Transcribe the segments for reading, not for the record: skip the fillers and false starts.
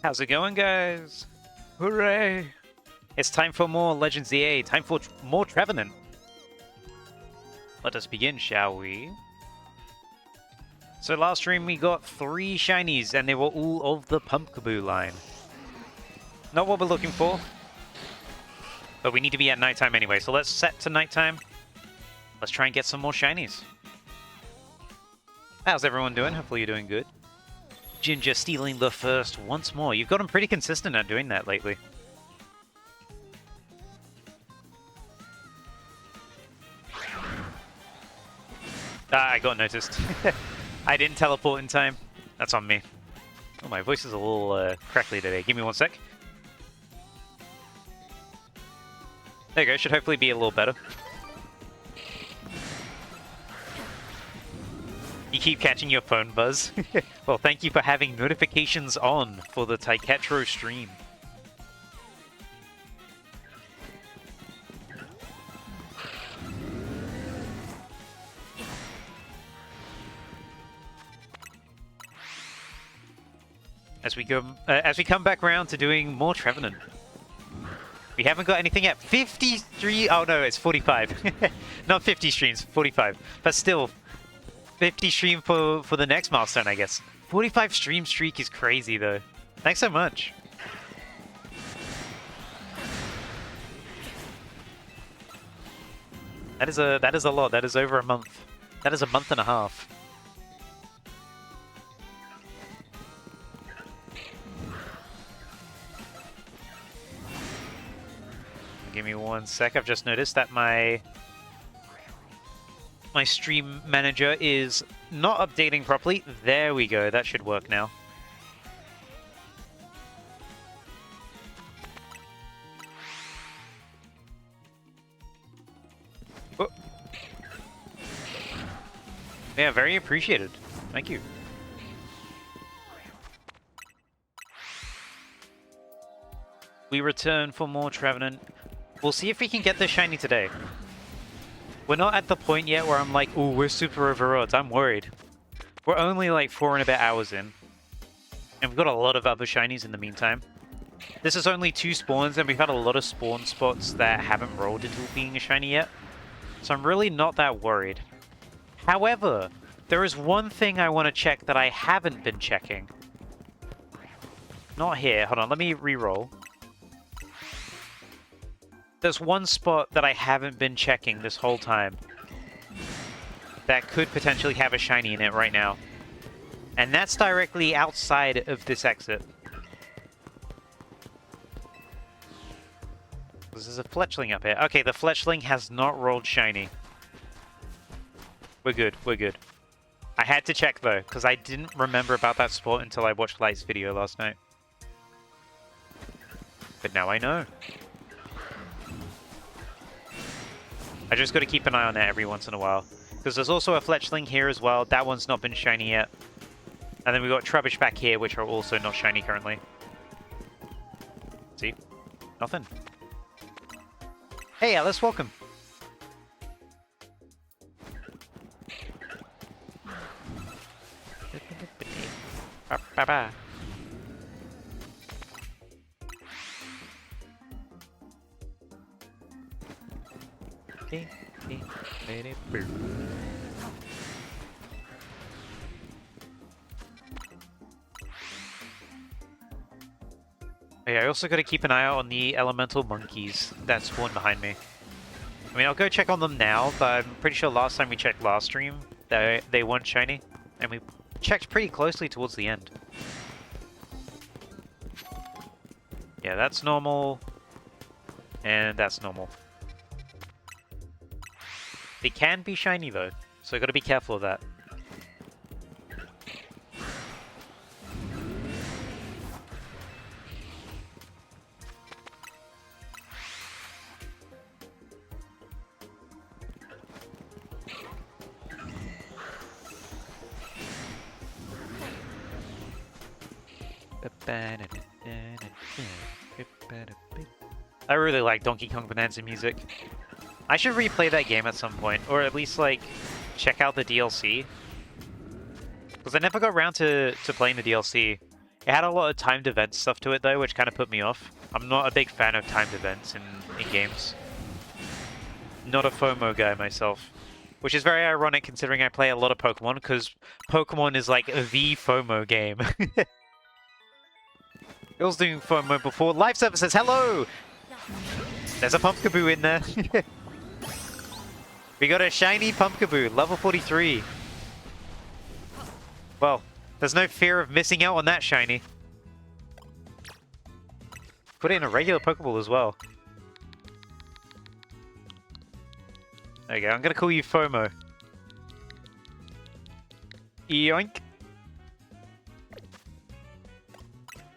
How's it going, guys? Hooray! It's time for more Legends EA, time for more Trevenant. Let us begin, shall we? So last stream we got 3 Shinies, and they were all of the Pumpkaboo line. Not what we're looking for, but we need to be at nighttime anyway, so let's set to nighttime. Let's try and get some more Shinies. How's everyone doing? Hopefully you're doing good. Ginger stealing the first once more. You've gotten pretty consistent at doing that lately. I got noticed. I didn't teleport in time. That's on me. Oh, my voice is a little crackly today. Give me one sec. There you go. Should hopefully be a little better. You keep catching your phone buzz. Well, thank you for having notifications on for the Taiketro stream. As we come back around to doing more Trevenant. We haven't got anything yet. 53. Oh no, it's 45. Not 50 streams, 45. But still, 50 stream for the next milestone, I guess. 45 stream streak is crazy though. Thanks so much. That is a lot. That is over a month. That is a month and a half. Give me one sec. I've just noticed that my stream manager is not updating properly. There we go. That should work now. Oh. Yeah, very appreciated. Thank you. We return for more Trevenant. We'll see if we can get this shiny today. We're not at the point yet where I'm like, oh, we're super over odds. I'm worried. We're only like 4 and a bit hours in. And we've got a lot of other shinies in the meantime. This is only 2 spawns, and we've had a lot of spawn spots that haven't rolled into being a shiny yet. So I'm really not that worried. However, there is one thing I want to check that I haven't been checking. Not here. Hold on, let me re-roll. There's one spot that I haven't been checking this whole time that could potentially have a shiny in it right now. And that's directly outside of this exit. There's a Fletchling up here. Okay, the Fletchling has not rolled shiny. We're good, we're good. I had to check though, because I didn't remember about that spot until I watched Light's video last night. But now I know. I just got to keep an eye on that every once in a while. Because there's also a Fletchling here as well. That one's not been shiny yet. And then we've got Trubbish back here, which are also not shiny currently. See? Nothing. Hey, Alice, welcome. Ba-ba-ba. Hey, I also got to keep an eye out on the elemental monkeys that spawn behind me. I mean, I'll go check on them now, but I'm pretty sure last time we checked last stream, they weren't shiny, and we checked pretty closely towards the end. Yeah, that's normal, and that's normal. They can be shiny though, so I gotta be careful of that. I really like Donkey Kong Bonanza music. I should replay that game at some point, or at least like check out the DLC. Because I never got around to playing the DLC. It had a lot of timed event stuff to it though, which kind of put me off. I'm not a big fan of timed events in games. Not a FOMO guy myself. Which is very ironic considering I play a lot of Pokemon, because Pokemon is like the FOMO game. I was doing FOMO before. Live services, hello! There's a Pumpkaboo in there. We got a shiny Pumpkaboo, level 43. Well, there's no fear of missing out on that shiny. Put it in a regular Pokeball as well. There you go, I'm gonna call you FOMO. Yoink.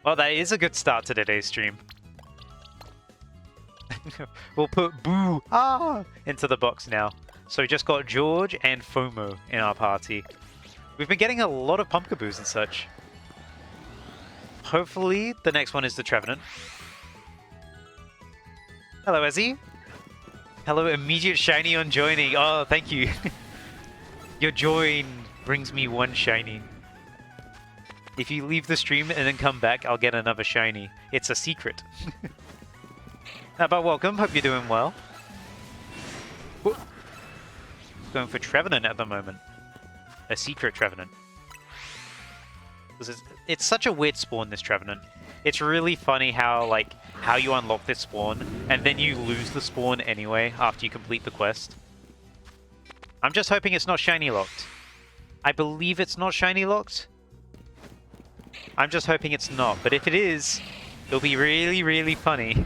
Well, that is a good start to today's stream. We'll put Boo into the box now. So we just got George and FOMO in our party. We've been getting a lot of Pumpkaboos and such. Hopefully the next one is the Trevenant. Hello, Ezzy. Hello, immediate shiny on joining. Oh, thank you. Your join brings me one shiny. If you leave the stream and then come back, I'll get another shiny. It's a secret. But welcome, hope you're doing well. Whoa. Going for Trevenant at the moment. A secret Trevenant. It's such a weird spawn, this Trevenant. It's really funny how you unlock this spawn, and then you lose the spawn anyway after you complete the quest. I'm just hoping it's not shiny locked. I believe it's not shiny locked. I'm just hoping it's not, but if it is, it'll be really, really funny.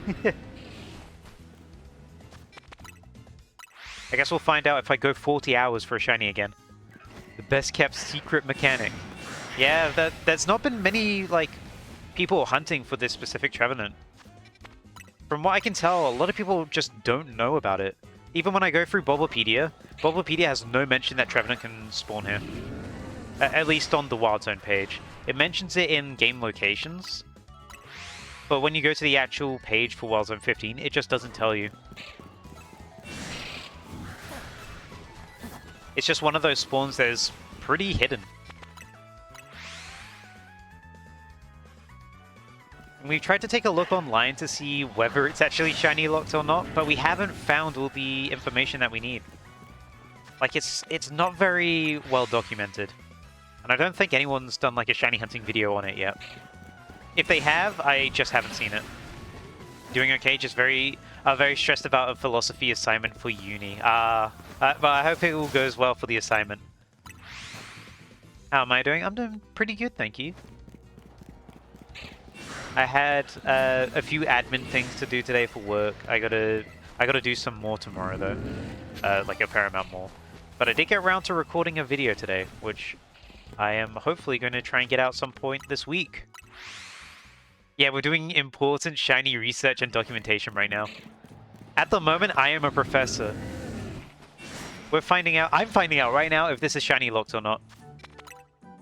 I guess we'll find out if I go 40 hours for a shiny again. The best kept secret mechanic. Yeah, there's not been many, people hunting for this specific Trevenant. From what I can tell, a lot of people just don't know about it. Even when I go through Bulbapedia, Bulbapedia has no mention that Trevenant can spawn here. At least on the Wild Zone page. It mentions it in game locations, but when you go to the actual page for Wild Zone 15, it just doesn't tell you. It's just one of those spawns that is pretty hidden. And we've tried to take a look online to see whether it's actually shiny locked or not, but we haven't found all the information that we need. It's not very well documented. And I don't think anyone's done a shiny hunting video on it yet. If they have, I just haven't seen it. Doing okay, just very stressed about a philosophy assignment for uni. But I hope it all goes well for the assignment. How am I doing? I'm doing pretty good, thank you. I had a few admin things to do today for work. I gotta do some more tomorrow though, like a fair amount more. But I did get around to recording a video today, which I am hopefully going to try and get out some point this week. Yeah, we're doing important shiny research and documentation right now. At the moment, I am a professor. I'm finding out right now if this is shiny locked or not.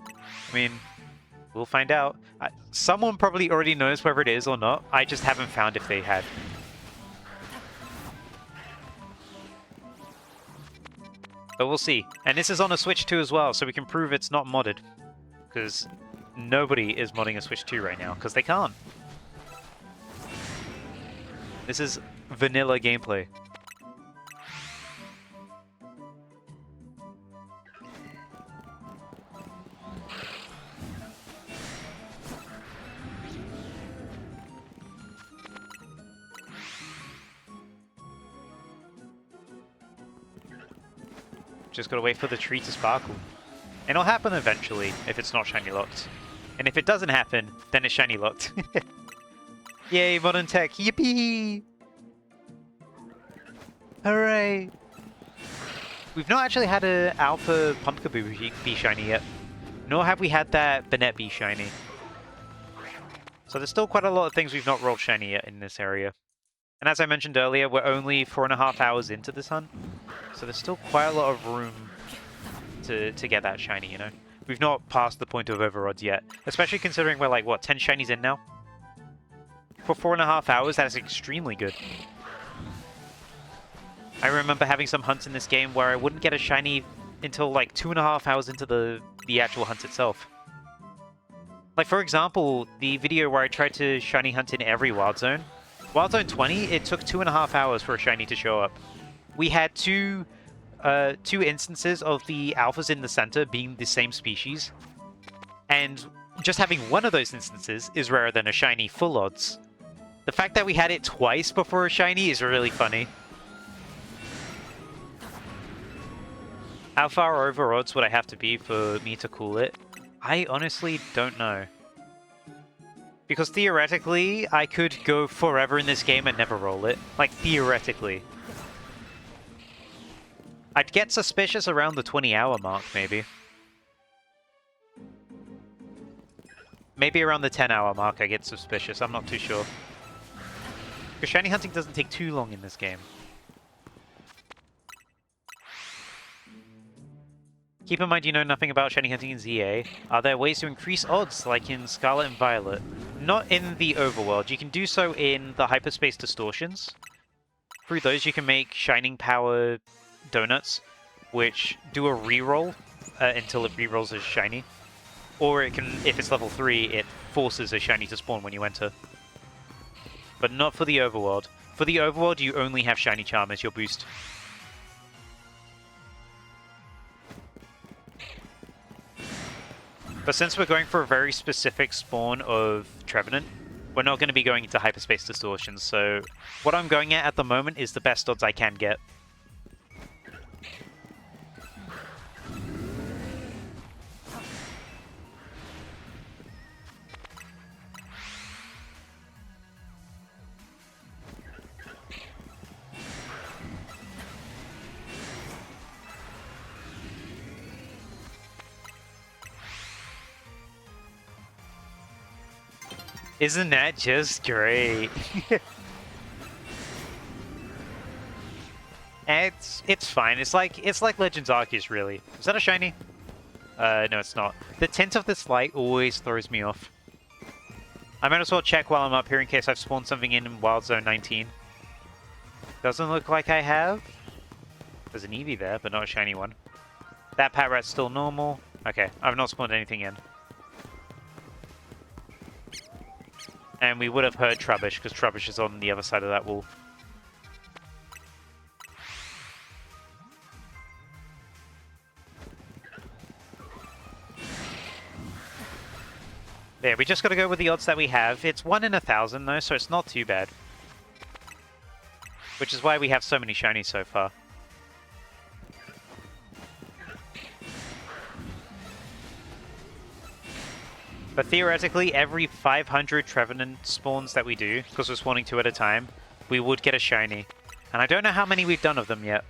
I mean, we'll find out. Someone probably already knows whether it is or not. I just haven't found if they had. But we'll see. And this is on a Switch 2 as well, so we can prove it's not modded. Because nobody is modding a Switch 2 right now, because they can't. This is vanilla gameplay. Just gotta wait for the tree to sparkle. And it'll happen eventually, if it's not shiny locked. And if it doesn't happen, then it's shiny locked. Yay, modern tech! Yippee! Hooray! We've not actually had an Alpha Pumpkaboo be shiny yet. Nor have we had that Banette be shiny. So there's still quite a lot of things we've not rolled shiny yet in this area. And as I mentioned earlier, we're only 4.5 hours into this hunt. So there's still quite a lot of room to get that shiny, you know? We've not passed the point of overodds yet. Especially considering we're 10 shinies in now? For 4.5 hours, that's extremely good. I remember having some hunts in this game where I wouldn't get a shiny until 2.5 hours into the actual hunt itself. Like, for example, the video where I tried to shiny hunt in every Wild Zone. Wild Zone 20, it took 2.5 hours for a shiny to show up. We had two instances of the alphas in the center being the same species. And just having one of those instances is rarer than a shiny full odds. The fact that we had it twice before a shiny is really funny. How far over odds would I have to be for me to cool it? I honestly don't know. Because theoretically, I could go forever in this game and never roll it. Like, theoretically. I'd get suspicious around the 20-hour mark, maybe. Maybe around the 10-hour mark I get suspicious, I'm not too sure. Because shiny hunting doesn't take too long in this game. Keep in mind you know nothing about shiny hunting in ZA. Are there ways to increase odds, like in Scarlet and Violet? Not in the overworld. You can do so in the hyperspace distortions. Through those you can make shining power donuts, which do a reroll until it rerolls as shiny. Or it can, if it's level 3, it forces a shiny to spawn when you enter. But not for the overworld. For the overworld, you only have shiny charm as your boost. But since we're going for a very specific spawn of Trevenant, we're not going to be going into hyperspace distortions, so what I'm going at the moment is the best odds I can get. Isn't that just great? It's fine. It's like Legends Arceus, really. Is that a shiny? No, it's not. The tint of this light always throws me off. I might as well check while I'm up here in case I've spawned something in Wild Zone 19. Doesn't look like I have. There's an Eevee there, but not a shiny one. That Patrat's still normal. Okay, I've not spawned anything in. And we would have heard Trubbish, because Trubbish is on the other side of that wall. There, we just got to go with the odds that we have. It's 1 in 1,000 though, so it's not too bad. Which is why we have so many shinies so far. But theoretically, every 500 Trevenant spawns that we do, because we're spawning 2 at a time, we would get a shiny. And I don't know how many we've done of them yet.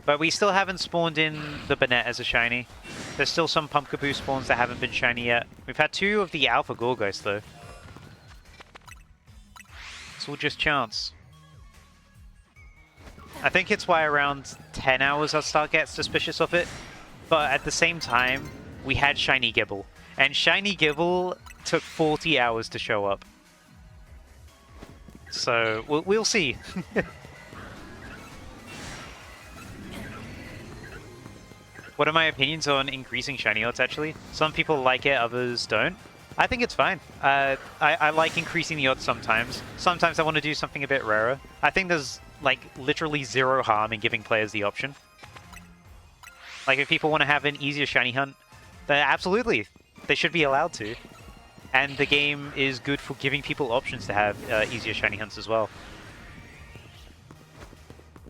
But we still haven't spawned in the Banette as a shiny. There's still some Pumpkaboo spawns that haven't been shiny yet. We've had 2 of the Alpha Gorgeist though. It's all just chance. I think it's why around 10 hours I'll start getting suspicious of it. But at the same time, we had Shiny Gibble. And Shiny Gibble took 40 hours to show up. So, we'll see. What are my opinions on increasing shiny odds, actually? Some people like it, others don't. I think it's fine. I like increasing the odds sometimes. Sometimes I want to do something a bit rarer. I think there's, like, literally zero harm in giving players the option. Like, if people want to have an easier shiny hunt, then absolutely, they should be allowed to. And the game is good for giving people options to have easier shiny hunts as well.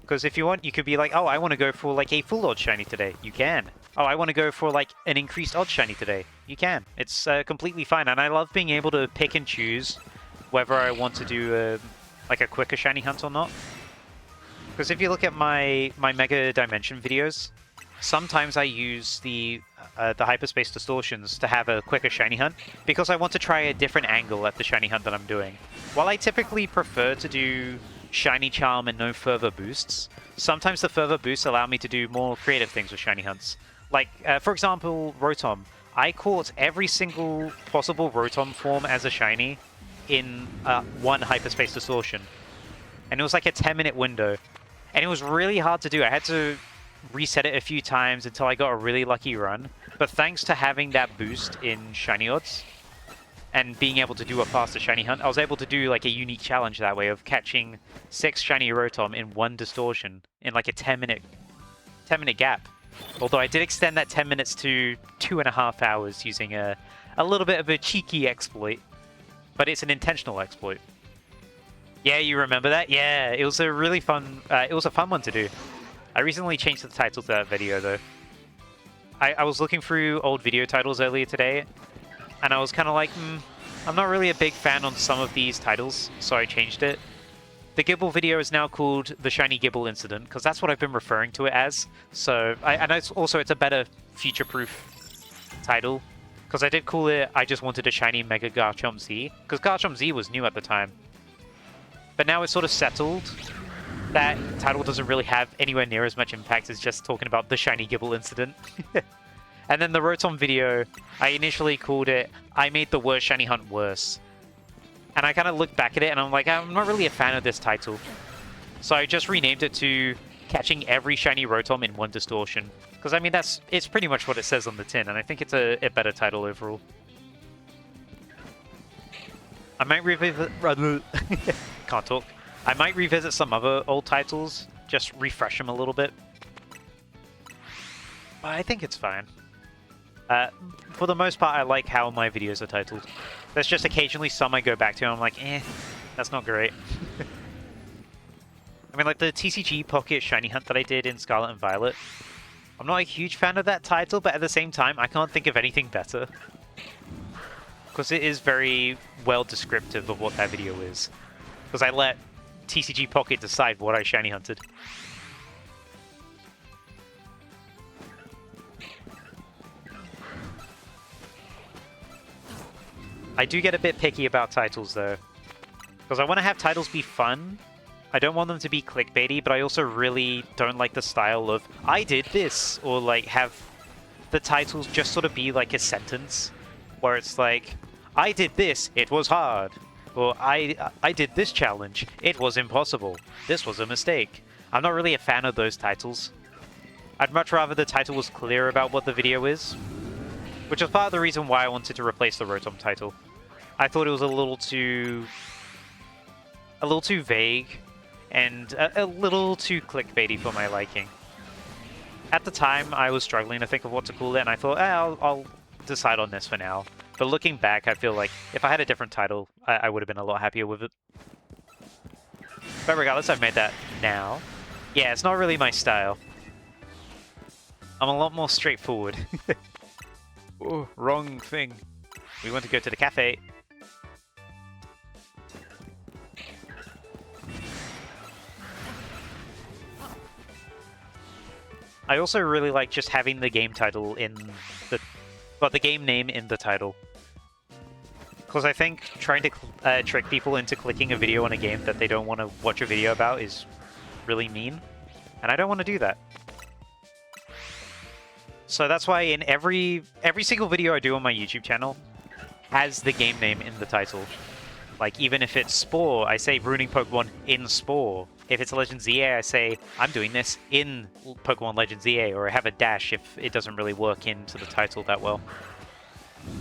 Because if you want, you could be like, oh, I want to go for like a full odd shiny today. You can. Oh, I want to go for like an increased odd shiny today. You can. It's completely fine. And I love being able to pick and choose whether I want to do like a quicker shiny hunt or not. Because if you look at my Mega Dimension videos, sometimes I use the hyperspace distortions to have a quicker shiny hunt because I want to try a different angle at the shiny hunt that I'm doing. While I typically prefer to do shiny charm and no further boosts, sometimes the further boosts allow me to do more creative things with shiny hunts. Like, for example, Rotom. I caught every single possible Rotom form as a shiny in one hyperspace distortion. And it was like a 10-minute window. And it was really hard to do. I had to reset it a few times until I got a really lucky run. But thanks to having that boost in shiny odds and being able to do a faster shiny hunt, I was able to do like a unique challenge that way of catching 6 shiny Rotom in 1 distortion in like a 10-minute gap. Although I did extend that 10 minutes to 2.5 hours using a little bit of a cheeky exploit. But it's an intentional exploit. Yeah, you remember that? Yeah, it was a really fun, it was a fun one to do. I recently changed the title to that video though. I was looking through old video titles earlier today, and I was kind of like, I'm not really a big fan on some of these titles, so I changed it. The Gible video is now called The Shiny Gible Incident, because that's what I've been referring to it as. So, and it's a better future-proof title, because I did call it I Just Wanted a Shiny Mega Garchomp Z, because Garchomp Z was new at the time. But now it's sort of settled. That title doesn't really have anywhere near as much impact as just talking about the Shiny Gible Incident. And then the Rotom video, I initially called it I Made the Worst Shiny Hunt Worse. And I kind of looked back at it and I'm like, I'm not really a fan of this title. So I just renamed it to Catching Every Shiny Rotom in 1 Distortion. Because I mean, it's pretty much what it says on the tin, and I think it's a better title overall. I might revisit... Can't talk. I might revisit some other old titles, just refresh them a little bit. But I think it's fine. For the most part, I like how my videos are titled. There's just occasionally some I go back to and I'm like, that's not great. I mean, like the TCG Pocket Shiny Hunt that I did in Scarlet and Violet. I'm not a huge fan of that title, but at the same time, I can't think of anything better. Because it is very well descriptive of what that video is. Because I let TCG Pocket decide what I shiny hunted. I do get a bit picky about titles though, because I want to have titles be fun. I don't want them to be clickbaity, but I also really don't like the style of I did this, or like have the titles just sort of be like a sentence where it's like I did this, it was hard. Or I did this challenge, it was impossible. This was a mistake. I'm not really a fan of those titles. I'd much rather the title was clear about what the video is. Which is part of the reason why I wanted to replace the Rotom title. I thought it was a little too vague and a little too clickbaity for my liking. At the time, I was struggling to think of what to call it, and I thought, I'll decide on this for now. But looking back, I feel like if I had a different title, I would have been a lot happier with it. But regardless, I've made that now. Yeah, it's not really my style. I'm a lot more straightforward. Oh, wrong thing. We want to go to the cafe. I also really like just having the game title in the... Well, the game name in the title. Because I think trying to trick people into clicking a video on a game that they don't want to watch a video about is really mean. And I don't want to do that. So that's why in every single video I do on my YouTube channel has the game name in the title. Like, even if it's Spore, I say Ruining Pokemon in Spore. If it's Legend ZA, I say I'm doing this in Pokemon Legend ZA, or I have a dash if it doesn't really work into the title that well.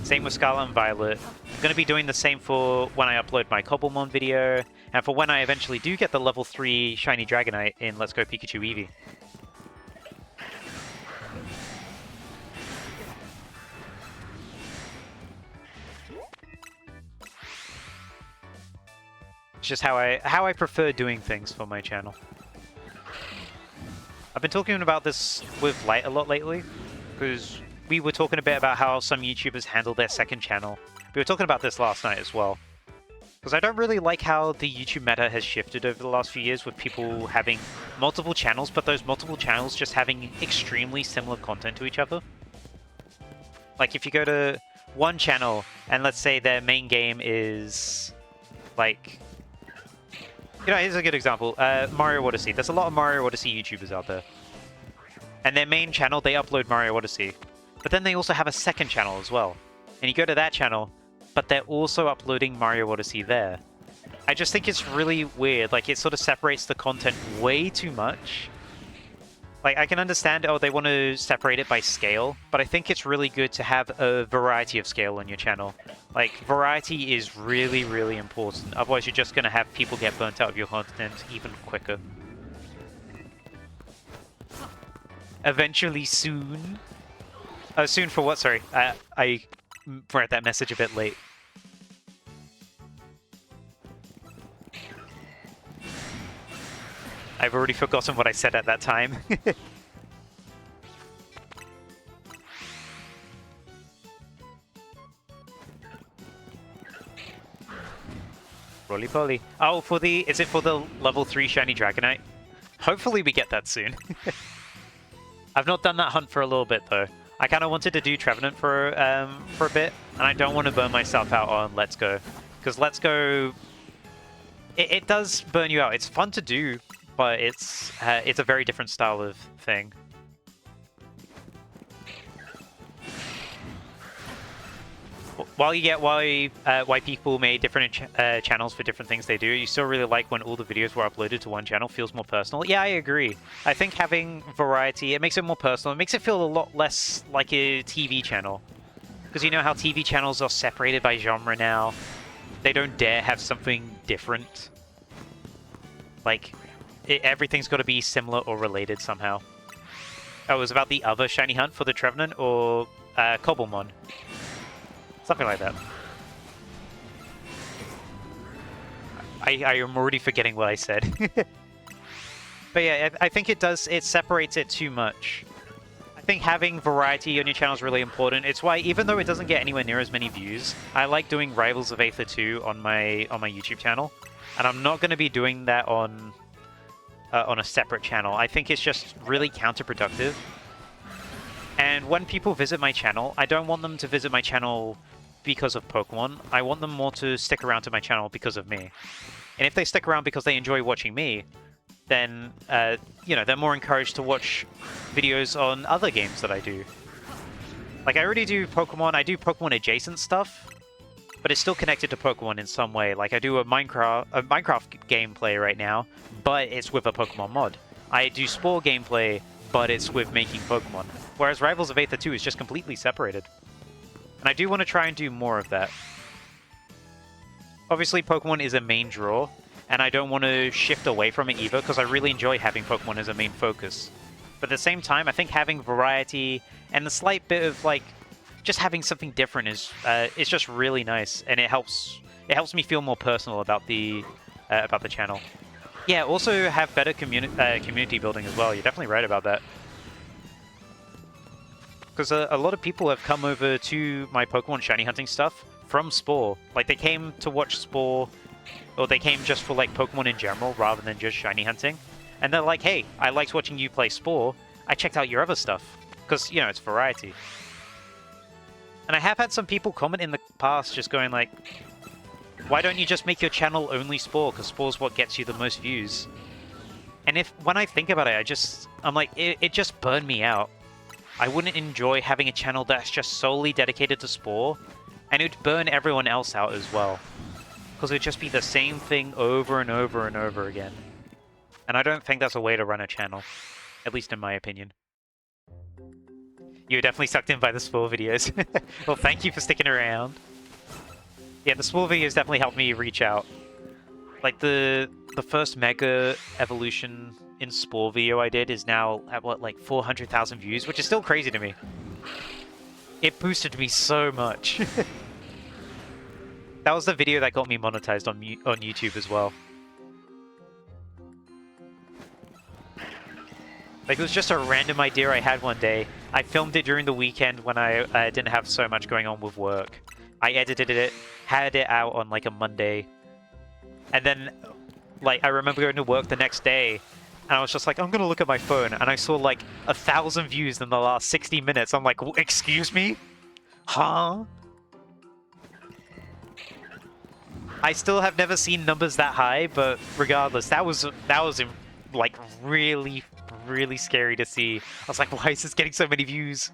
Same with Scarlet and Violet. I'm going to be doing the same for when I upload my Cobblemon video, and for when I eventually do get the level 3 Shiny Dragonite in Let's Go Pikachu Eevee. It's just how I prefer doing things for my channel. I've been talking about this with Light a lot lately, because we were talking a bit about how some YouTubers handle their second channel. We were talking about this last night as well. Because I don't really like how the YouTube meta has shifted over the last few years with people having multiple channels, but those multiple channels just having extremely similar content to each other. Like if you go to one channel and let's say their main game is like... You know, here's a good example. Mario Odyssey. There's a lot of Mario Odyssey YouTubers out there. And their main channel, they upload Mario Odyssey. But then they also have a second channel as well. And you go to that channel, but they're also uploading Mario Odyssey there. I just think it's really weird. Like, it sort of separates the content way too much. Like, I can understand, oh, they want to separate it by scale, but I think it's really good to have a variety of scale on your channel. Like, variety is really, really important. Otherwise, you're just going to have people get burnt out of your content even quicker. Eventually soon. Soon for what? Sorry. I read that message a bit late. I've already forgotten what I said at that time. Roly-poly. Oh, for the... Is it for the level 3 Shiny Dragonite? Hopefully we get that soon. I've not done that hunt for a little bit, though. I kind of wanted to do Trevenant for a bit, and I don't want to burn myself out on Let's Go. Because Let's Go... It does burn you out. It's fun to do, but it's a very different style of thing. While you get why people made different channels for different things they do, you still really like when all the videos were uploaded to one channel. Feels more personal. Yeah, I agree. I think having variety, it makes it more personal. It makes it feel a lot less like a TV channel. Because you know how TV channels are separated by genre now. They don't dare have something different. Like, everything's got to be similar or related somehow. Oh, it was about the other shiny hunt for the Trevenant or Cobblemon. Something like that. I am already forgetting what I said. But yeah, I think it separates it too much. I think having variety on your channel is really important. It's why, even though it doesn't get anywhere near as many views, I like doing Rivals of Aether 2 on my YouTube channel. And I'm not going to be doing that on a separate channel. I think it's just really counterproductive. And when people visit my channel, I don't want them to visit my channel because of Pokemon. I want them more to stick around to my channel because of me. And if they stick around because they enjoy watching me, then, you know, they're more encouraged to watch videos on other games that I do. Like, I already do Pokemon, I do Pokemon adjacent stuff, but it's still connected to Pokemon in some way. Like, I do a Minecraft gameplay right now, but it's with a Pokemon mod. I do Spore gameplay, but it's with making Pokemon. Whereas Rivals of Aether 2 is just completely separated. And I do want to try and do more of that. Obviously, Pokemon is a main draw, and I don't want to shift away from it either, because I really enjoy having Pokemon as a main focus. But at the same time, I think having variety and a slight bit of, like, just having something different is just really nice, and it helps me feel more personal about the channel. Yeah, also have better community building as well. You're definitely right about that. Because a lot of people have come over to my Pokemon shiny hunting stuff from Spore. Like, they came to watch Spore, or they came just for, like, Pokemon in general rather than just shiny hunting. And they're like, hey, I liked watching you play Spore. I checked out your other stuff. Because, you know, it's variety. And I have had some people comment in the past just going like, why don't you just make your channel only Spore? Because Spore's what gets you the most views. And when I think about it, I'm like, it just burned me out. I wouldn't enjoy having a channel that's just solely dedicated to Spore, and it would burn everyone else out as well. Because it would just be the same thing over and over and over again. And I don't think that's a way to run a channel. At least in my opinion. You were definitely sucked in by the Spore videos. Well, thank you for sticking around. Yeah, the Spore videos definitely helped me reach out. Like, the first Mega Evolution in Spore video I did is now at, what, like 400,000 views, which is still crazy to me. It boosted me so much. That was the video that got me monetized on YouTube as well. Like, it was just a random idea I had one day. I filmed it during the weekend when I didn't have so much going on with work. I edited it, had it out on, like, a Monday. And then, like, I remember going to work the next day, and I was just like, I'm gonna look at my phone, and I saw, like, 1,000 views in the last 60 minutes. I'm like, excuse me? Huh? I still have never seen numbers that high, but regardless, that was like, really, really scary to see. I was like, why is this getting so many views?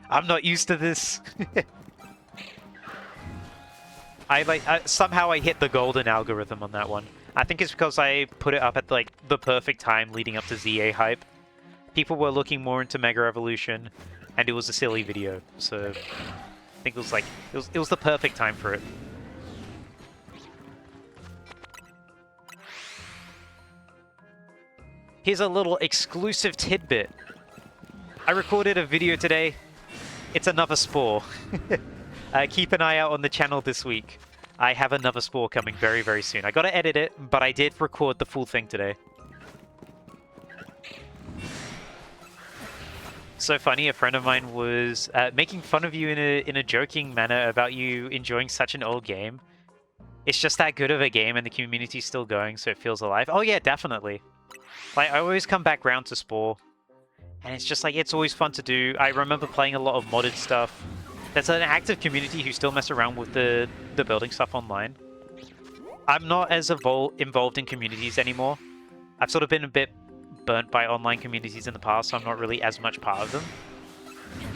I'm not used to this. Somehow I hit the golden algorithm on that one. I think it's because I put it up at, like, the perfect time leading up to ZA hype. people were looking more into Mega Evolution, and it was a silly video, so I think it was like it was the perfect time for it. Here's a little exclusive tidbit. I recorded a video today. It's another Spore. Keep an eye out on the channel this week. I have another Spore coming very, very soon. I gotta edit it, but I did record the full thing today. So funny, a friend of mine was making fun of you in a joking manner about you enjoying such an old game. It's just that good of a game and the community's still going, so it feels alive. Oh yeah, definitely. Like, I always come back round to Spore, and it's just like, it's always fun to do. I remember playing a lot of modded stuff. There's an active community who still mess around with the building stuff online. I'm not as involved in communities anymore. I've sort of been a bit burnt by online communities in the past, so I'm not really as much part of them.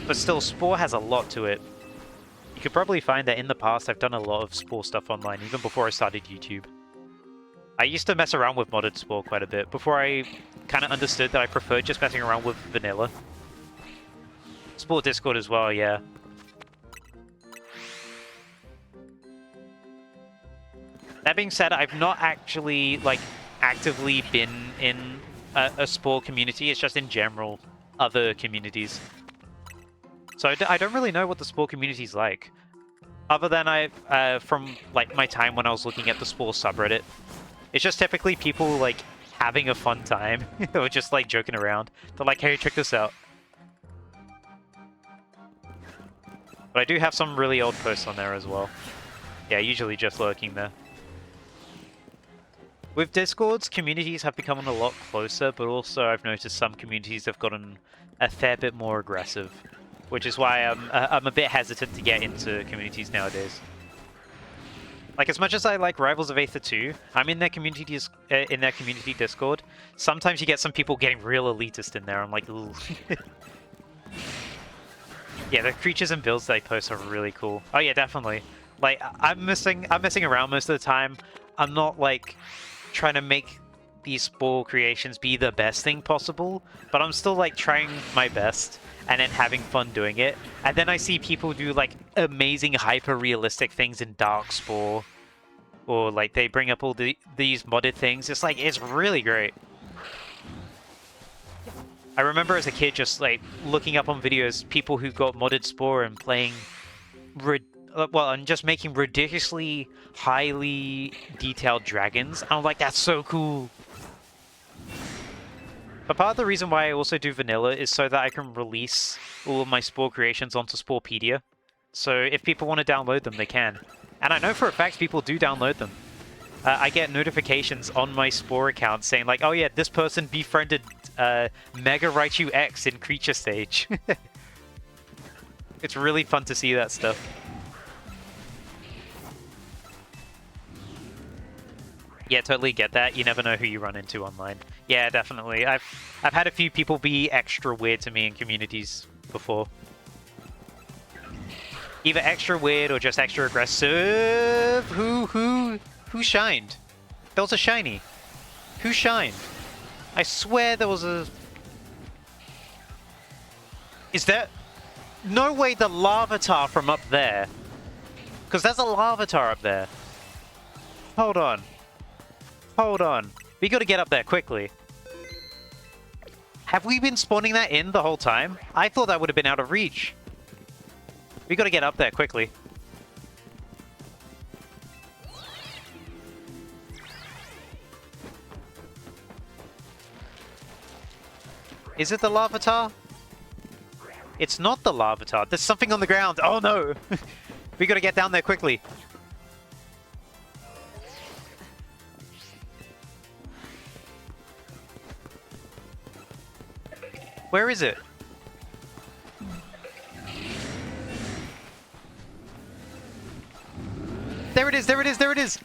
But still, Spore has a lot to it. You could probably find that in the past I've done a lot of Spore stuff online, even before I started YouTube. I used to mess around with modded Spore quite a bit, before I kind of understood that I preferred just messing around with vanilla. Spore Discord as well, yeah. That being said, I've not actually, like, actively been in a Spore community. It's just in general other communities. So I don't really know what the Spore community's like. Other than from, like, my time when I was looking at the Spore subreddit. It's just typically people, like, having a fun time. Or just, like, joking around. They're like, hey, check this out. But I do have some really old posts on there as well. Yeah, usually just lurking there. With Discords, communities have become a lot closer, but also I've noticed some communities have gotten a fair bit more aggressive, which is why I'm a bit hesitant to get into communities nowadays. Like, as much as I like Rivals of Aether 2, I'm in their community Discord. Sometimes you get some people getting real elitist in there. I'm like, ooh. Yeah, the creatures and builds they post are really cool. Oh yeah, definitely. Like, I'm messing around most of the time. I'm not like trying to make these Spore creations be the best thing possible, but I'm still like trying my best and then having fun doing it. And then I see people do like amazing hyper-realistic things in Dark Spore, or like they bring up all these modded things. It's like, it's really great. I remember as a kid just like looking up on videos people who got modded Spore and playing and just making ridiculously highly detailed dragons. I'm like, that's so cool. But part of the reason why I also do vanilla is so that I can release all of my Spore creations onto Sporepedia. So if people want to download them, they can. And I know for a fact people do download them. I get notifications on my Spore account saying like, oh yeah, this person befriended Mega Raichu X in Creature Stage. It's really fun to see that stuff. Yeah, totally get that. You never know who you run into online. Yeah, definitely. I've had a few people be extra weird to me in communities before. Either extra weird or just extra aggressive. Who shined? There was a shiny. Who shined? I swear there was a... Is there... No way the Larvitar from up there. Because there's a Larvitar up there. Hold on. Hold on. We gotta get up there quickly. Have we been spawning that in the whole time? I thought that would have been out of reach. We gotta get up there quickly. Is it the Larvitar? It's not the Larvitar. There's something on the ground. Oh no! We gotta get down there quickly. Where is it? There it is, there it is, there it is!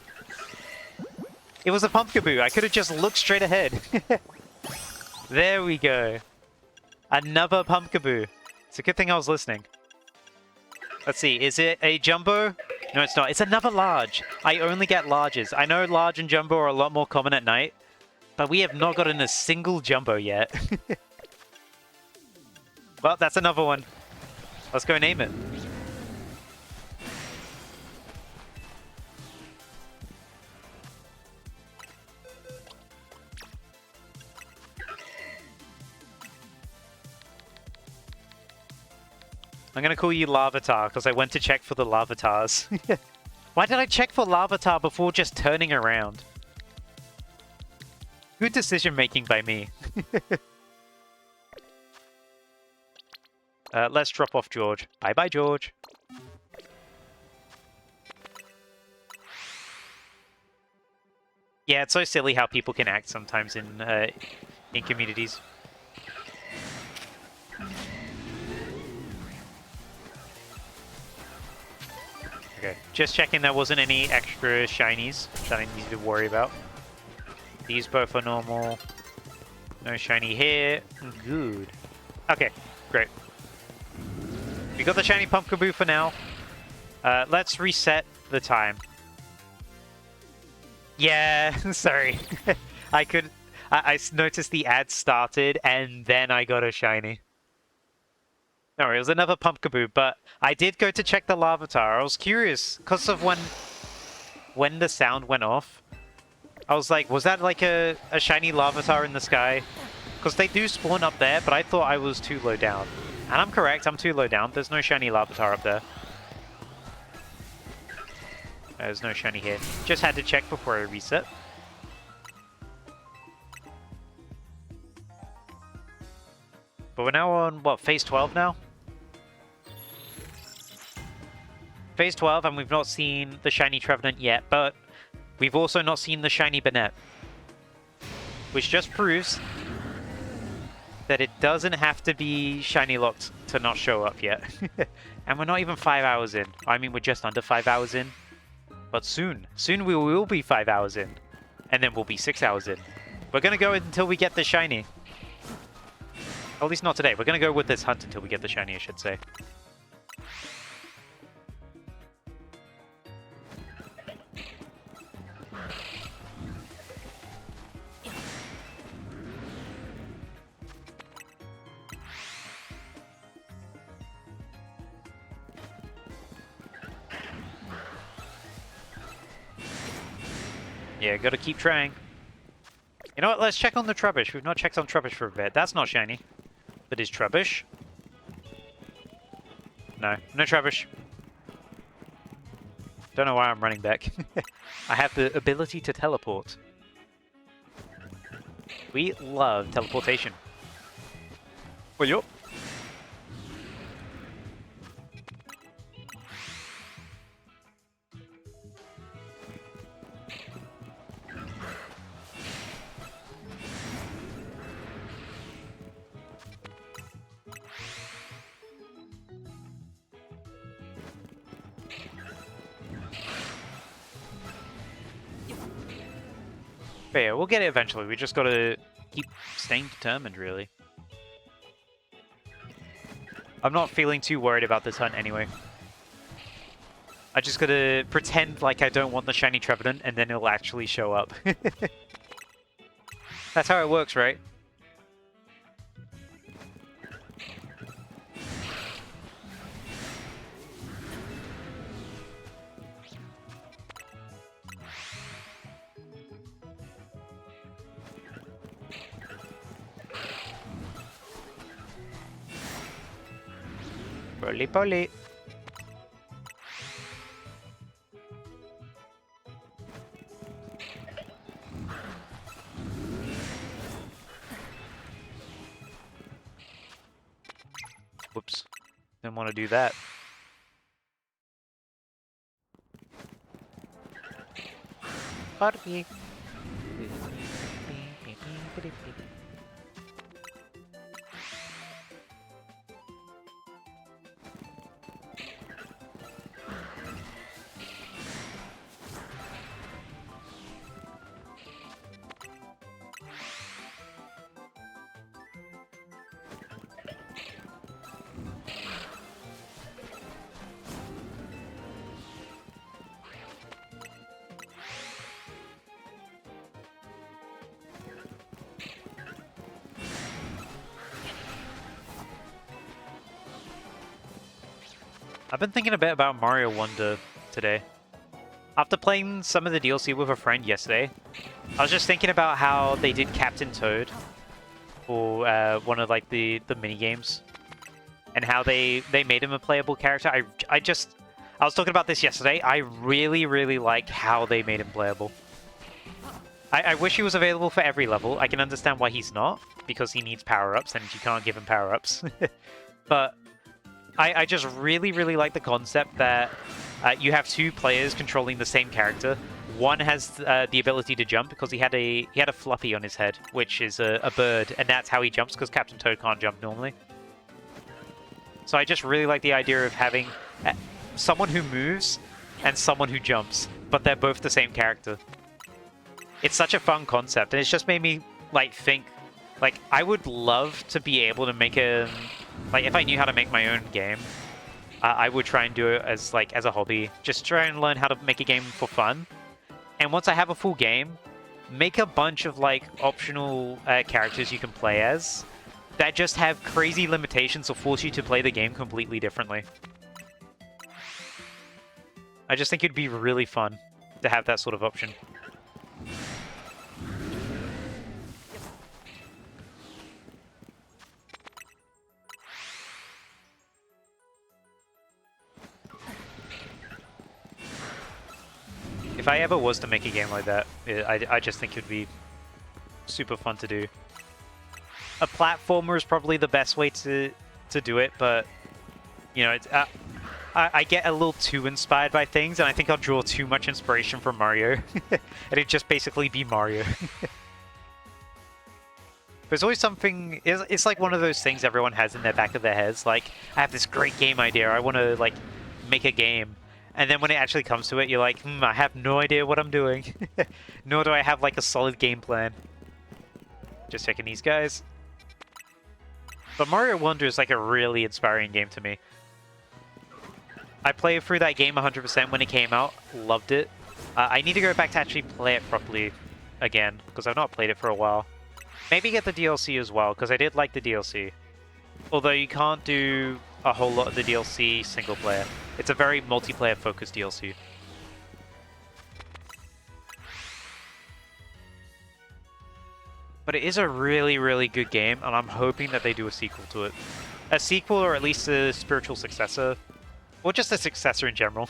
It was a Pumpkaboo. I could have just looked straight ahead. There we go. Another Pumpkaboo. It's a good thing I was listening. Let's see, is it a Jumbo? No, it's not. It's another large. I only get larges. I know large and Jumbo are a lot more common at night, but we have not gotten a single Jumbo yet. Well, that's another one. Let's go name it. I'm gonna call you Larvitar because I went to check for the Larvitars. Why did I check for Larvitar before just turning around? Good decision making by me. Let's drop off George. Bye-bye, George. Yeah, it's so silly how people can act sometimes in communities. Okay, just checking there wasn't any extra shinies that I need to worry about. These both are normal. No shiny here. Good. Okay, great. We got the shiny Pumpkaboo for now. Let's reset the time. Yeah, sorry. I noticed the ad started and then I got a shiny. No, it was another Pumpkaboo, but I did go to check the Larvitar. I was curious because of when the sound went off. I was like, was that like a shiny Larvitar in the sky? Because they do spawn up there, but I thought I was too low down. And I'm correct, I'm too low down. There's no shiny Larvitar up there. There's no shiny here. Just had to check before I reset. But we're now on, what, phase 12 now? Phase 12, and we've not seen the shiny Trevenant yet, but we've also not seen the shiny Banette. Which just proves that it doesn't have to be shiny locked to not show up yet. And we're not even 5 hours in. I mean, we're just under 5 hours in. But soon. Soon we will be 5 hours in. And then we'll be 6 hours in. We're going to go until we get the shiny. At least not today. We're going to go with this hunt until we get the shiny, I should say. Yeah, gotta keep trying. You know what? Let's check on the Trubbish. We've not checked on Trubbish for a bit. That's not shiny. But is Trubbish? No, no Trubbish. Don't know why I'm running back. I have the ability to teleport. We love teleportation. Well, yup. But yeah, we'll get it eventually. We just gotta keep staying determined, really. I'm not feeling too worried about this hunt anyway. I just gotta pretend like I don't want the shiny Trevenant, and then it'll actually show up. That's how it works, right? Bully, bully. Whoops. Didn't want to do that. Party. I've been thinking a bit about Mario Wonder today. After playing some of the DLC with a friend yesterday, I was just thinking about how they did Captain Toad for one of like the mini games, and how they made him a playable character. I was talking about this yesterday. I really like how they made him playable. I wish he was available for every level. I can understand why he's not, because he needs power-ups and you can't give him power-ups. But I just really like the concept that you have two players controlling the same character. One has the ability to jump because he had a fluffy on his head, which is a bird, and that's how he jumps because Captain Toad can't jump normally. So I just really like the idea of having someone who moves and someone who jumps, but they're both the same character. It's such a fun concept, and it's just made me like think, like I would love to be able to make a, like if I knew how to make my own game, I would try and do it as a hobby, just try and learn how to make a game for fun. And once I have a full game, make a bunch of like optional characters you can play as that just have crazy limitations or force you to play the game completely differently. I just think it'd be really fun to have that sort of option. If I ever was to make a game like that, I just think it would be super fun to do. A platformer is probably the best way to do it, but you know, it's, I get a little too inspired by things, and I think I'll draw too much inspiration from Mario, and it'd just basically be Mario. There's always something. It's like one of those things everyone has in their back of their heads. Like, I have this great game idea. I want to like make a game. And then when it actually comes to it, you're like, I have no idea what I'm doing. Nor do I have like a solid game plan. Just checking these guys. But Mario Wonder is like a really inspiring game to me. I played through that game 100% when it came out. Loved it. I need to go back to actually play it properly again, because I've not played it for a while. Maybe get the DLC as well, because I did like the DLC. Although you can't do a whole lot of the DLC single player. It's a very multiplayer focused DLC. But it is a really good game, and I'm hoping that they do a sequel to it. A sequel, or at least a spiritual successor. Or just a successor in general.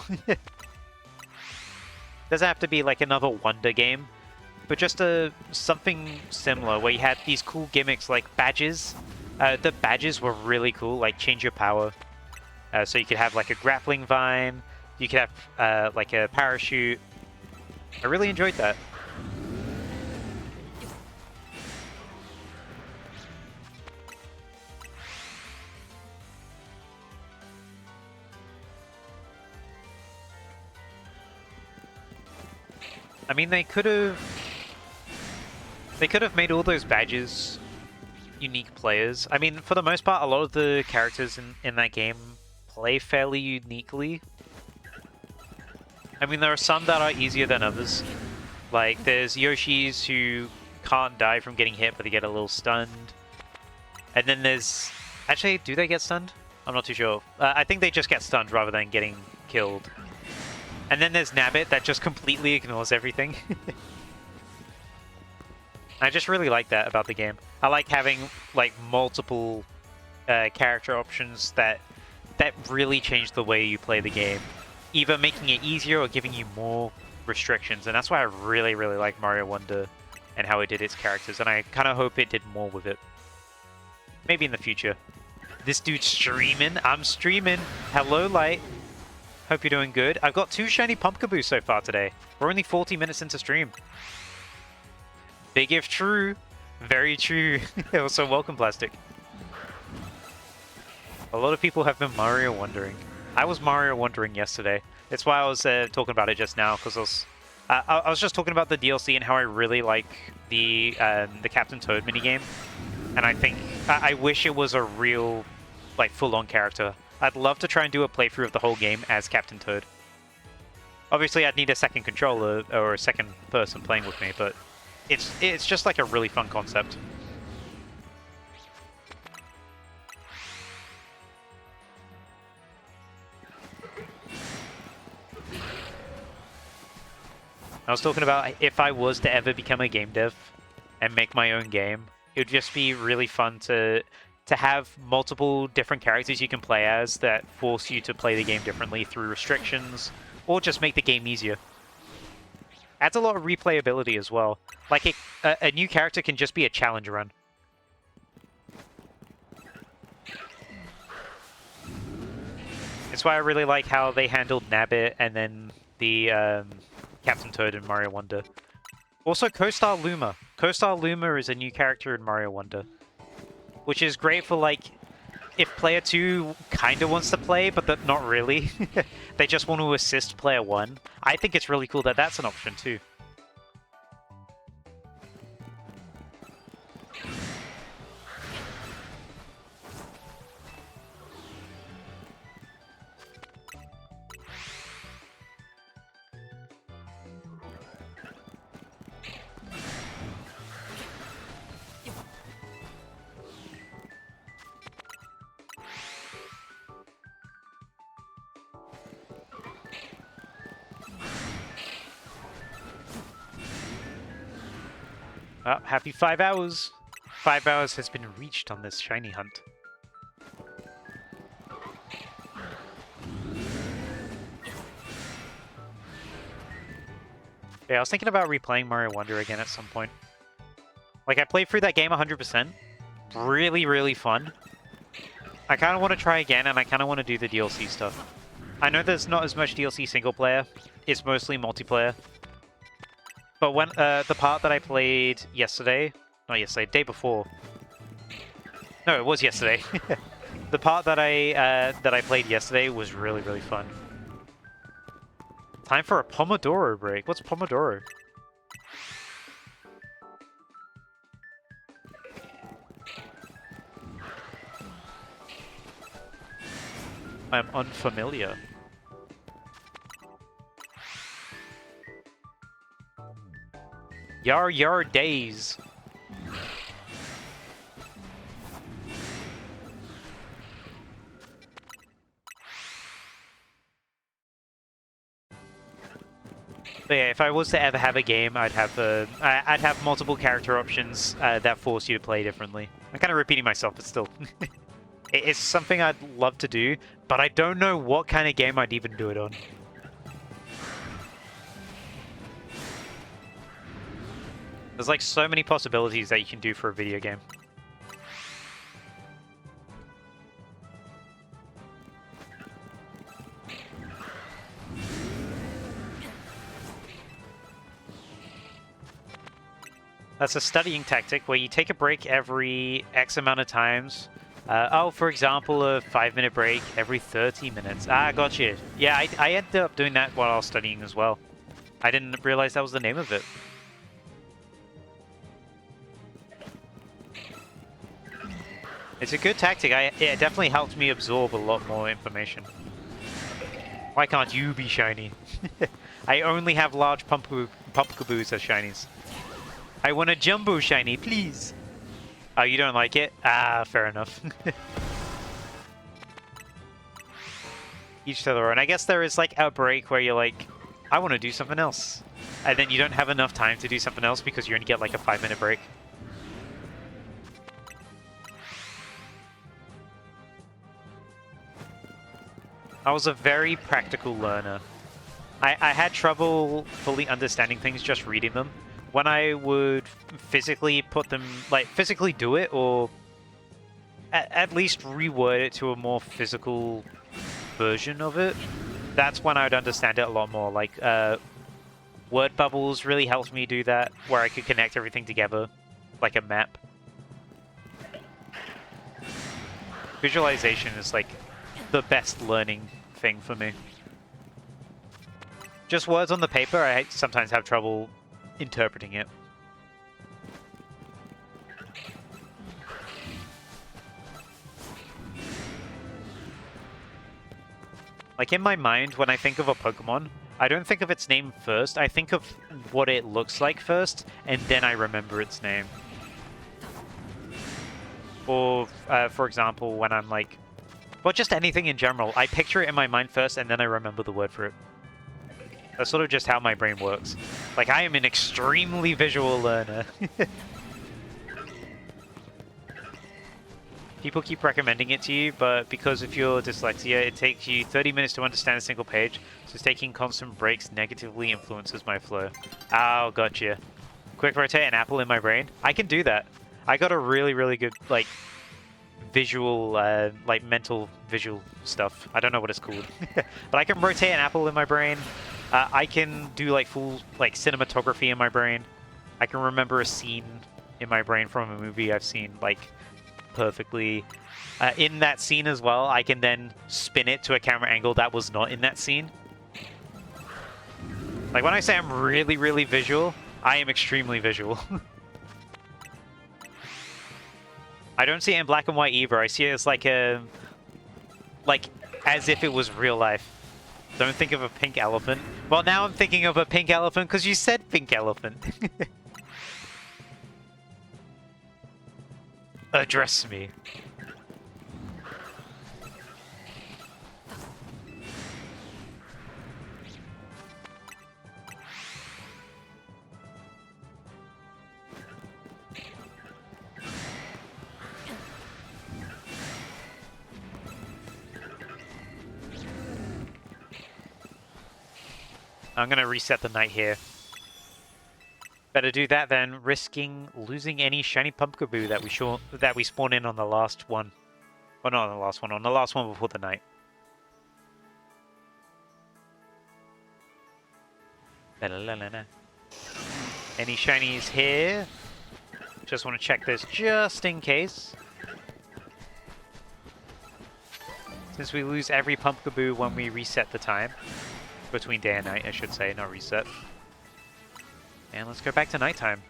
Doesn't have to be like another Wonder game, but just something similar where you had these cool gimmicks like badges. The badges were really cool, like change your power. So you could have like a grappling vine, you could have like a parachute. I really enjoyed that. I mean, they could have made all those badges unique players. I mean, for the most part, a lot of the characters in that game play fairly uniquely. I mean, there are some that are easier than others. Like, there's Yoshis who can't die from getting hit, but they get a little stunned. And then there's... Actually, do they get stunned? I'm not too sure. I think they just get stunned rather than getting killed. And then there's Nabbit that just completely ignores everything. I just really like that about the game. I like having like multiple character options that really change the way you play the game, either making it easier or giving you more restrictions. And that's why I really like Mario Wonder and how it did its characters, and I kind of hope it did more with it. Maybe in the future. This dude's streaming. I'm streaming. Hello, Light. Hope you're doing good. I've got 2 shiny Pumpkaboos so far today. We're only 40 minutes into stream. Big if true. Very true. Also, welcome, Plastic. A lot of people have been Mario Wondering. I was Mario Wondering yesterday. That's why I was talking about it just now, because I was just talking about the DLC and how I really like the Captain Toad minigame. And I think I wish it was a real, like, full-on character. I'd love to try and do a playthrough of the whole game as Captain Toad. Obviously, I'd need a second controller or a second person playing with me, but it's just like a really fun concept. I was talking about if I was to ever become a game dev and make my own game, it would just be really fun to have multiple different characters you can play as that force you to play the game differently through restrictions, or just make the game easier. Adds a lot of replayability as well. Like, a new character can just be a challenge run. That's why I really like how they handled Nabbit and then the Captain Toad in Mario Wonder. Also, Co-Star Luma. Co-Star Luma is a new character in Mario Wonder, which is great for, like, if player 2 kind of wants to play, but not really. They just want to assist player 1. I think it's really cool that that's an option too. Oh, happy 5 hours! 5 hours has been reached on this shiny hunt. Yeah, I was thinking about replaying Mario Wonder again at some point. Like, I played through that game 100%. Really, really fun. I kind of want to try again, and I kind of want to do the DLC stuff. I know there's not as much DLC single player. It's mostly multiplayer. But when the part that I played yesterday, not yesterday, day before. No, it was yesterday. The part that I played yesterday was really, really fun. Time for a Pomodoro break. What's Pomodoro? I'm unfamiliar. Yar days. But yeah, if I was to ever have a game, I'd have multiple character options that force you to play differently. I'm kind of repeating myself, but still. It's something I'd love to do, but I don't know what kind of game I'd even do it on. There's like so many possibilities that you can do for a video game. That's a studying tactic where you take a break every X amount of times. For example, a 5-minute break every 30 minutes. Ah, gotcha. Yeah, I ended up doing that while I was studying as well. I didn't realize that was the name of it. It's a good tactic. It definitely helped me absorb a lot more information. Why can't you be shiny? I only have large pumpkaboos as shinies. I want a jumbo shiny, please. Oh, you don't like it? Ah, fair enough. Each to their own. I guess there is like a break where you're like, I want to do something else. And then you don't have enough time to do something else because you only get like a 5-minute break. I was a very practical learner. I had trouble fully understanding things just reading them. When I would physically put them, like physically do it, or at least reword it to a more physical version of it, that's when I would understand it a lot more. Like, word bubbles really helped me do that, where I could connect everything together, like a map. Visualization is like the best learning thing for me. Just words on the paper, I sometimes have trouble interpreting it. Like in my mind, when I think of a Pokemon, I don't think of its name first, I think of what it looks like first, and then I remember its name. Or, for example, when I'm like... Well, just anything in general. I picture it in my mind first, and then I remember the word for it. That's sort of just how my brain works. Like, I am an extremely visual learner. People keep recommending it to you, but because of your dyslexia, it takes you 30 minutes to understand a single page, so taking constant breaks negatively influences my flow. Oh, gotcha. Quick rotate an apple in my brain? I can do that. I got a really, really good, like, visual, like, mental visual stuff. I don't know what it's called. But I can rotate an apple in my brain. I can do, like, full, like, cinematography in my brain. I can remember a scene in my brain from a movie I've seen, like, perfectly. In that scene as well, I can then spin it to a camera angle that was not in that scene. Like, when I say I'm really, really visual, I am extremely visual. I don't see it in black and white either. I see it as like a... like, as if it was real life. Don't think of a pink elephant. Well, now I'm thinking of a pink elephant because you said pink elephant. Address me. I'm gonna reset the night here. Better do that than risking losing any shiny Pumpkaboo that we spawn in on the last one. Well, not on the last one, on the last one before the night. Any shinies here? Just want to check this just in case. Since we lose every Pumpkaboo when we reset the time. Between day and night, I should say, not reset. And let's go back to nighttime.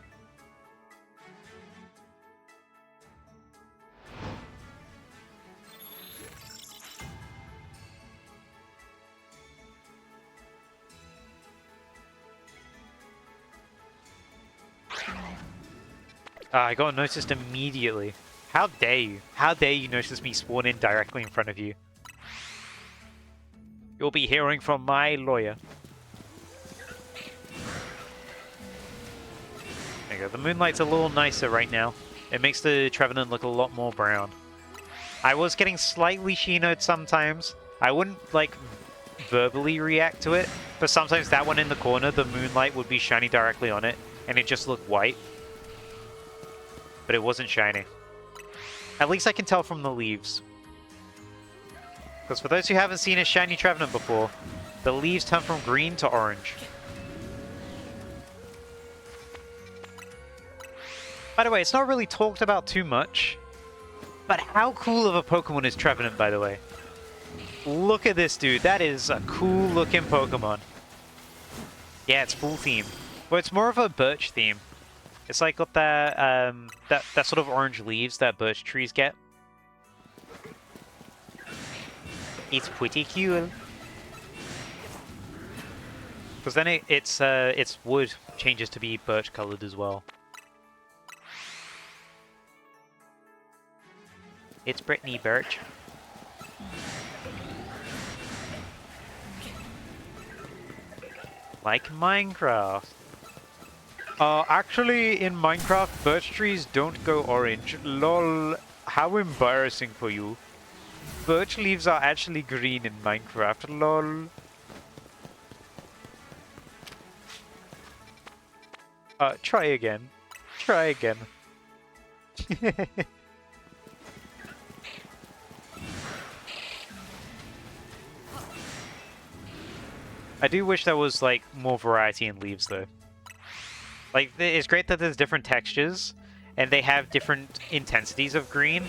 I got noticed immediately. How dare you? How dare you notice me spawn in directly in front of you? You'll be hearing from my lawyer. There you go. The moonlight's a little nicer right now. It makes the Trevenant look a lot more brown. I was getting slightly Shinoed sometimes. I wouldn't, like, verbally react to it, but sometimes that one in the corner, the moonlight would be shining directly on it, and it just looked white. But it wasn't shiny. At least I can tell from the leaves. Because for those who haven't seen a shiny Trevenant before, the leaves turn from green to orange. By the way, it's not really talked about too much, but how cool of a Pokemon is Trevenant, by the way? Look at this dude. That is a cool looking Pokemon. Yeah, it's full theme. Well, it's more of a birch theme. It's like got that, that sort of orange leaves that birch trees get. It's pretty cute. Because then its wood changes to be birch colored as well. It's Brittany Birch. Like Minecraft. Actually, in Minecraft, birch trees don't go orange. Lol, how embarrassing for you. Birch leaves are actually green in Minecraft. Lol. Try again. Try again. I do wish there was, like, more variety in leaves, though. Like, it's great that there's different textures, and they have different intensities of green.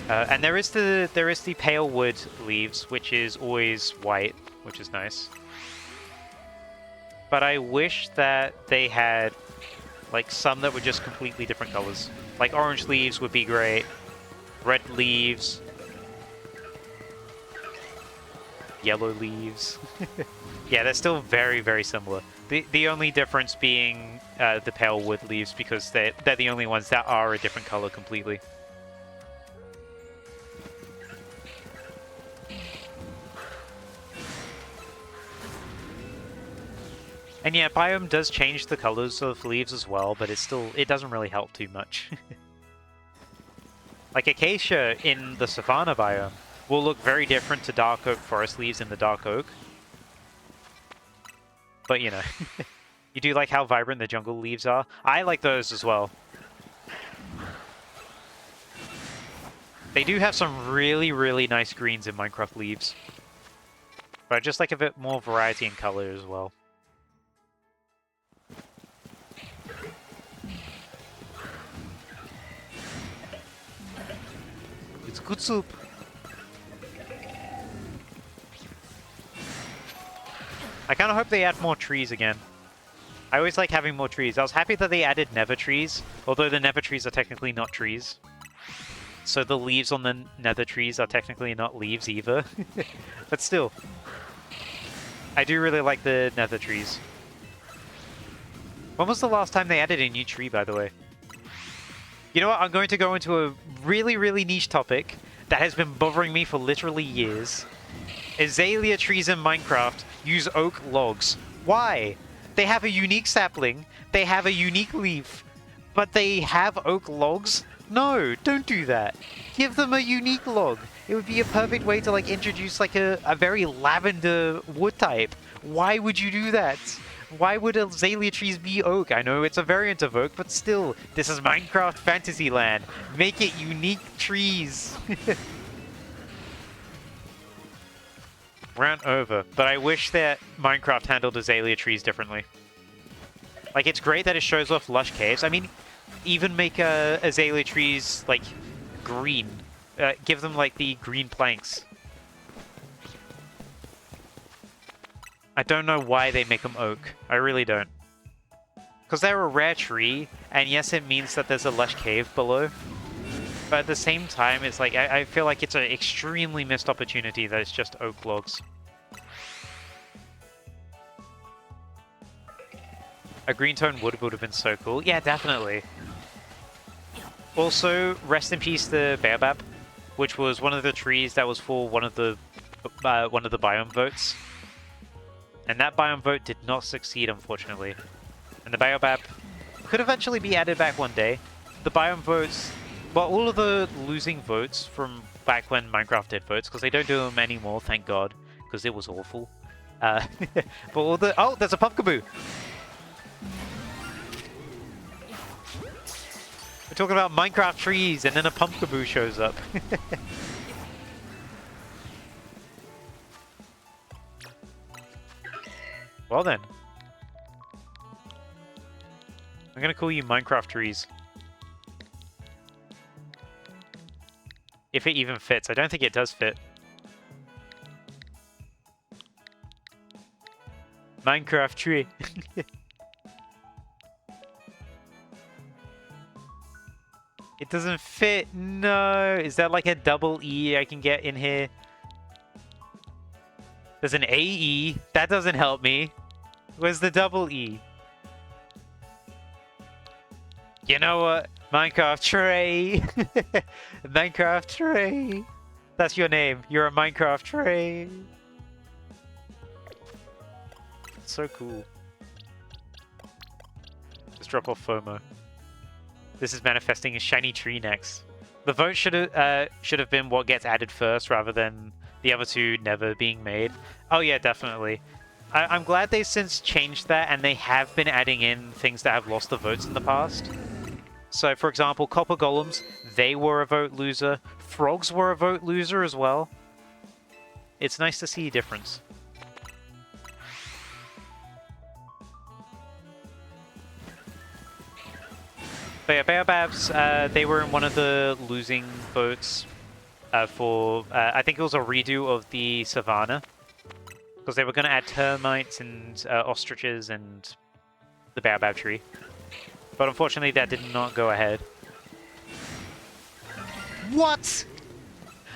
And there is the pale wood leaves, which is always white, which is nice. But I wish that they had, like, some that were just completely different colors. Like, orange leaves would be great. Red leaves. Yellow leaves. Yeah, they're still very, very similar. The only difference being the pale wood leaves, because they're the only ones that are a different color completely. And yeah, biome does change the colors of leaves as well, but it doesn't really help too much. Like acacia in the savanna biome will look very different to dark oak forest leaves in the dark oak. But you know, you do like how vibrant the jungle leaves are. I like those as well. They do have some really, really nice greens in Minecraft leaves. But I just like a bit more variety in color as well. It's good soup. I kind of hope they add more trees again. I always like having more trees. I was happy that they added nether trees, although the nether trees are technically not trees. So the leaves on the nether trees are technically not leaves either. But still, I do really like the nether trees. When was the last time they added a new tree, by the way? You know what? I'm going to go into a really, really niche topic that has been bothering me for literally years. Azalea trees in Minecraft use oak logs. Why? They have a unique sapling, they have a unique leaf, but they have oak logs? No, don't do that. Give them a unique log. It would be a perfect way to like introduce like a very lavender wood type. Why would you do that? Why would azalea trees be oak? I know it's a variant of oak, but still, this is Minecraft Fantasyland. Make it unique trees. Rant over, but I wish that Minecraft handled azalea trees differently. Like, it's great that it shows off lush caves. I mean, even make azalea trees, like, green. Give them, like, the green planks. I don't know why they make them oak. I really don't. Because they're a rare tree, and yes, it means that there's a lush cave below. But at the same time, it's like, I feel like it's an extremely missed opportunity that it's just oak logs. A green tone wood would have been so cool. Yeah, definitely. Also, rest in peace the baobab, which was one of the trees that was for one of the biome votes. And that biome vote did not succeed, unfortunately. And the baobab could eventually be added back one day. The biome votes... Well, all of the losing votes from back when Minecraft did votes, because they don't do them anymore, thank God, because it was awful. But all the... Oh, there's a pumpkaboo! We're talking about Minecraft trees, and then a pumpkaboo shows up. Well then. I'm gonna call you Minecraft trees. If it even fits. I don't think it does fit. Minecraft tree. It doesn't fit. No. Is that like a double E I can get in here? There's an AE. That doesn't help me. Where's the double E? You know what? Minecraft tray. Minecraft tray. That's your name. You're a Minecraft tray. It's so cool. Let's drop off FOMO. This is manifesting a shiny tree next. The vote should have been what gets added first rather than the other two never being made. Oh yeah, definitely. I'm glad they've since changed that and they have been adding in things that have lost the votes in the past. So, for example, copper golems, they were a vote loser. Frogs were a vote loser as well. It's nice to see a difference. But yeah, baobabs, they were in one of the losing votes for, I think it was a redo of the Savannah. Because they were going to add termites and ostriches and the baobab tree. But unfortunately, that did not go ahead. What?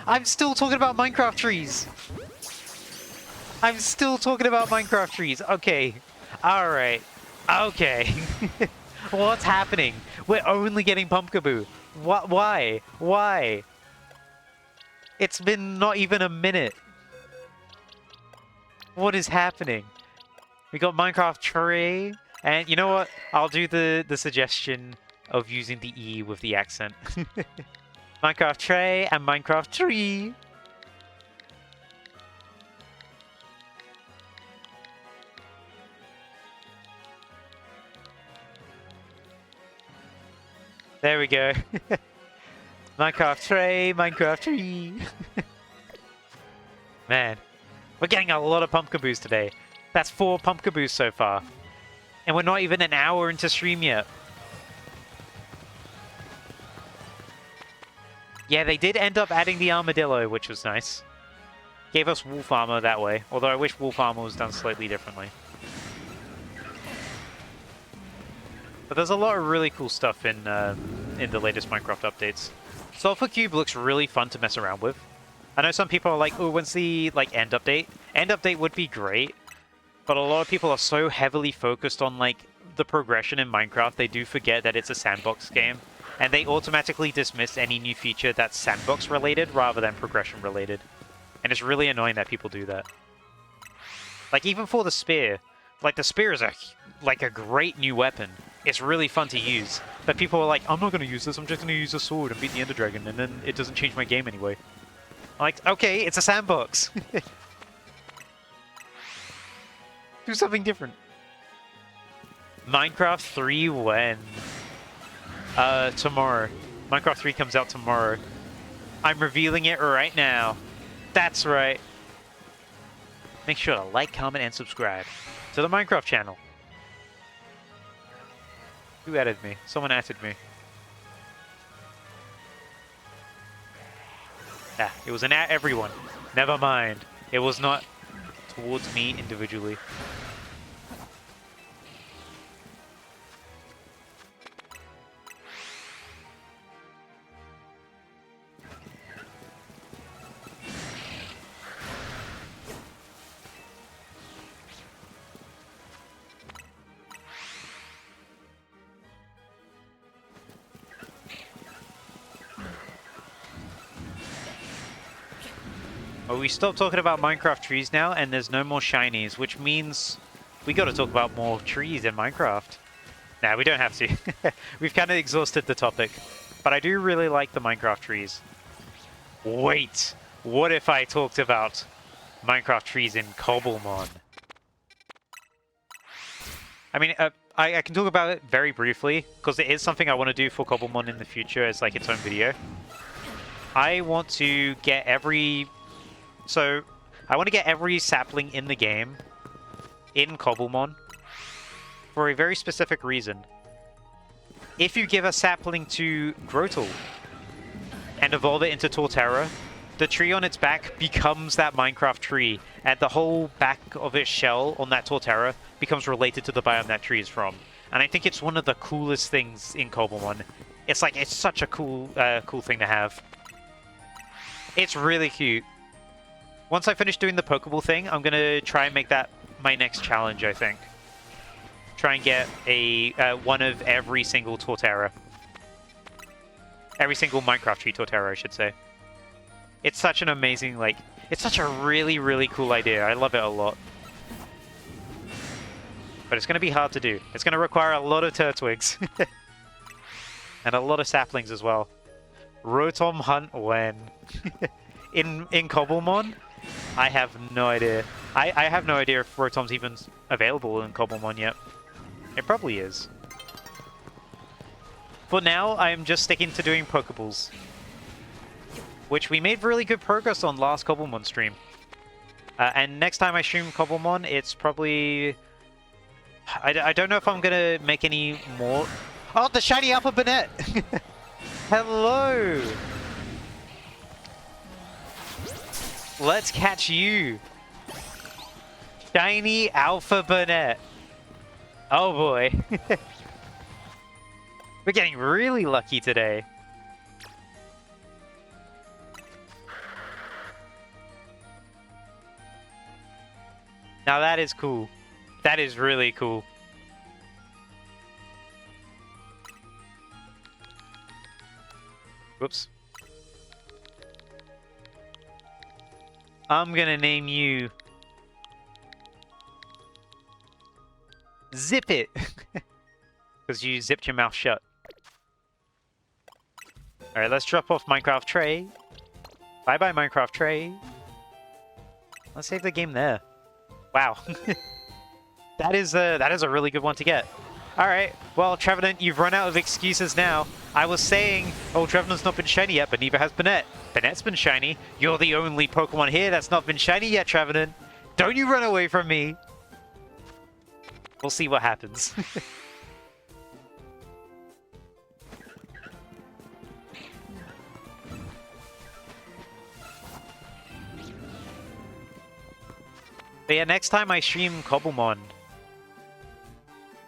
I'm still talking about Minecraft trees. I'm still talking about Minecraft trees. Okay. Alright. Okay. What's happening? We're only getting Pumpkaboo. What? Why? Why? It's been not even a minute. What is happening? We got Minecraft tree. And you know what? I'll do the suggestion of using the E with the accent. Minecraft tray and Minecraft tree. There we go. Minecraft tray, Minecraft tree. Man, we're getting a lot of pumpkin boost today. That's 4 pumpkin boosts so far. And we're not even an hour into stream yet. Yeah, they did end up adding the armadillo, which was nice. Gave us wolf armor that way, although I wish wolf armor was done slightly differently. But there's a lot of really cool stuff in the latest Minecraft updates. Sulfur Cube looks really fun to mess around with. I know some people are like, oh, when's the end update? End update would be great, but a lot of people are so heavily focused on like the progression in Minecraft, they do forget that it's a sandbox game, and they automatically dismiss any new feature that's sandbox related rather than progression related. And it's really annoying that people do that. Like even for the spear, like the spear is a great new weapon. It's really fun to use, but people are like, I'm not going to use this, I'm just going to use a sword and beat the Ender Dragon, and then it doesn't change my game anyway. Like, okay, it's a sandbox. Do something different. Minecraft 3 when? Tomorrow. Minecraft 3 comes out tomorrow. I'm revealing it right now. That's right. Make sure to like, comment, and subscribe to the Minecraft channel. Who added me? Someone added me. Ah, it was an at everyone. Never mind. It was not towards me individually. Well, we stopped talking about Minecraft trees now, and there's no more shinies, which means we got to talk about more trees in Minecraft. Nah, we don't have to. We've kind of exhausted the topic, but I do really like the Minecraft trees. Wait, what if I talked about Minecraft trees in Cobblemon? I mean, I can talk about it very briefly, because it is something I want to do for Cobblemon in the future as like its own video. I want to get every sapling in the game in Cobblemon for a very specific reason. If you give a sapling to Grotle and evolve it into Torterra, the tree on its back becomes that Minecraft tree, and the whole back of its shell on that Torterra becomes related to the biome that tree is from. And I think it's one of the coolest things in Cobblemon. It's like, it's such a cool thing to have. It's really cute. Once I finish doing the Pokeball thing, I'm going to try and make that my next challenge, I think. Try and get a one of every single Torterra. Every single Minecraft tree Torterra, I should say. It's such an amazing, like... It's such a really, really cool idea. I love it a lot. But it's going to be hard to do. It's going to require a lot of Turtwigs. And a lot of saplings as well. Rotom hunt when? in Cobblemon? I have no idea. I have no idea if Rotom's even available in Cobblemon yet. It probably is. For now, I am just sticking to doing Pokeballs, which we made really good progress on last Cobblemon stream. And next time I stream Cobblemon, it's probably... I don't know if I'm going to make any more... Oh, the shiny Alpha Bonnet! Hello! Let's catch you! Shiny Alpha Bonnet! Oh boy. We're getting really lucky today. Now that is cool. That is really cool. Whoops. I'm gonna name you Zip it! Because you zipped your mouth shut. Alright, let's drop off Minecraft tray. Bye-bye, Minecraft tray. Let's save the game there. Wow. That is a really good one to get. Alright, well, Trevenant, you've run out of excuses now. I was saying, oh, Trevenant's not been shiny yet, but neither has Bennett. Bennett's been shiny. You're the only Pokemon here that's not been shiny yet, Trevenant. Don't you run away from me. We'll see what happens. But yeah, next time I stream Cobblemon,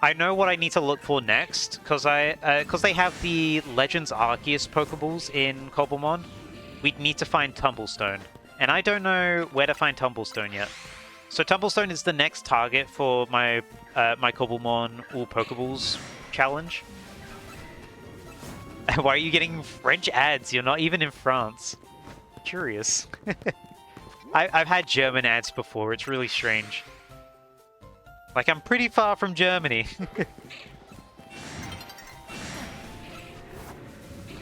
I know what I need to look for next, because they have the Legends Arceus Pokeballs in Cobblemon. We'd need to find Tumblestone, and I don't know where to find Tumblestone yet. So Tumblestone is the next target for my my Cobblemon All Pokeballs challenge. Why are you getting French ads? You're not even in France. Curious. I've had German ads before. It's really strange. Like, I'm pretty far from Germany.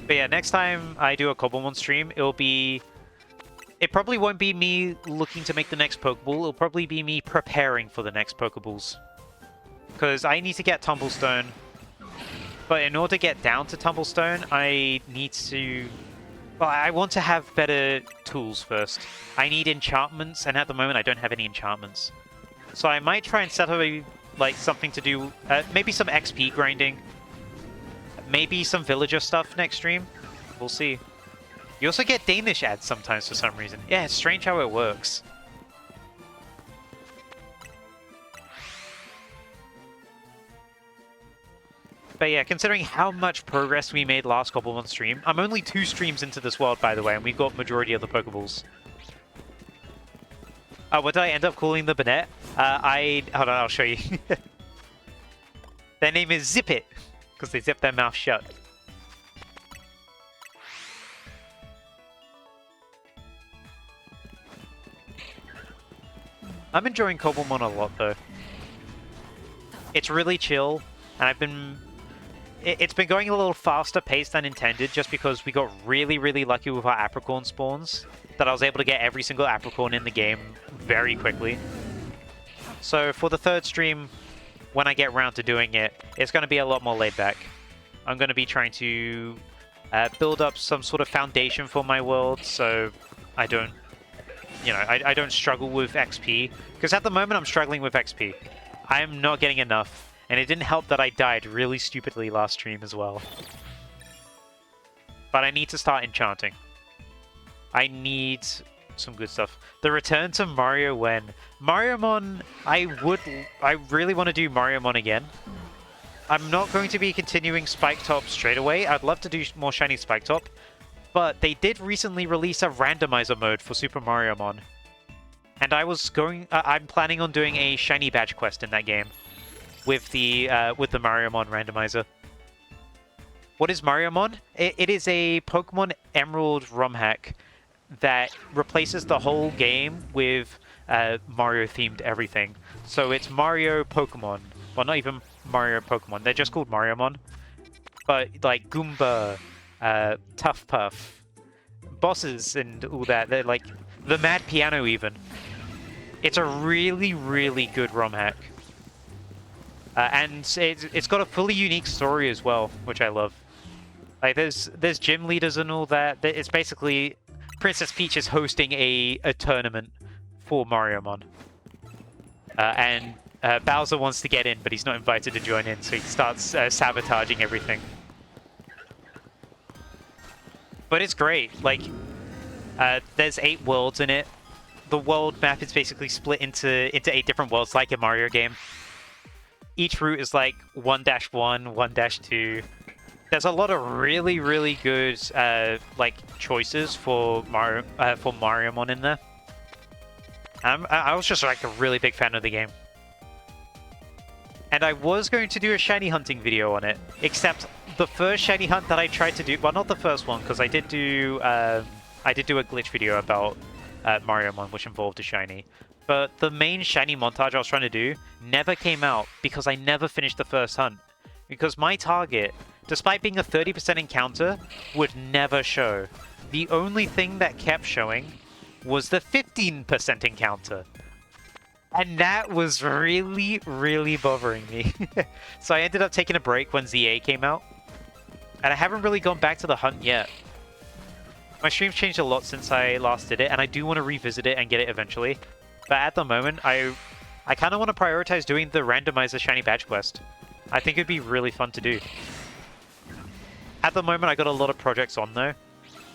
But yeah, next time I do a Cobblemon stream, it probably won't be me looking to make the next Pokeball. It'll probably be me preparing for the next Pokeballs. Because I need to get Tumblestone. But in order to get down to Tumblestone, I need to... Well, I want to have better tools first. I need enchantments, and at the moment I don't have any enchantments. So I might try and set up like something to do, maybe some XP grinding. Maybe some villager stuff next stream. We'll see. You also get Danish ads sometimes for some reason. Yeah, it's strange how it works. But yeah, considering how much progress we made last Cobblemon stream, I'm only 2 streams into this world, by the way, and we've got majority of the Pokeballs. What did I end up calling the Bennett? Hold on, I'll show you. Their name is Zip It, because they zip their mouth shut. I'm enjoying Cobblemon a lot, though. It's really chill, and it's been going a little faster paced than intended, just because we got really, really lucky with our Apricorn spawns, that I was able to get every single Apricorn in the game very quickly. So for the 3rd stream, when I get around to doing it, it's going to be a lot more laid back. I'm going to be trying to build up some sort of foundation for my world, so I don't, you know, I don't struggle with XP. Because at the moment I'm struggling with XP. I'm not getting enough. And it didn't help that I died really stupidly last stream as well. But I need to start enchanting. I need some good stuff. The return to Mario when... Mariomon, I really want to do Mariomon again. I'm not going to be continuing Spike Top straight away. I'd love to do more shiny Spike Top. But they did recently release a randomizer mode for Super Mariomon. And I'm planning on doing a shiny badge quest in that game. With the Mariomon randomizer. What is Mariomon? It is a Pokemon Emerald ROM hack that replaces the whole game with Mario-themed everything. So it's Mario Pokemon. Well, not even Mario Pokemon. They're just called Mariomon. But like Goomba, Tough Puff, bosses and all that. They're like the Mad Piano even. It's a really, really good ROM hack. And it's got a fully unique story as well, which I love. Like there's gym leaders and all that. It's basically Princess Peach is hosting a tournament for Mariomon. And Bowser wants to get in, but he's not invited to join in, so he starts sabotaging everything. But it's great. Like, there's 8 worlds in it. The world map is basically split into 8 different worlds, like a Mario game. Each route is like 1-1, 1-2. There's a lot of really, really good like choices for Mariomon in there. I was just like a really big fan of the game. And I was going to do a shiny hunting video on it, except the first shiny hunt that I tried to do, well, not the first one, because I did do a glitch video about Mariomon, which involved a shiny. But the main shiny montage I was trying to do never came out because I never finished the first hunt. Because my target, despite being a 30% encounter, would never show. The only thing that kept showing was the 15% encounter. And that was really, really bothering me. So I ended up taking a break when ZA came out. And I haven't really gone back to the hunt yet. My stream's changed a lot since I last did it, and I do want to revisit it and get it eventually. But at the moment, I kind of want to prioritize doing the randomizer shiny badge quest. I think it'd be really fun to do. At the moment, I got a lot of projects on though,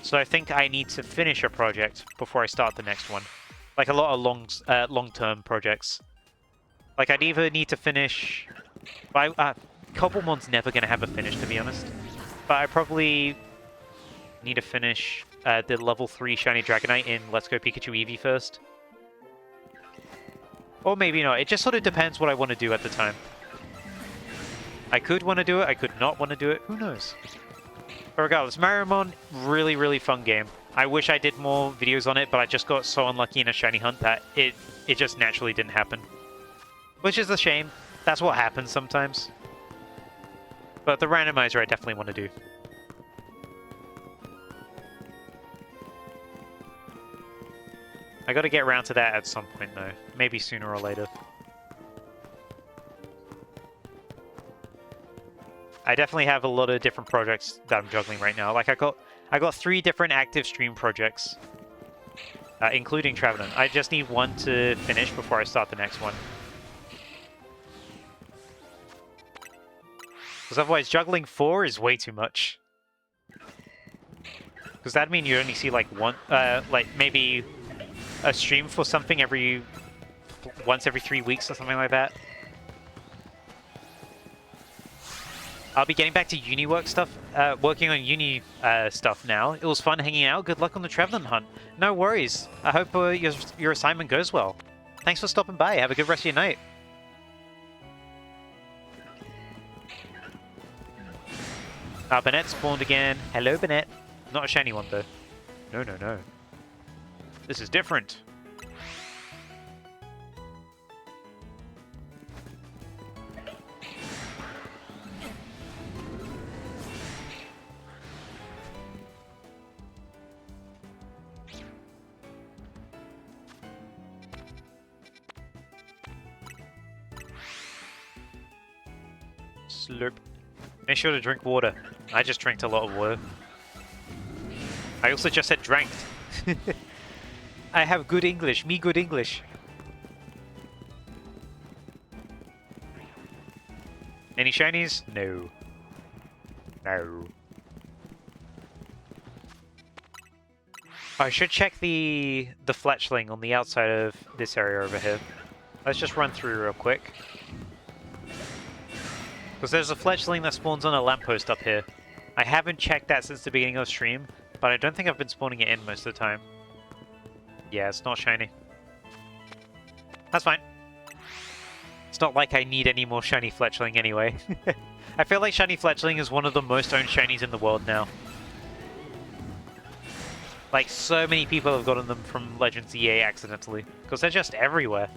so I think I need to finish a project before I start the next one. Like a lot of long-term projects. Like I'd either need to finish... Cobblemon's never going to have a finish, to be honest. But I probably need to finish the level 3 shiny Dragonite in Let's Go Pikachu Eevee first. Or maybe not. It just sort of depends what I want to do at the time. I could want to do it, I could not want to do it, who knows? But regardless, Mariamon, really, really fun game. I wish I did more videos on it, but I just got so unlucky in a shiny hunt that it just naturally didn't happen. Which is a shame. That's what happens sometimes. But the randomizer I definitely want to do. I gotta get around to that at some point though. Maybe sooner or later. I definitely have a lot of different projects that I'm juggling right now. Like I got 3 different active stream projects, including Trevenant. I just need one to finish before I start the next one. Because otherwise, juggling 4 is way too much. Because that'd mean you only see like one, like maybe a stream for something once every 3 weeks or something like that. I'll be getting back to uni work stuff, working on uni stuff now. It was fun hanging out. Good luck on the Trevenant hunt. No worries. I hope your assignment goes well. Thanks for stopping by. Have a good rest of your night. Bennett spawned again. Hello, Bennett. Not a shiny one, though. No, no, no. This is different. Slurp. Make sure to drink water. I just drank a lot of water. I also just said drank. I have good English. Me good English. Any shinies? No. No. I should check the fletchling on the outside of this area over here. Let's just run through real quick. Because there's a fletchling that spawns on a lamppost up here. I haven't checked that since the beginning of the stream, but I don't think I've been spawning it in most of the time. Yeah, it's not shiny. That's fine. It's not like I need any more shiny fletchling anyway. I feel like shiny fletchling is one of the most owned shinies in the world now. Like, so many people have gotten them from Legends EA accidentally, because they're just everywhere.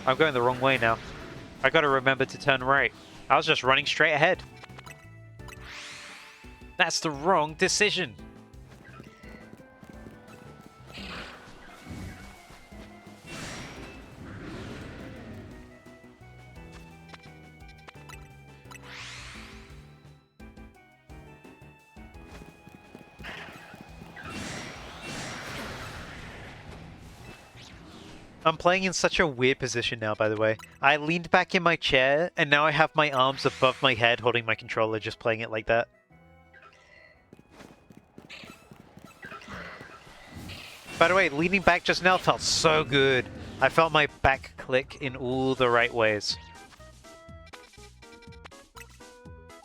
I'm going the wrong way now. I gotta remember to turn right. I was just running straight ahead. That's the wrong decision. I'm playing in such a weird position now, by the way. I leaned back in my chair, and now I have my arms above my head holding my controller, just playing it like that. By the way, leaning back just now felt so good. I felt my back click in all the right ways.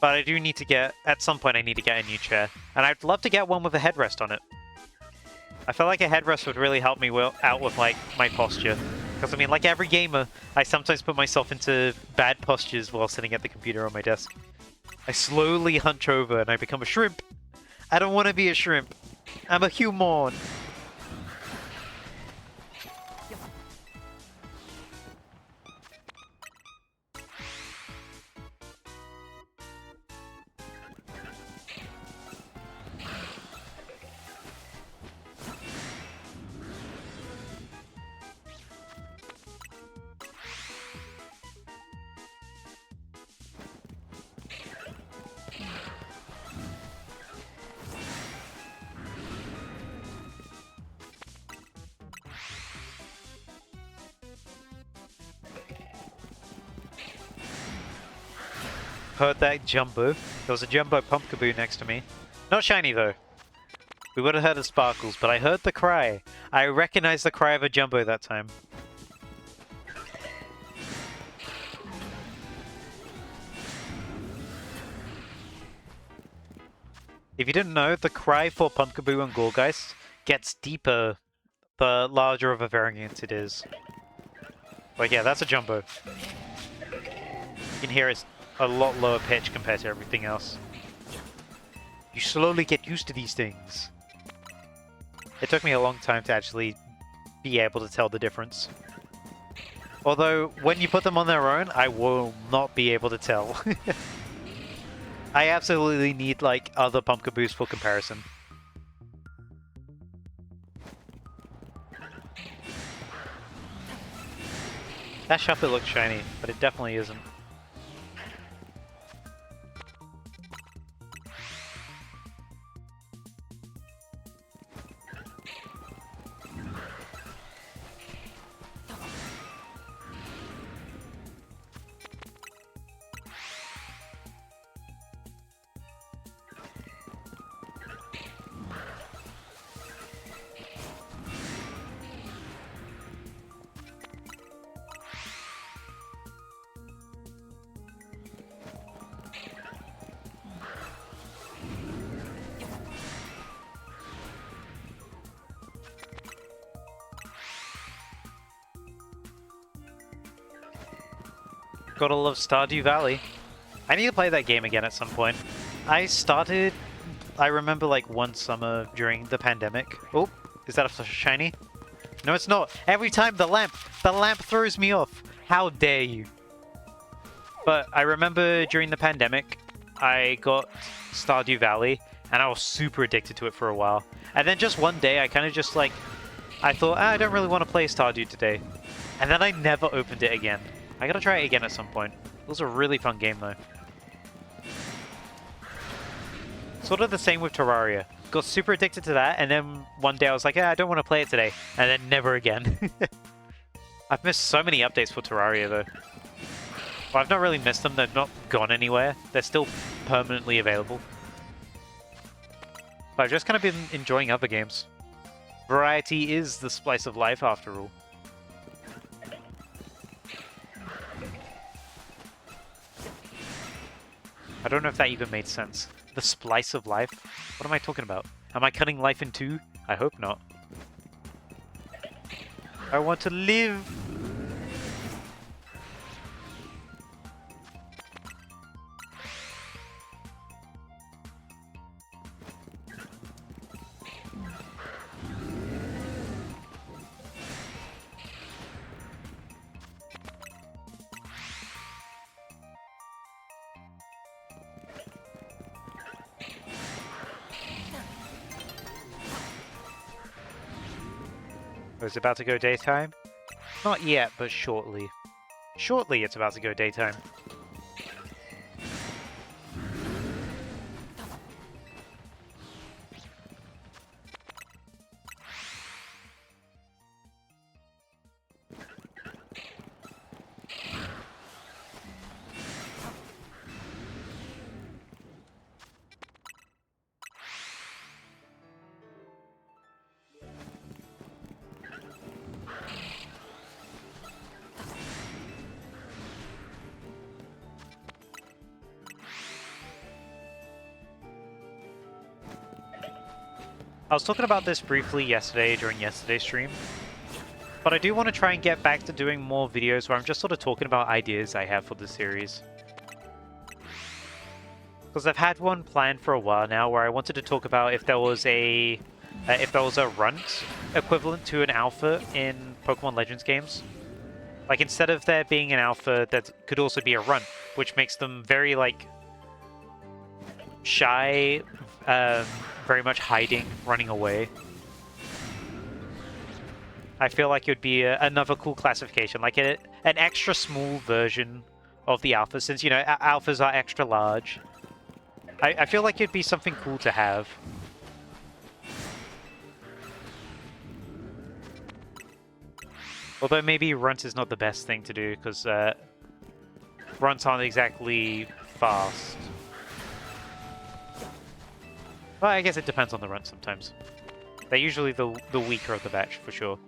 But I do need to get, at some point I need to get a new chair. And I'd love to get one with a headrest on it. I feel like a headrest would really help me out with like my posture. Because I mean, like every gamer, I sometimes put myself into bad postures while sitting at the computer on my desk. I slowly hunch over and I become a shrimp. I don't want to be a shrimp. I'm a human. Heard that jumbo. There was a jumbo pumpkaboo next to me. Not shiny though. We would have heard the sparkles, but I heard the cry. I recognized the cry of a jumbo that time. If you didn't know, the cry for pumpkaboo and Gorgeist gets deeper the larger of a variant it is. But yeah, that's a jumbo. You can hear it's a lot lower pitch compared to everything else. You slowly get used to these things. It took me a long time to actually be able to tell the difference. Although, when you put them on their own, I will not be able to tell. I absolutely need, like, other pumpkaboos for comparison. That Shuppet looks shiny, but it definitely isn't. Gotta love Stardew Valley. I need to play that game again at some point. I remember like one summer during the pandemic. Oh, is that a shiny? No, it's not. Every time the lamp throws me off. How dare you? But I remember during the pandemic, I got Stardew Valley, and I was super addicted to it for a while. And then just one day, I kind of just like, I thought, I don't really want to play Stardew today. And then I never opened it again. I gotta try it again at some point. It was a really fun game though. Sort of the same with Terraria. Got super addicted to that, and then one day I was like, I don't want to play it today. And then never again. I've missed so many updates for Terraria though. Well, I've not really missed them, they've not gone anywhere. They're still permanently available. But I've just kind of been enjoying other games. Variety is the spice of life after all. I don't know if that even made sense. The splice of life? What am I talking about? Am I cutting life in two? I hope not. I want to live! Oh, it's about to go daytime? Not yet, but shortly. Shortly it's about to go daytime. I was talking about this briefly yesterday during yesterday's stream, But I do want to try and get back to doing more videos where I'm just sort of talking about ideas I have for the series. Because I've had one planned for a while now where I wanted to talk about if there was a runt equivalent to an alpha in Pokemon Legends games. Like, instead of there being an alpha, that could also be a runt, which makes them very, like, shy, very much hiding, running away. I feel like it would be another cool classification, like an extra small version of the alpha, since, you know, alphas are extra large. I feel like it'd be something cool to have. Although maybe runt is not the best thing to do, because runts aren't exactly fast. Well, I guess it depends on the runt sometimes. They're usually the weaker of the batch, for sure.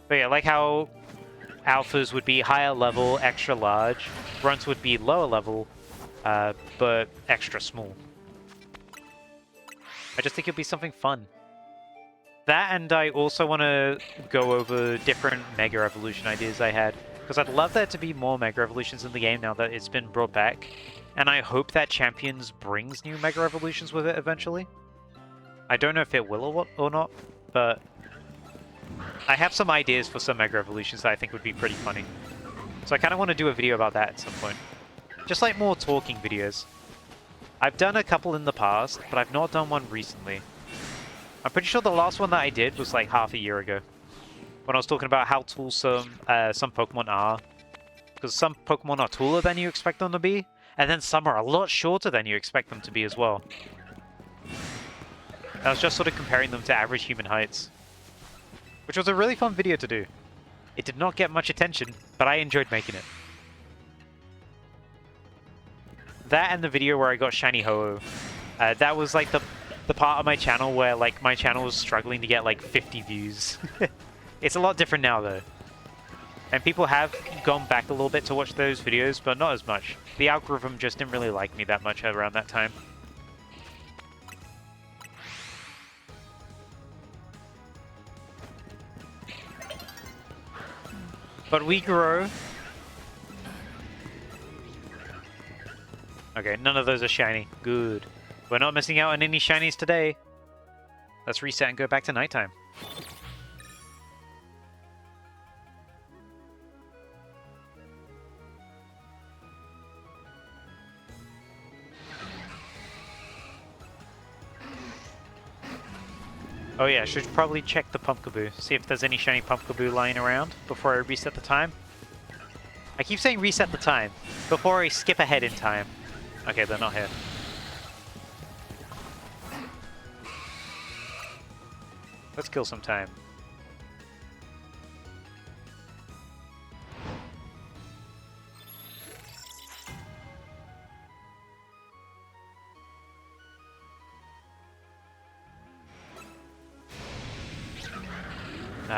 But yeah, like how alphas would be higher level, extra large, runts would be lower level, but extra small. I just think it'd be something fun. That, and I also want to go over different Mega Evolution ideas I had, because I'd love there to be more Mega Evolutions in the game now that it's been brought back, and I hope that Champions brings new Mega Evolutions with it eventually. I don't know if it will or not, but I have some ideas for some Mega Evolutions that I think would be pretty funny. So I kind of want to do a video about that at some point. Just like more talking videos. I've done a couple in the past, but I've not done one recently. I'm pretty sure the last one that I did was like half a year ago, when I was talking about how tall some Pokemon are. Because some Pokemon are taller than you expect them to be, and then some are a lot shorter than you expect them to be as well. I was just sort of comparing them to average human heights, which was a really fun video to do. It did not get much attention, but I enjoyed making it. That and the video where I got Shiny Ho-Oh. That was like the part of my channel where like my channel was struggling to get like 50 views. It's a lot different now though. And people have gone back a little bit to watch those videos, but not as much. The algorithm just didn't really like me that much around that time. But we grow. Okay, none of those are shiny. Good. We're not missing out on any shinies today. Let's reset and go back to nighttime. Oh yeah, I should probably check the Pumpkaboo, see if there's any shiny Pumpkaboo lying around before I reset the time. I keep saying reset the time, before I skip ahead in time. Okay, they're not here. Let's kill some time.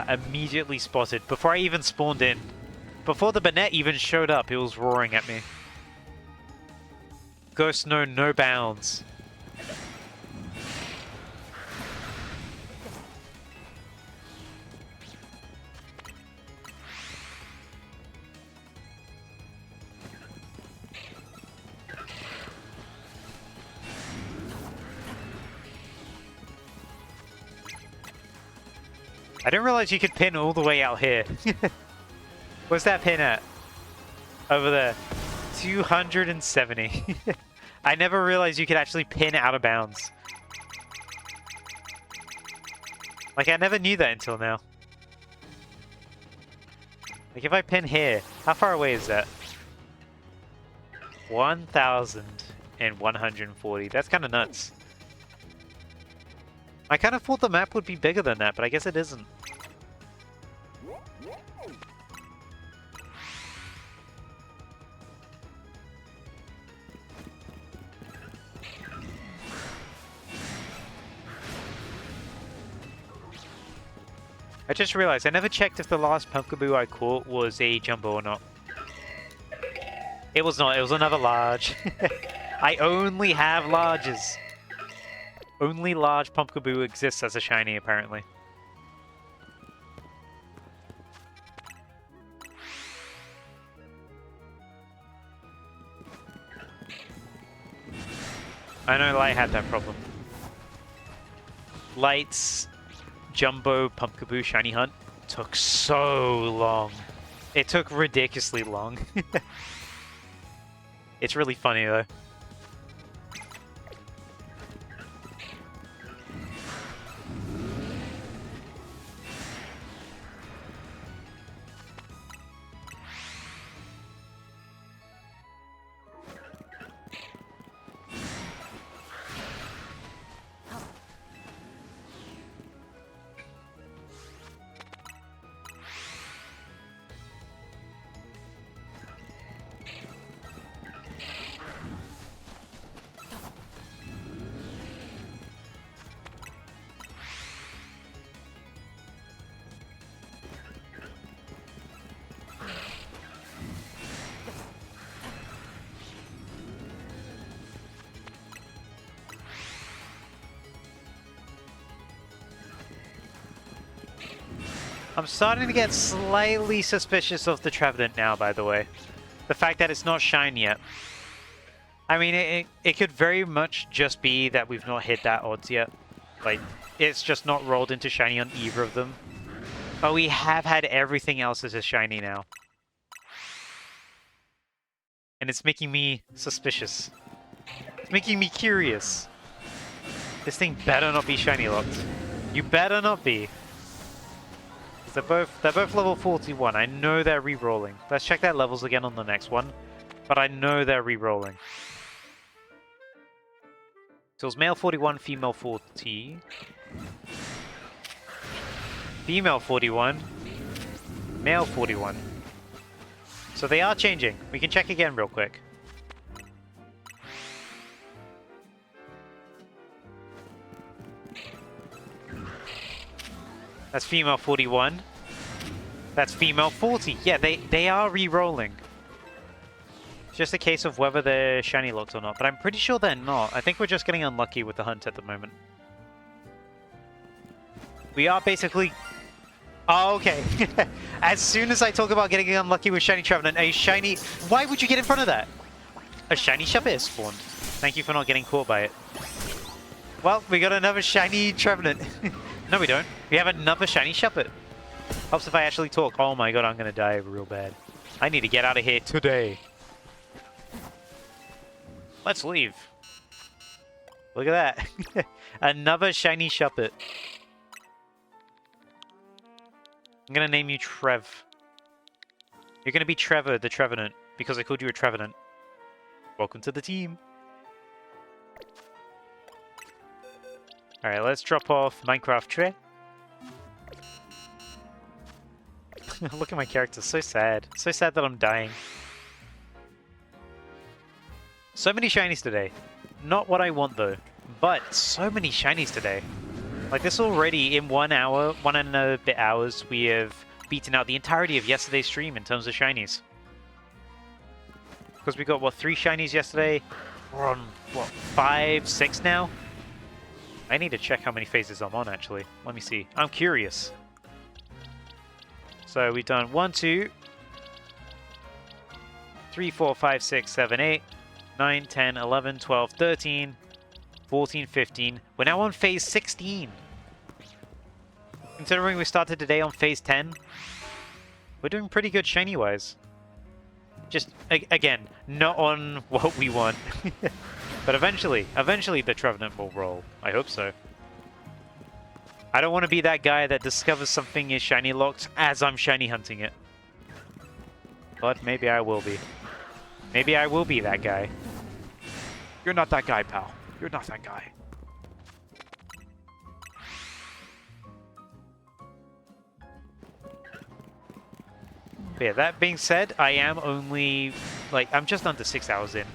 Immediately spotted, before I even spawned in. Before the Banette even showed up, it was roaring at me. Ghosts know no bounds. I didn't realize you could pin all the way out here. What's that pin at? Over there. 270. I never realized you could actually pin out of bounds. Like, I never knew that until now. Like, if I pin here, how far away is that? 1,140. That's kind of nuts. I kind of thought the map would be bigger than that, but I guess it isn't. I just realized I never checked if the last Pumpkaboo I caught was a Jumbo or not. It was not, it was another large. I only have larges. Only large Pumpkaboo exists as a shiny, apparently. I know Light had that problem. Light's Jumbo Pumpkaboo Shiny Hunt took so long. It took ridiculously long. It's really funny though. I'm starting to get slightly suspicious of the Trevenant now, by the way. The fact that it's not shine yet. I mean, it could very much just be that we've not hit that odds yet. Like, it's just not rolled into shiny on either of them. But we have had everything else as a shiny now. And it's making me suspicious. It's making me curious. This thing better not be shiny locked. You better not be. They're both level 41. I know they're re-rolling. Let's check their levels again on the next one. But I know they're re-rolling. So it's male 41, female 40. Female 41. Male 41. So they are changing. We can check again real quick. That's female 41. That's female 40. Yeah, they are re-rolling. It's just a case of whether they're shiny locked or not, but I'm pretty sure they're not. I think we're just getting unlucky with the hunt at the moment. We are basically... Oh, okay. As soon as I talk about getting unlucky with shiny Trevenant, a shiny... Why would you get in front of that? A shiny Shuppet is spawned. Thank you for not getting caught by it. Well, we got another shiny Trevenant. No, we don't. We have another shiny Shuppet. Helps if I actually talk. Oh my god, I'm gonna die real bad. I need to get out of here today. Let's leave. Look at that. Another shiny Shuppet. I'm gonna name you Trev. You're gonna be Trevor the Trevenant because I called you a Trevenant. Welcome to the team. Alright, let's drop off Minecraft Tray. Look at my character, so sad. So sad that I'm dying. So many shinies today. Not what I want though, but so many shinies today. Like this already, in 1 hour, 1 and a bit hours, we have beaten out the entirety of yesterday's stream in terms of shinies. Because we got, what, 3 shinies yesterday? We're on, what, 5, 6 now? I need to check how many phases I'm on, actually. Let me see. I'm curious. So we've done 1, 2, 3, 4, 5, 6, 7, 8, 9, 10, 11, 12, 13, 14, 15. We're now on phase 16. Considering we started today on phase 10, we're doing pretty good shiny-wise. Just, again, not on what we want. But eventually the Trevenant will roll. I hope so. I don't want to be that guy that discovers something is shiny locked as I'm shiny hunting it. But maybe I will be. Maybe I will be that guy. You're not that guy, pal. You're not that guy. But yeah, that being said, I am only, like, I'm just under 6 hours in.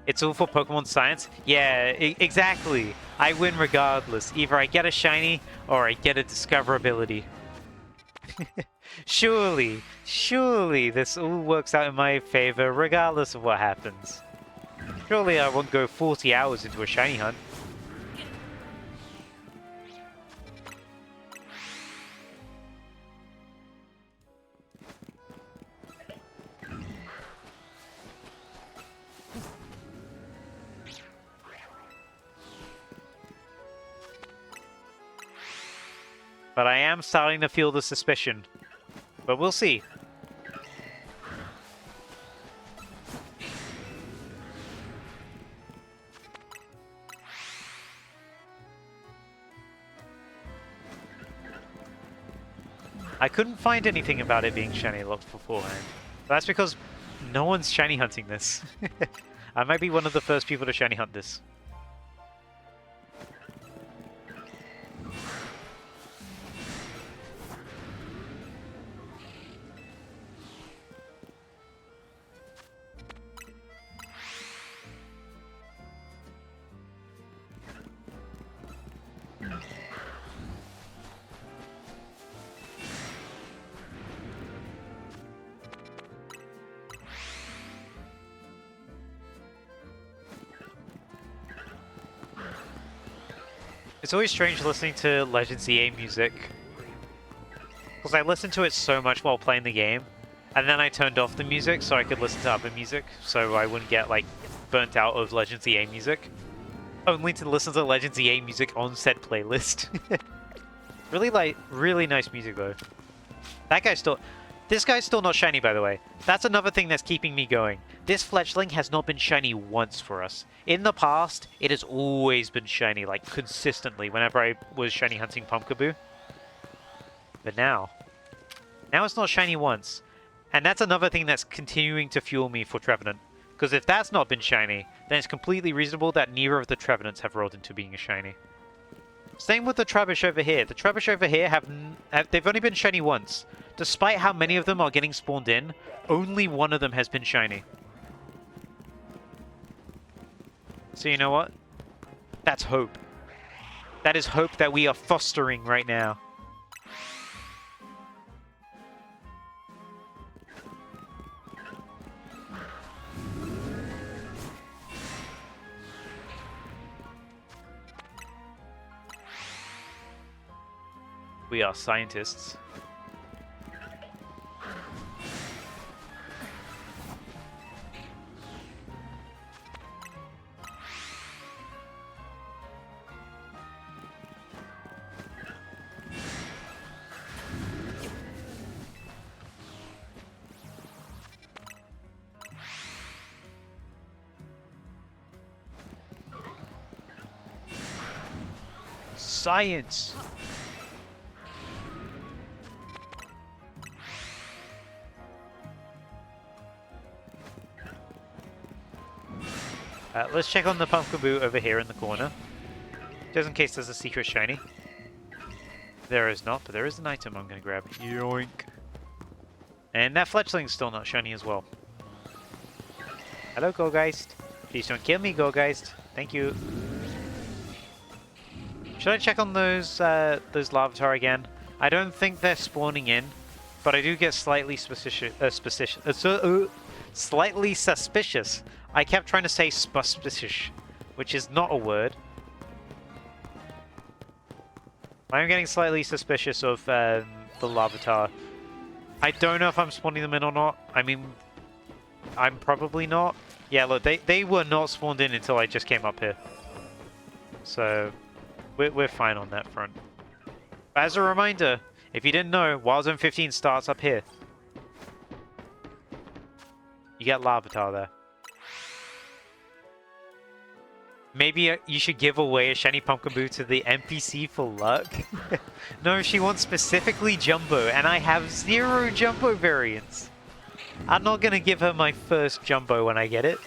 It's all for Pokemon science? Yeah, exactly. I win regardless. Either I get a shiny, or I get a discoverability. Surely this all works out in my favor regardless of what happens. Surely I won't go 40 hours into a shiny hunt. But I am starting to feel the suspicion. But we'll see. I couldn't find anything about it being shiny locked beforehand. But that's because no one's shiny hunting this. I might be one of the first people to shiny hunt this. It's always strange listening to Legends EA music, because I listened to it so much while playing the game, and then I turned off the music so I could listen to other music, so I wouldn't get like burnt out of Legends EA music, only to listen to Legends EA music on said playlist. Really nice music though. This guy's still not shiny, by the way. That's another thing that's keeping me going. This fletchling has not been shiny once for us. In the past, it has always been shiny, like, consistently, whenever I was shiny hunting Pumpkaboo. But now it's not shiny once. And that's another thing that's continuing to fuel me for Trevenant. Because if that's not been shiny, then it's completely reasonable that neither of the Trevenants have rolled into being a shiny. Same with the Trubbish over here. The Trubbish over here they've only been shiny once. Despite how many of them are getting spawned in, only one of them has been shiny. So you know what? That's hope. That is hope that we are fostering right now. We are scientists. Science! Let's check on the Pumpkaboo over here in the corner. Just in case there's a secret shiny. There is not, but there is an item I'm going to grab. Yoink! And that fletchling's still not shiny as well. Hello, Gogeist. Please don't kill me, Gogeist. Thank you. Should I check on those Larvitar again? I don't think they're spawning in, but I do get slightly slightly suspicious. I kept trying to say suspicious, which is not a word. I'm getting slightly suspicious of the Larvitar. I don't know if I'm spawning them in or not. I mean, I'm probably not. Yeah, look, they were not spawned in until I just came up here. So, we're fine on that front. But as a reminder, if you didn't know, Wild Zone 15 starts up here. You get Larvitar there. Maybe you should give away a shiny Pumpkaboo to the NPC for luck. No, she wants specifically Jumbo, and I have 0 Jumbo variants. I'm not gonna give her my first Jumbo when I get it.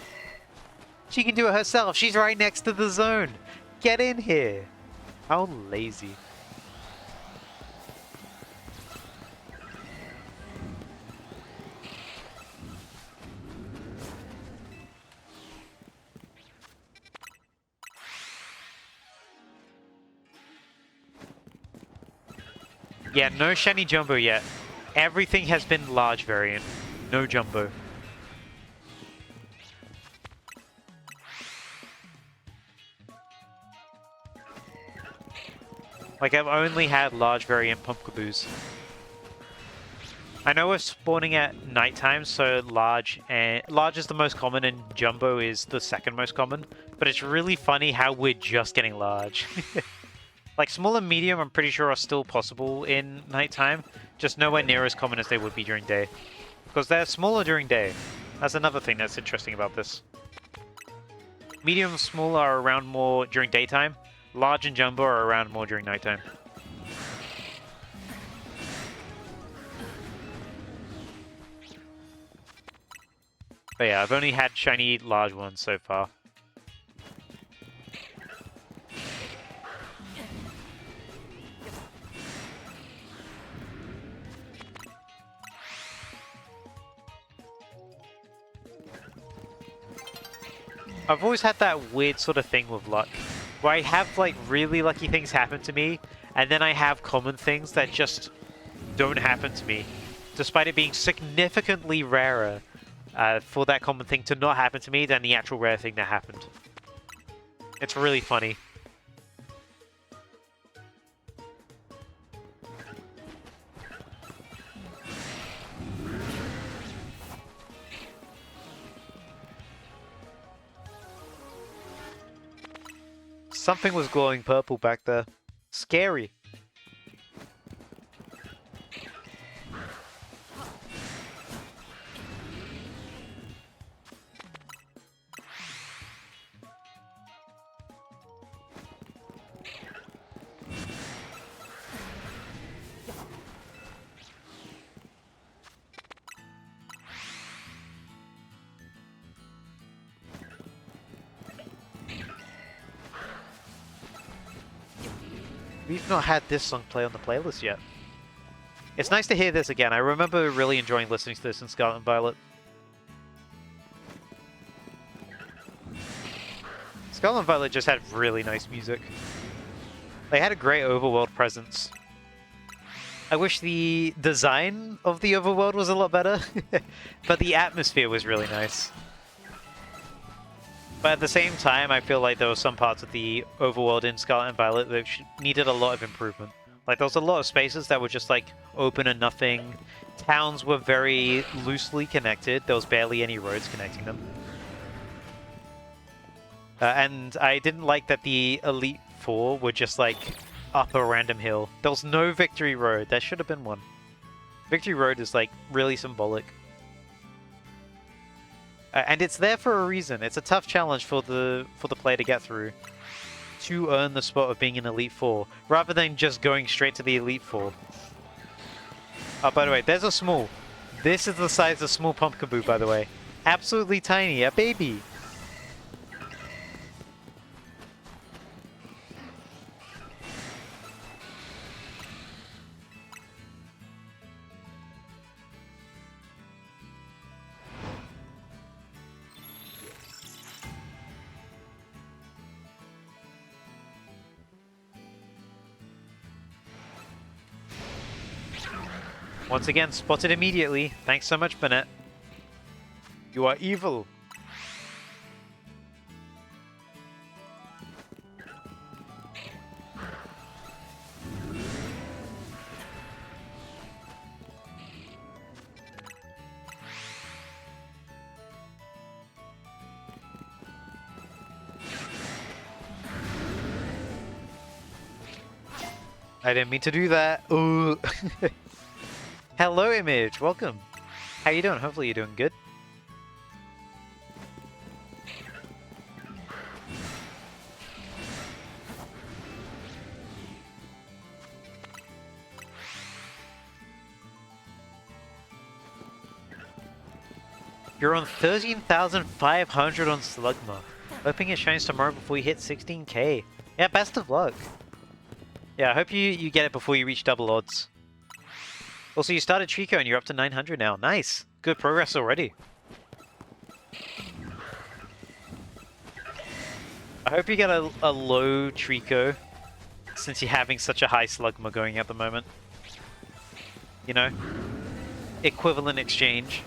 She can do it herself. She's right next to the zone. Get in here. How lazy. Yeah, no shiny Jumbo yet. Everything has been large variant. No Jumbo. Like, I've only had large variant Pumpkaboos. I know we're spawning at nighttime, so large is the most common and Jumbo is the second most common. But it's really funny how we're just getting large. Like, small and medium, I'm pretty sure are still possible in nighttime, just nowhere near as common as they would be during day. Because they're smaller during day. That's another thing that's interesting about this. Medium and small are around more during daytime. Large and jumbo are around more during nighttime. But yeah, I've only had shiny large ones so far. I've always had that weird sort of thing with luck, where I have like really lucky things happen to me, and then I have common things that just don't happen to me, despite it being significantly rarer for that common thing to not happen to me than the actual rare thing that happened. It's really funny. Something was glowing purple back there. Scary. We've not had this song play on the playlist yet. It's nice to hear this again. I remember really enjoying listening to this in Scarlet and Violet. Scarlet and Violet just had really nice music. They had a great overworld presence. I wish the design of the overworld was a lot better, but the atmosphere was really nice. But at the same time, I feel like there were some parts of the overworld in Scarlet and Violet that needed a lot of improvement. Like, there was a lot of spaces that were just, like, open and nothing. Towns were very loosely connected. There was barely any roads connecting them. And I didn't like that the Elite Four were just, like, up a random hill. There was no Victory Road. There should have been one. Victory Road is, like, really symbolic. And it's there for a reason. It's a tough challenge for the player to get through, to earn the spot of being an Elite Four, rather than just going straight to the Elite Four. Oh, by the way, there's a small. This is the size of small Pumpkaboo, by the way. Absolutely tiny, a baby. Once again, spotted immediately. Thanks so much, Bennett. You are evil. I didn't mean to do that. Ooh. Hello, Image. Welcome. How you doing? Hopefully you're doing good. You're on 13,500 on Slugma. Hoping it shines tomorrow before you hit 16k. Yeah, best of luck. Yeah, I hope you get it before you reach double odds. Also, you started Trico and you're up to 900 now. Nice. Good progress already. I hope you get a low Trico, since you're having such a high Slugma going at the moment. You know? Equivalent exchange.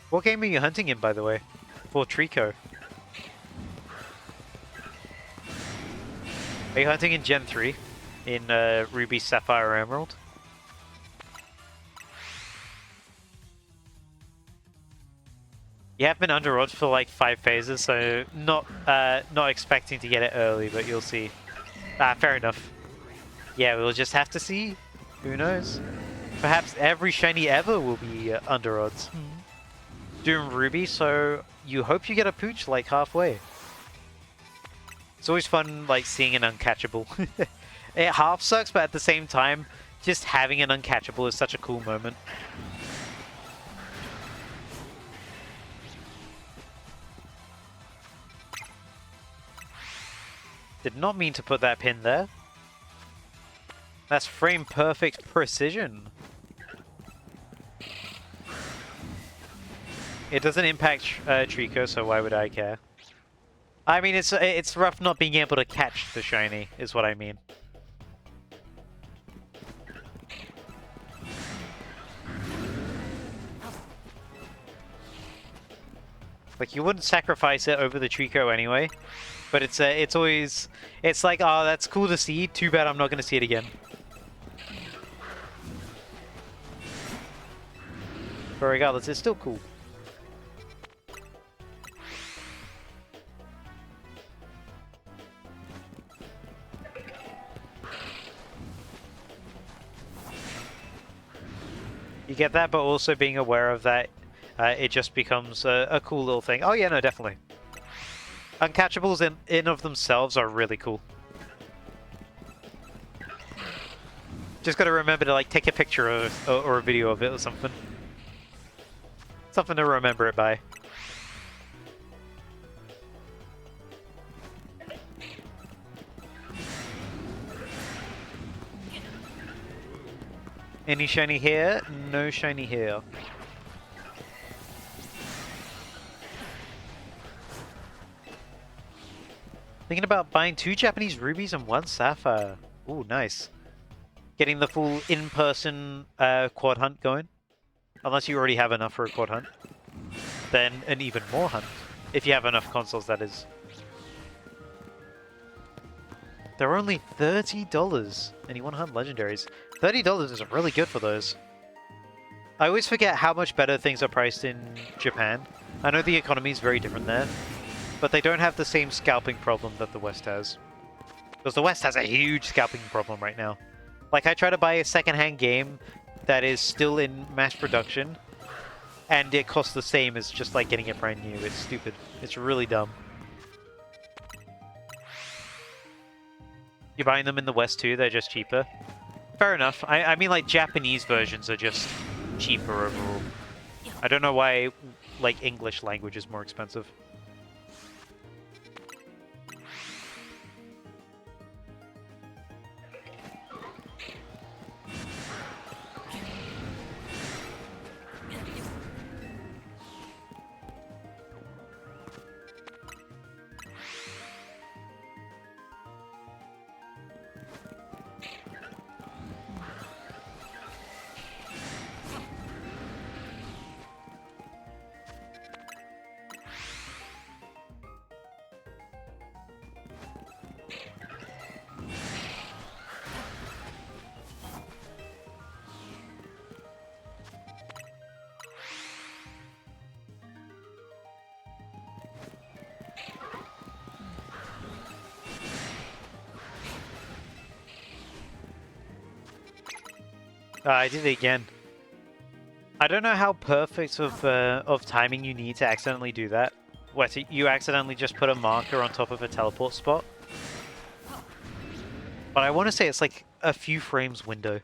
What game are you hunting in, by the way? For Trico? Are you hunting in Gen 3? In Ruby, Sapphire, Emerald? You have been under odds for like 5 phases, so not expecting to get it early, but you'll see. Ah, fair enough. Yeah, we'll just have to see. Who knows? Perhaps every shiny ever will be under odds. Doing Ruby, so you hope you get a pooch like halfway. It's always fun like seeing an uncatchable. It half sucks, but at the same time, just having an uncatchable is such a cool moment. Did not mean to put that pin there. That's frame perfect precision. It doesn't impact Trico, so why would I care? I mean, it's rough not being able to catch the shiny, is what I mean. Like, you wouldn't sacrifice it over the Trico anyway. But it's always... It's like, oh, that's cool to see. Too bad I'm not going to see it again. But regardless, it's still cool. You get that, but also being aware of that, it just becomes a cool little thing. Oh yeah, no, definitely. Uncatchables in of themselves are really cool. Just gotta remember to like take a picture of, or a video of it or something. Something to remember it by. Any shiny here? No shiny here. Thinking about buying 2 Japanese rubies and 1 sapphire. Ooh, nice. Getting the full in-person quad hunt going. Unless you already have enough for a quad hunt. Then an even more hunt. If you have enough consoles, that is. They're only $30. And you want to hunt legendaries. $30 is really good for those. I always forget how much better things are priced in Japan. I know the economy is very different there. But they don't have the same scalping problem that the West has. Because the West has a huge scalping problem right now. Like, I try to buy a second-hand game that is still in mass production, and it costs the same as just, like, getting it brand new. It's stupid. It's really dumb. You're buying them in the West, too? They're just cheaper? Fair enough. I mean, like, Japanese versions are just cheaper overall. I don't know why, like, English language is more expensive. I did it again. I don't know how perfect of timing you need to accidentally do that. What, you accidentally just put a marker on top of a teleport spot? But I want to say it's like a few frames window.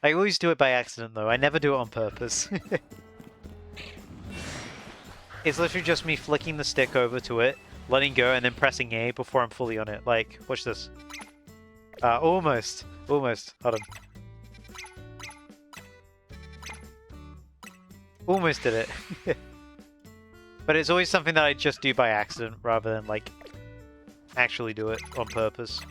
I always do it by accident though, I never do it on purpose. It's literally just me flicking the stick over to it, letting go, and then pressing A before I'm fully on it. Like, watch this. Almost. Almost. Hold on. Almost did it. But it's always something that I just do by accident rather than, like, actually do it on purpose.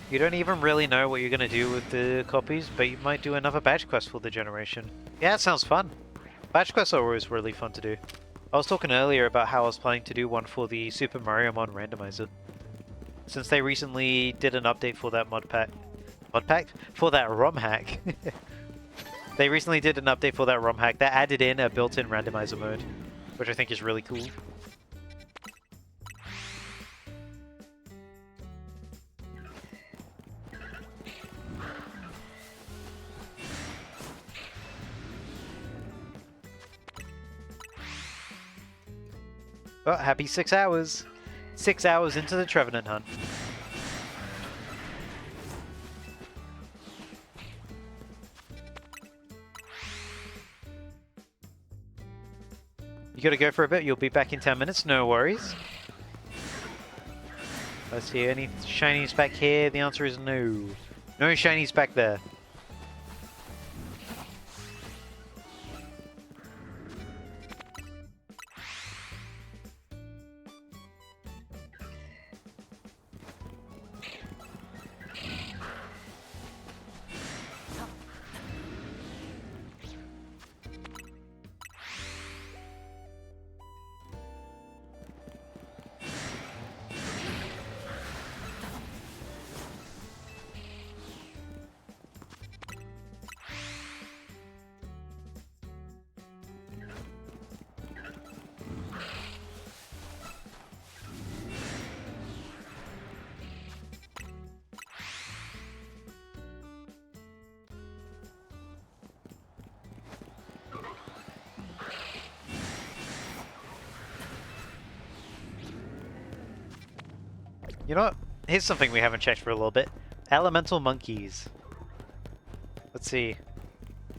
You don't even really know what you're going to do with the copies, but you might do another badge quest for the generation. Yeah, it sounds fun. Badge quests are always really fun to do. I was talking earlier about how I was planning to do one for the Super Mario Mod randomizer. Since they recently did an update for that mod pack? For that ROM hack. They recently did an update for that ROM hack that added in a built-in randomizer mode, which I think is really cool. Oh, happy 6 hours! 6 hours into the Trevenant hunt. You gotta go for a bit, you'll be back in 10 minutes, no worries. Let's see, any shinies back here? The answer is no. No shinies back there. You know what? Here's something we haven't checked for a little bit. Elemental monkeys. Let's see.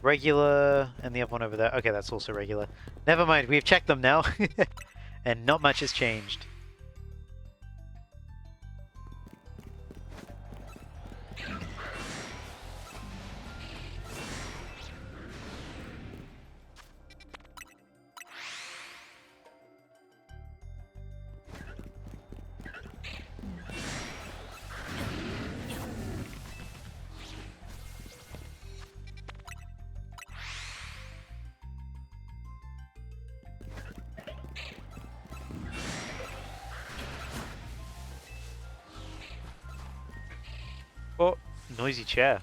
Regular, and the other one over there. Okay, that's also regular. Never mind, we've checked them now. And not much has changed. Oh, noisy chair.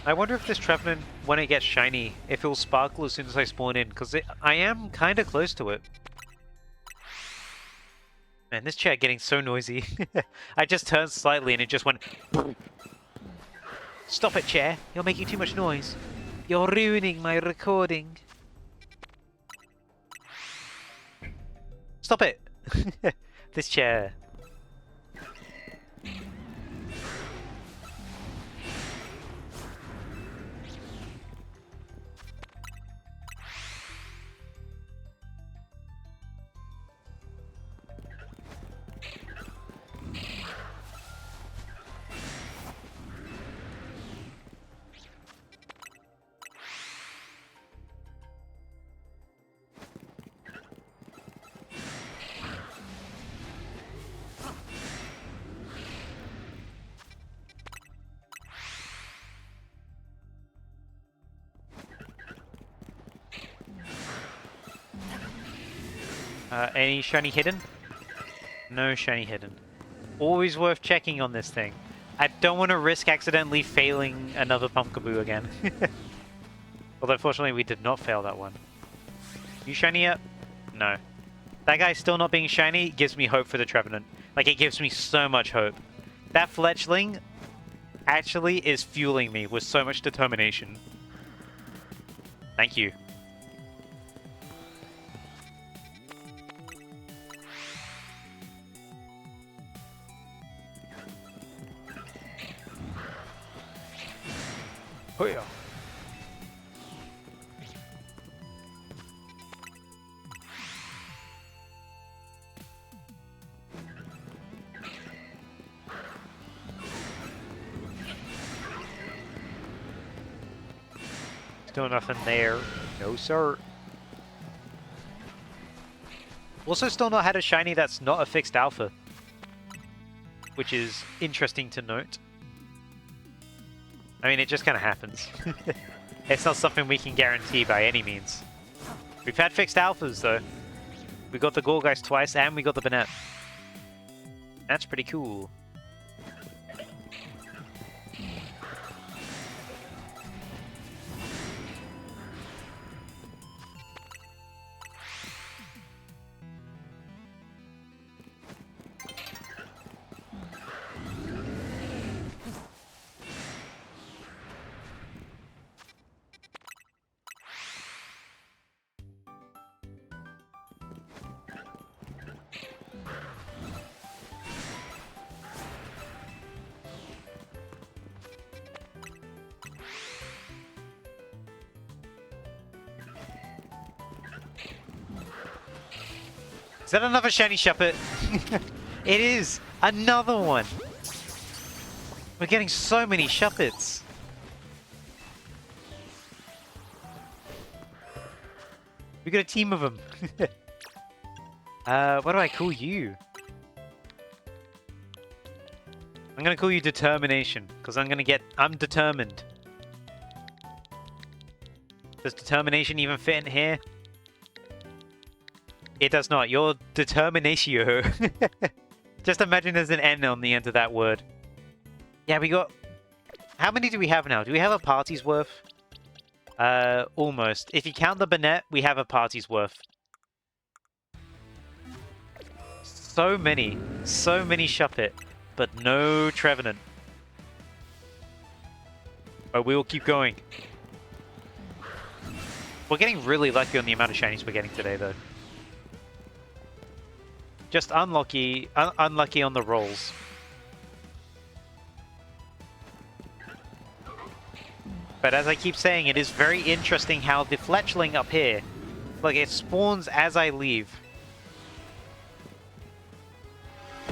I wonder if this Trevenant, when it gets shiny, if it will sparkle as soon as I spawn in, because I am kind of close to it. Man, this chair getting so noisy. I just turned slightly and it just went... Stop it, chair. You're making too much noise. You're ruining my recording. Stop it! This chair. Any shiny hidden? No shiny hidden. Always worth checking on this thing. I don't want to risk accidentally failing another Pumpkaboo again. Although fortunately we did not fail that one. You shiny yet? No. That guy still not being shiny gives me hope for the Trevenant. Like, it gives me so much hope. That Fletchling actually is fueling me with so much determination. Thank you. Oh yeah. Still nothing there. No, sir. Also still not had a shiny that's not a fixed alpha, which is interesting to note. I mean, it just kind of happens. It's not something we can guarantee by any means. We've had fixed alphas, though. We got the Gorgeist twice, and we got the Banette. That's pretty cool. Is that another shiny Shuppet? It is! Another one! We're getting so many Shuppets! We got a team of them! What do I call you? I'm gonna call you Determination, because I'm determined. Does Determination even fit in here? It does not. You're Determinatio. Just imagine there's an N on the end of that word. Yeah, we got... How many do we have now? Do we have a party's worth? Almost. If you count the Banette, we have a party's worth. So many. So many Shuppet. But no Trevenant. But we will keep going. We're getting really lucky on the amount of shinies we're getting today, though. Just unlucky on the rolls. But as I keep saying, it is very interesting how the Fletchling up here, like, it spawns as I leave.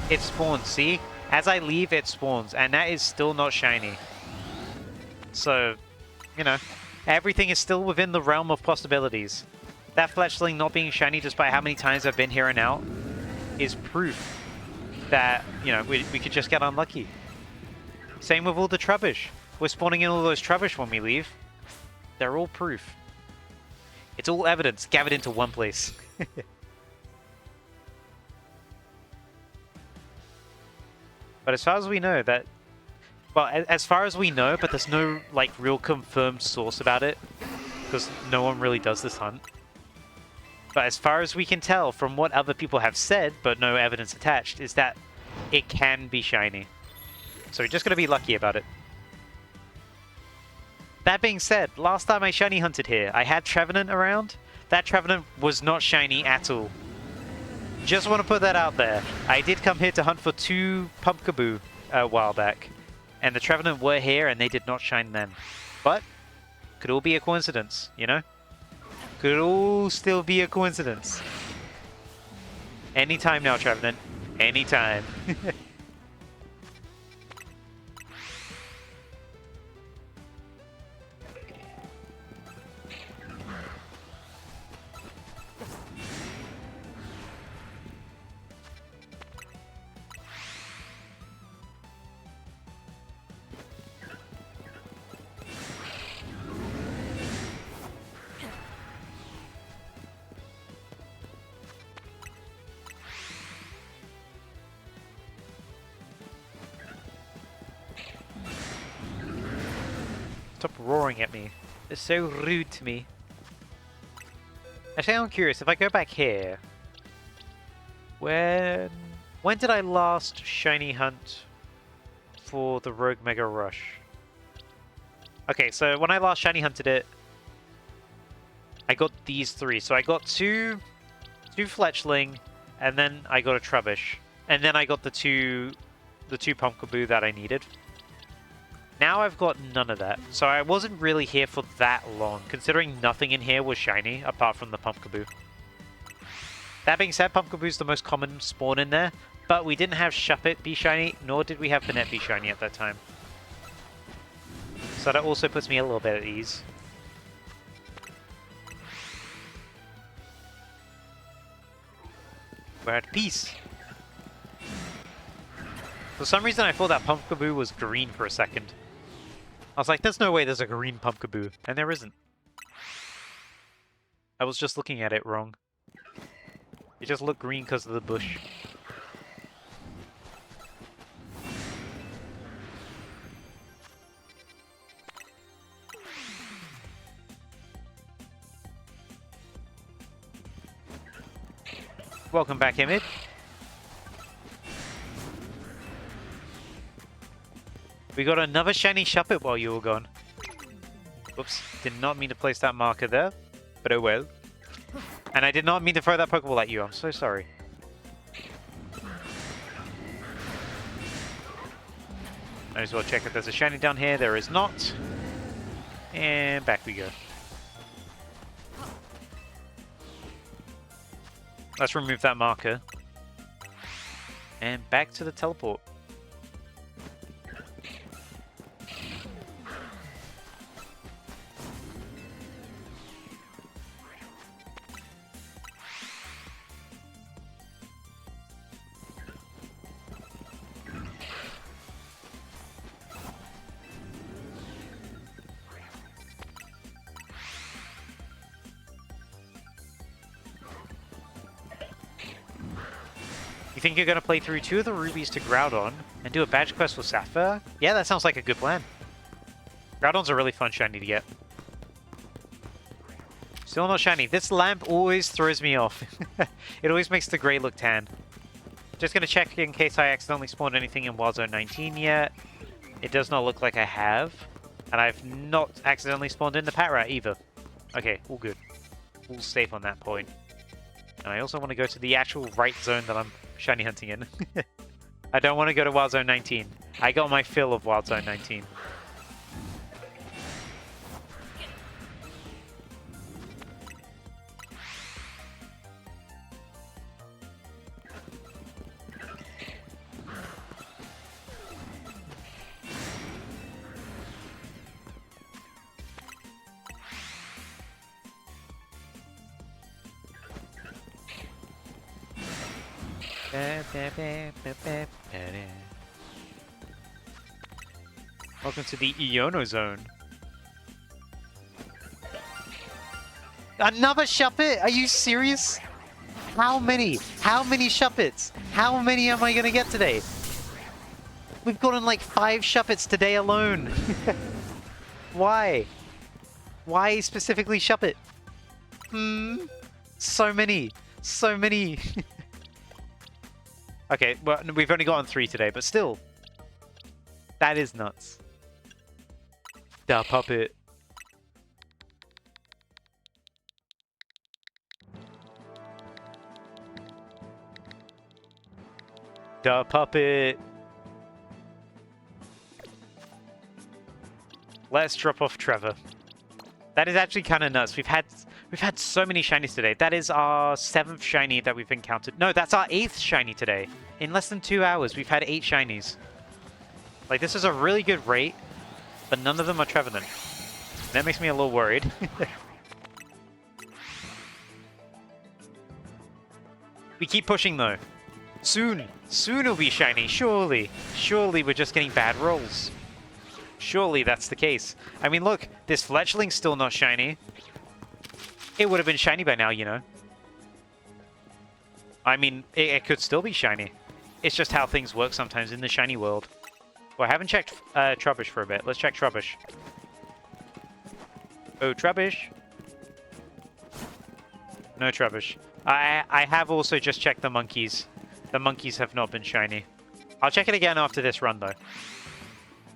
It spawns, see? As I leave, it spawns, and that is still not shiny. So, you know, everything is still within the realm of possibilities. That Fletchling not being shiny despite how many times I've been here and out is proof that, you know, we could just get unlucky. Same with all the Trubbish. We're spawning in all those Trubbish when we leave. They're all proof. It's all evidence gathered into one place. But as far as we know, that... Well, as far as we know, but there's no, like, real confirmed source about it. Because no one really does this hunt. But as far as we can tell from what other people have said, but no evidence attached, is that it can be shiny. So we're just going to be lucky about it. That being said, last time I shiny hunted here, I had Trevenant around. That Trevenant was not shiny at all. Just want to put that out there. I did come here to hunt for 2 Pumpkaboo a while back. And the Trevenant were here and they did not shine then. But, could all be a coincidence, you know? Could all still be a coincidence. Anytime now, Trevenant. Anytime. Stop roaring at me. It's so rude to me. Actually, I'm curious, if I go back here... When did I last shiny hunt for the Rogue Mega Rush? Okay, so when I last shiny hunted it, I got these 3. So I got two Fletchling, and then I got a Trubbish. And then I got the two Pumpkaboo that I needed. Now I've got none of that, so I wasn't really here for that long, considering nothing in here was shiny, apart from the Pumpkaboo. That being said, Pumpkaboo's the most common spawn in there, but we didn't have Shuppet be shiny, nor did we have Banette be shiny at that time. So that also puts me a little bit at ease. We're at peace. For some reason, I thought that Pumpkaboo was green for a second. I was like, there's no way there's a green Pumpkaboo. And there isn't. I was just looking at it wrong. It just looked green because of the bush. Welcome back, Emmett. We got another shiny Shuppet while you were gone. Whoops, did not mean to place that marker there, but oh well. And I did not mean to throw that Pokeball at you, I'm so sorry. Might as well check if there's a shiny down here. There is not. And back we go. Let's remove that marker. And back to the teleport. You think you're going to play through 2 of the rubies to Groudon and do a badge quest with Sapphire? Yeah, that sounds like a good plan. Groudon's a really fun shiny to get. Still not shiny. This lamp always throws me off. It always makes the gray look tan. Just going to check in case I accidentally spawned anything in Wild Zone 19 yet. It does not look like I have. And I've not accidentally spawned in the Patrat either. Okay, all good. All safe on that point. And I also want to go to the actual right zone that I'm shiny hunting in. I don't want to go to Wild Zone 19. I got my fill of Wild Zone 19. Welcome to the Iono Zone. Another Shuppet? Are you serious? How many? How many Shuppets? How many am I gonna get today? We've gotten like 5 Shuppets today alone. Why? Why specifically Shuppet? So many. So many. Okay, well, we've only gotten 3 today, but still. That is nuts. Da puppet. Da puppet. Let's drop off Trevor. That is actually kind of nuts. We've had so many shinies today. That is our 7th shiny that we've encountered. No, that's our 8th shiny today. In less than 2 hours, we've had 8 shinies. Like, this is a really good rate, but none of them are Trevenant. That makes me a little worried. We keep pushing, though. Soon it'll be shiny, surely. Surely we're just getting bad rolls. Surely that's the case. I mean, look, this Fletchling's still not shiny. It would have been shiny by now, you know. I mean, it could still be shiny. It's just how things work sometimes in the shiny world. Well, I haven't checked Trubbish for a bit. Let's check Trubbish. Oh, Trubbish. No Trubbish. I have also just checked the monkeys. The monkeys have not been shiny. I'll check it again after this run, though.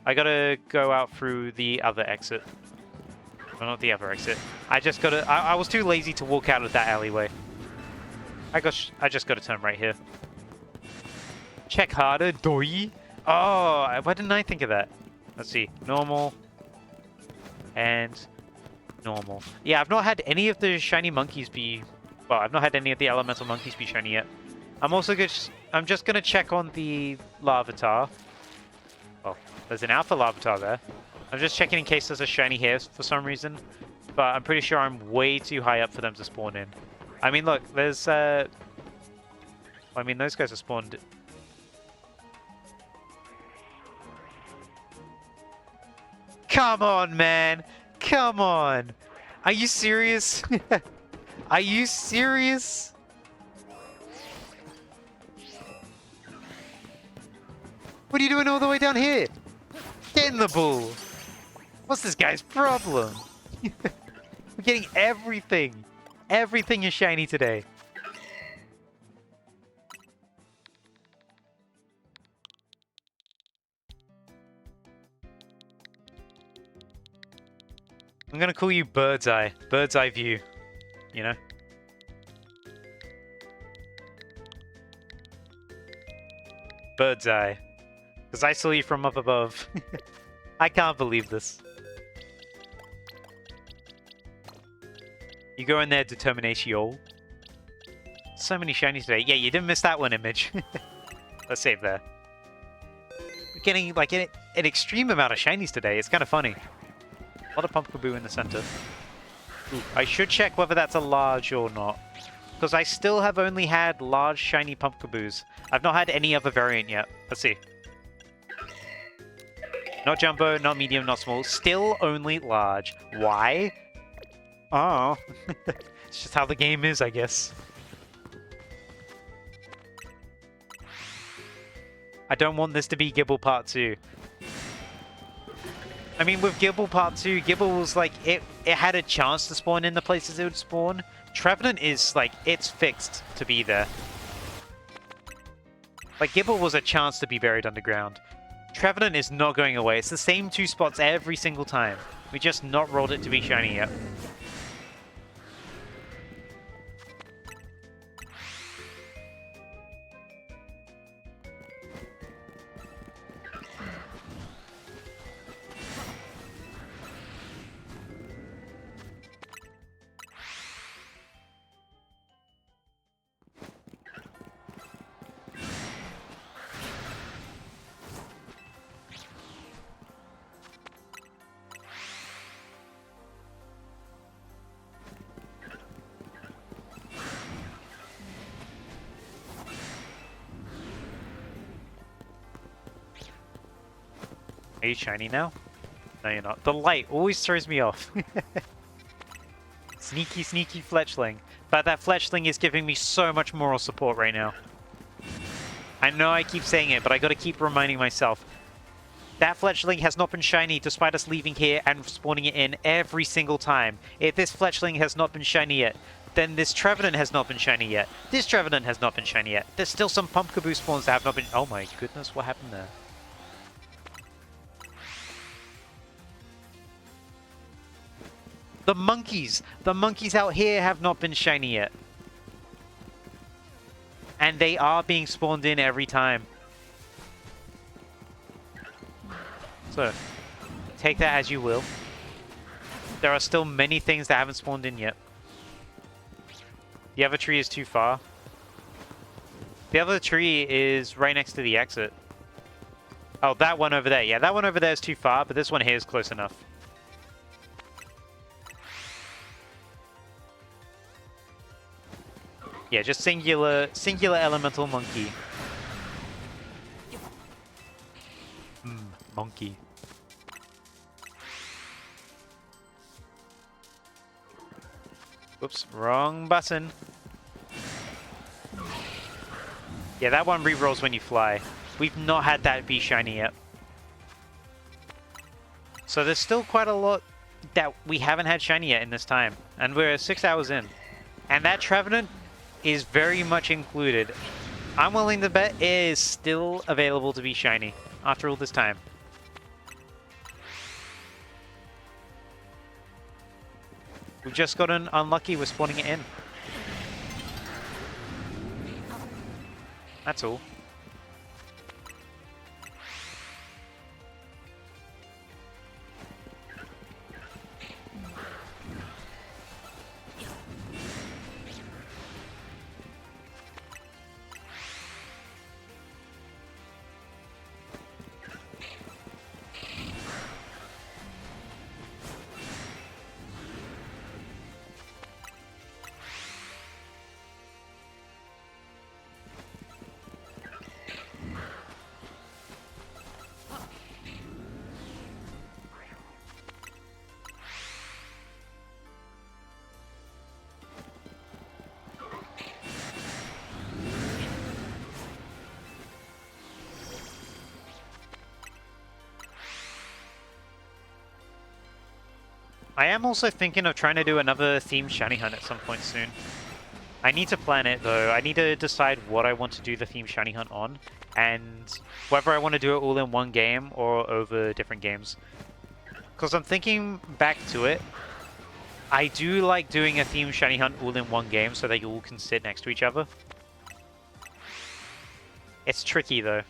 I gotta go out through the other exit. Well, not the other exit. I just gotta... I was too lazy to walk out of that alleyway. I just gotta turn right here. Check harder, doi. Oh, why didn't I think of that? Let's see. Normal. And... normal. Yeah, I've not had any of the shiny monkeys be... well, I've not had any of the elemental monkeys be shiny yet. I'm just gonna check on the Larvitar. Oh, there's an Alpha Larvitar there. I'm just checking in case there's a shiny here for some reason. But I'm pretty sure I'm way too high up for them to spawn in. I mean, look, there's I mean, those guys are spawned. Come on, man! Come on! Are you serious? Are you serious? What are you doing all the way down here? Get in the bull! What's this guy's problem? We're getting everything! Everything is shiny today. I'm gonna call you Bird's Eye. Bird's Eye View. You know? Bird's Eye. Because I saw you from up above. I can't believe this. You go in there, determination. So many shinies today. Yeah, you didn't miss that one, Image. Let's save there. We're getting like an extreme amount of shinies today. It's kind of funny. A lot of Pumpkaboo in the center. Ooh, I should check whether that's a large or not. Because I still have only had large shiny Pumpkaboos. I've not had any other variant yet. Let's see. Not jumbo, not medium, not small. Still only large. Why? Oh. It's just how the game is, I guess. I don't want this to be Gibble Part 2. I mean, with Gibble Part 2, Gibble was like, it had a chance to spawn in the places it would spawn. Trevenant is like, it's fixed to be there. Like, Gibble was a chance to be buried underground. Trevenant is not going away. It's the same 2 spots every single time. We just not rolled it to be shiny yet. Are you shiny now? No, you're not. The light always throws me off. Sneaky, sneaky Fletchling. But that Fletchling is giving me so much moral support right now. I know I keep saying it, but I gotta keep reminding myself. That Fletchling has not been shiny despite us leaving here and spawning it in every single time. If this Fletchling has not been shiny yet, then this Trevenant has not been shiny yet. This Trevenant has not been shiny yet. There's still some Pumpkaboo spawns that have not been... Oh my goodness, what happened there? The monkeys out here have not been shiny yet. And they are being spawned in every time. So, take that as you will. There are still many things that haven't spawned in yet. The other tree is too far. The other tree is right next to the exit. Oh, that one over there. Yeah, that one over there is too far, but this one here is close enough. Yeah, just singular elemental monkey. Monkey. Whoops, wrong button. Yeah, that one re-rolls when you fly. We've not had that be shiny yet. So there's still quite a lot that we haven't had shiny yet in this time. And we're 6 hours in. And that Trevenant is very much included. I'm willing to bet it is still available to be shiny after all this time. We've just gotten unlucky with spawning it in. That's all. I am also thinking of trying to do another themed shiny hunt at some point soon. I need to plan it though. I need to decide what I want to do the themed shiny hunt on, and whether I want to do it all in one game or over different games. Because I'm thinking back to it, I do like doing a themed shiny hunt all in one game so they all can sit next to each other. It's tricky though.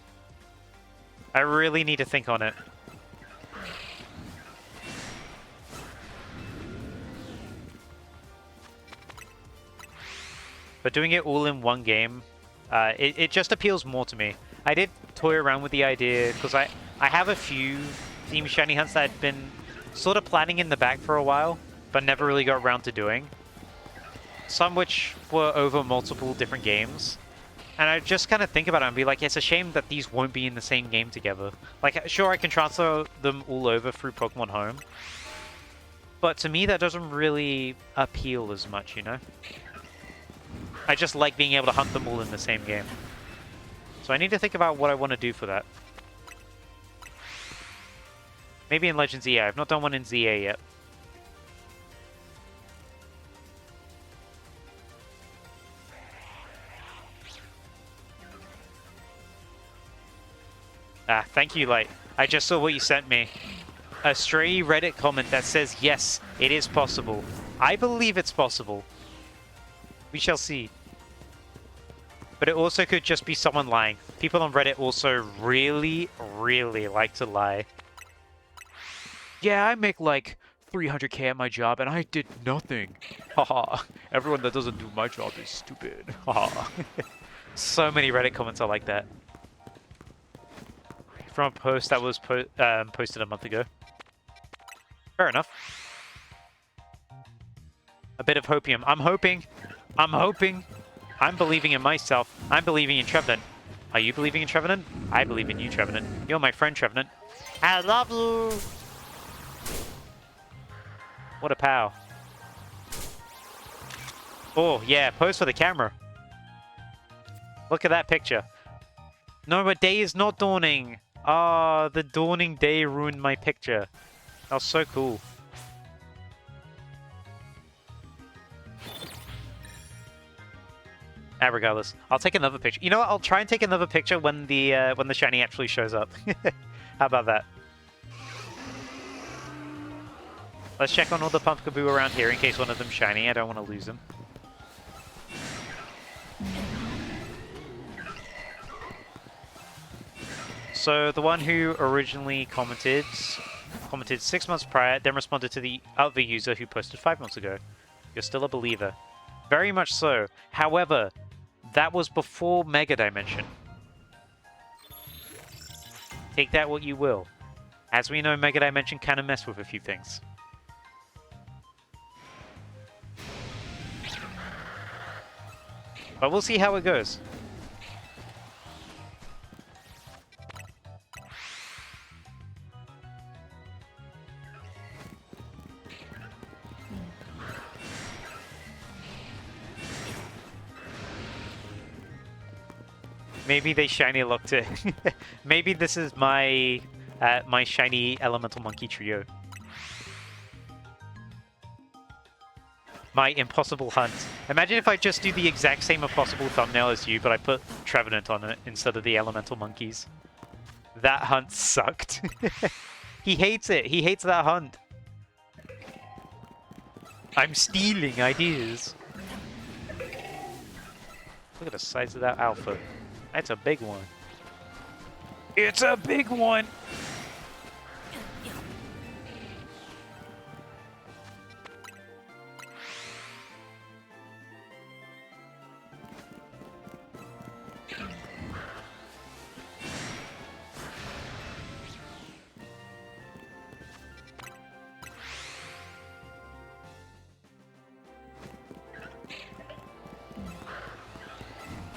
I really need to think on it. But doing it all in one game, it just appeals more to me. I did toy around with the idea, because I have a few themed shiny hunts that I've been sort of planning in the back for a while, but never really got around to doing. Some which were over multiple different games. And I just kind of think about it and be like, it's a shame that these won't be in the same game together. Like, sure, I can transfer them all over through Pokemon Home. But to me, that doesn't really appeal as much, you know? I just like being able to hunt them all in the same game. So I need to think about what I want to do for that. Maybe in Legends EA. I've not done one in ZA yet. Ah, thank you, Light. I just saw what you sent me. A stray Reddit comment that says, yes, it is possible. I believe it's possible. We shall see. But it also could just be someone lying. People on Reddit also really, really like to lie. Yeah, I make like 300k at my job and I did nothing. Haha. Everyone that doesn't do my job is stupid. Haha. So many Reddit comments are like that. From a post that was posted a month ago. Fair enough. A bit of hopium. I'm hoping. I'm hoping. I'm believing in myself. I'm believing in Trevenant. Are you believing in Trevenant? I believe in you, Trevenant. You're my friend, Trevenant. I love you! What a pal. Oh, yeah, pose for the camera. Look at that picture. No, but day is not dawning. Ah, the dawning day ruined my picture. That was so cool. Regardless, I'll take another picture. You know what? I'll try and take another picture when the shiny actually shows up. How about that? Let's check on all the Pumpkaboo around here in case one of them's shiny. I don't want to lose them. So the one who originally commented 6 months prior, then responded to the other user who posted 5 months ago. You're still a believer. Very much so. However, that was before Mega Dimension. Take that what you will. As we know, Mega Dimension kind of messed with a few things. But we'll see how it goes. Maybe they shiny looked it. Maybe this is my my shiny elemental monkey trio. My impossible hunt. Imagine if I just do the exact same impossible thumbnail as you, but I put Trevenant on it instead of the elemental monkeys. That hunt sucked. He hates it. He hates that hunt. I'm stealing ideas. Look at the size of that alpha. That's a big one. It's a big one!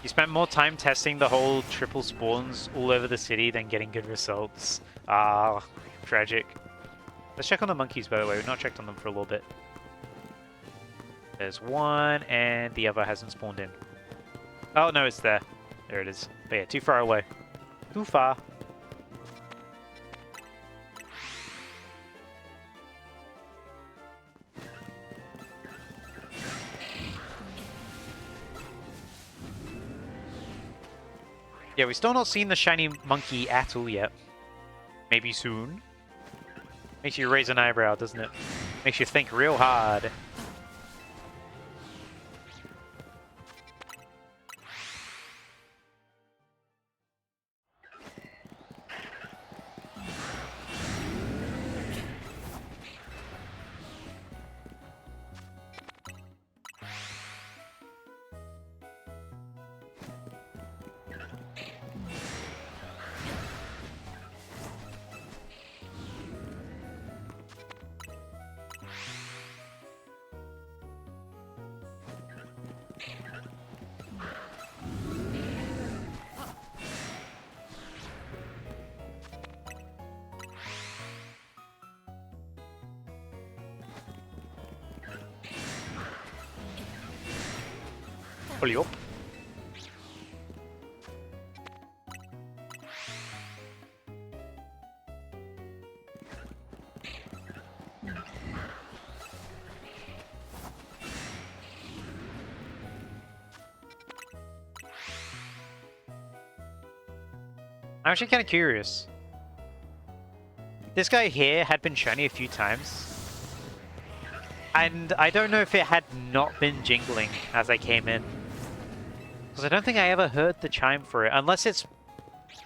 You spent more time testing the whole triple spawns all over the city than getting good results. Ah, tragic. Let's check on the monkeys, by the way. We've not checked on them for a little bit. There's one, and the other hasn't spawned in. Oh, no, it's there. There it is. But yeah, too far away. Too far. Yeah, we've still not seen the shiny monkey at all yet. Maybe soon. Makes you raise an eyebrow, doesn't it? Makes you think real hard. Pull up. I'm actually kind of curious. This guy here had been shiny a few times. And I don't know if it had not been jingling as I came in. Because I don't think I ever heard the chime for it. Unless it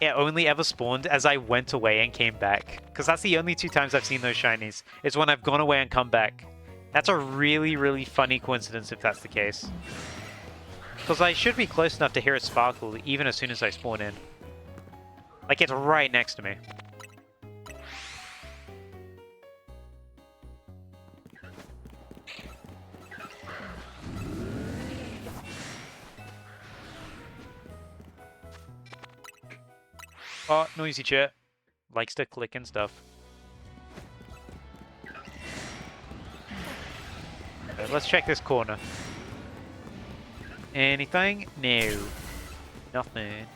only ever spawned as I went away and came back. Because that's the only 2 times I've seen those shinies. It's when I've gone away and come back. That's a really, really funny coincidence if that's the case. Because I should be close enough to hear it sparkle even as soon as I spawn in. Like, it's right next to me. Oh, noisy chat. Likes to click and stuff. Okay, let's check this corner. Anything? No. Nothing.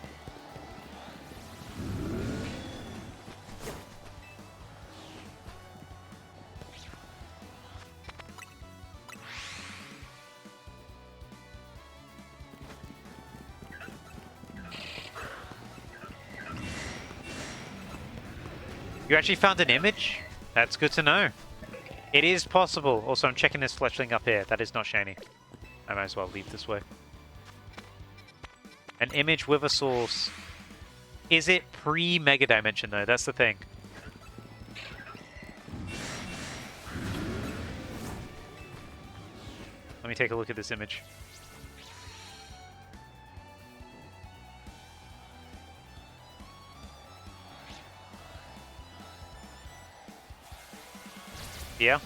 You actually found an image? That's good to know. It is possible. Also, I'm checking this fletchling up here. That is not shiny. I might as well leave this way. An image with a source. Is it pre-Mega Dimension, though? That's the thing. Let me take a look at this image. Yeah.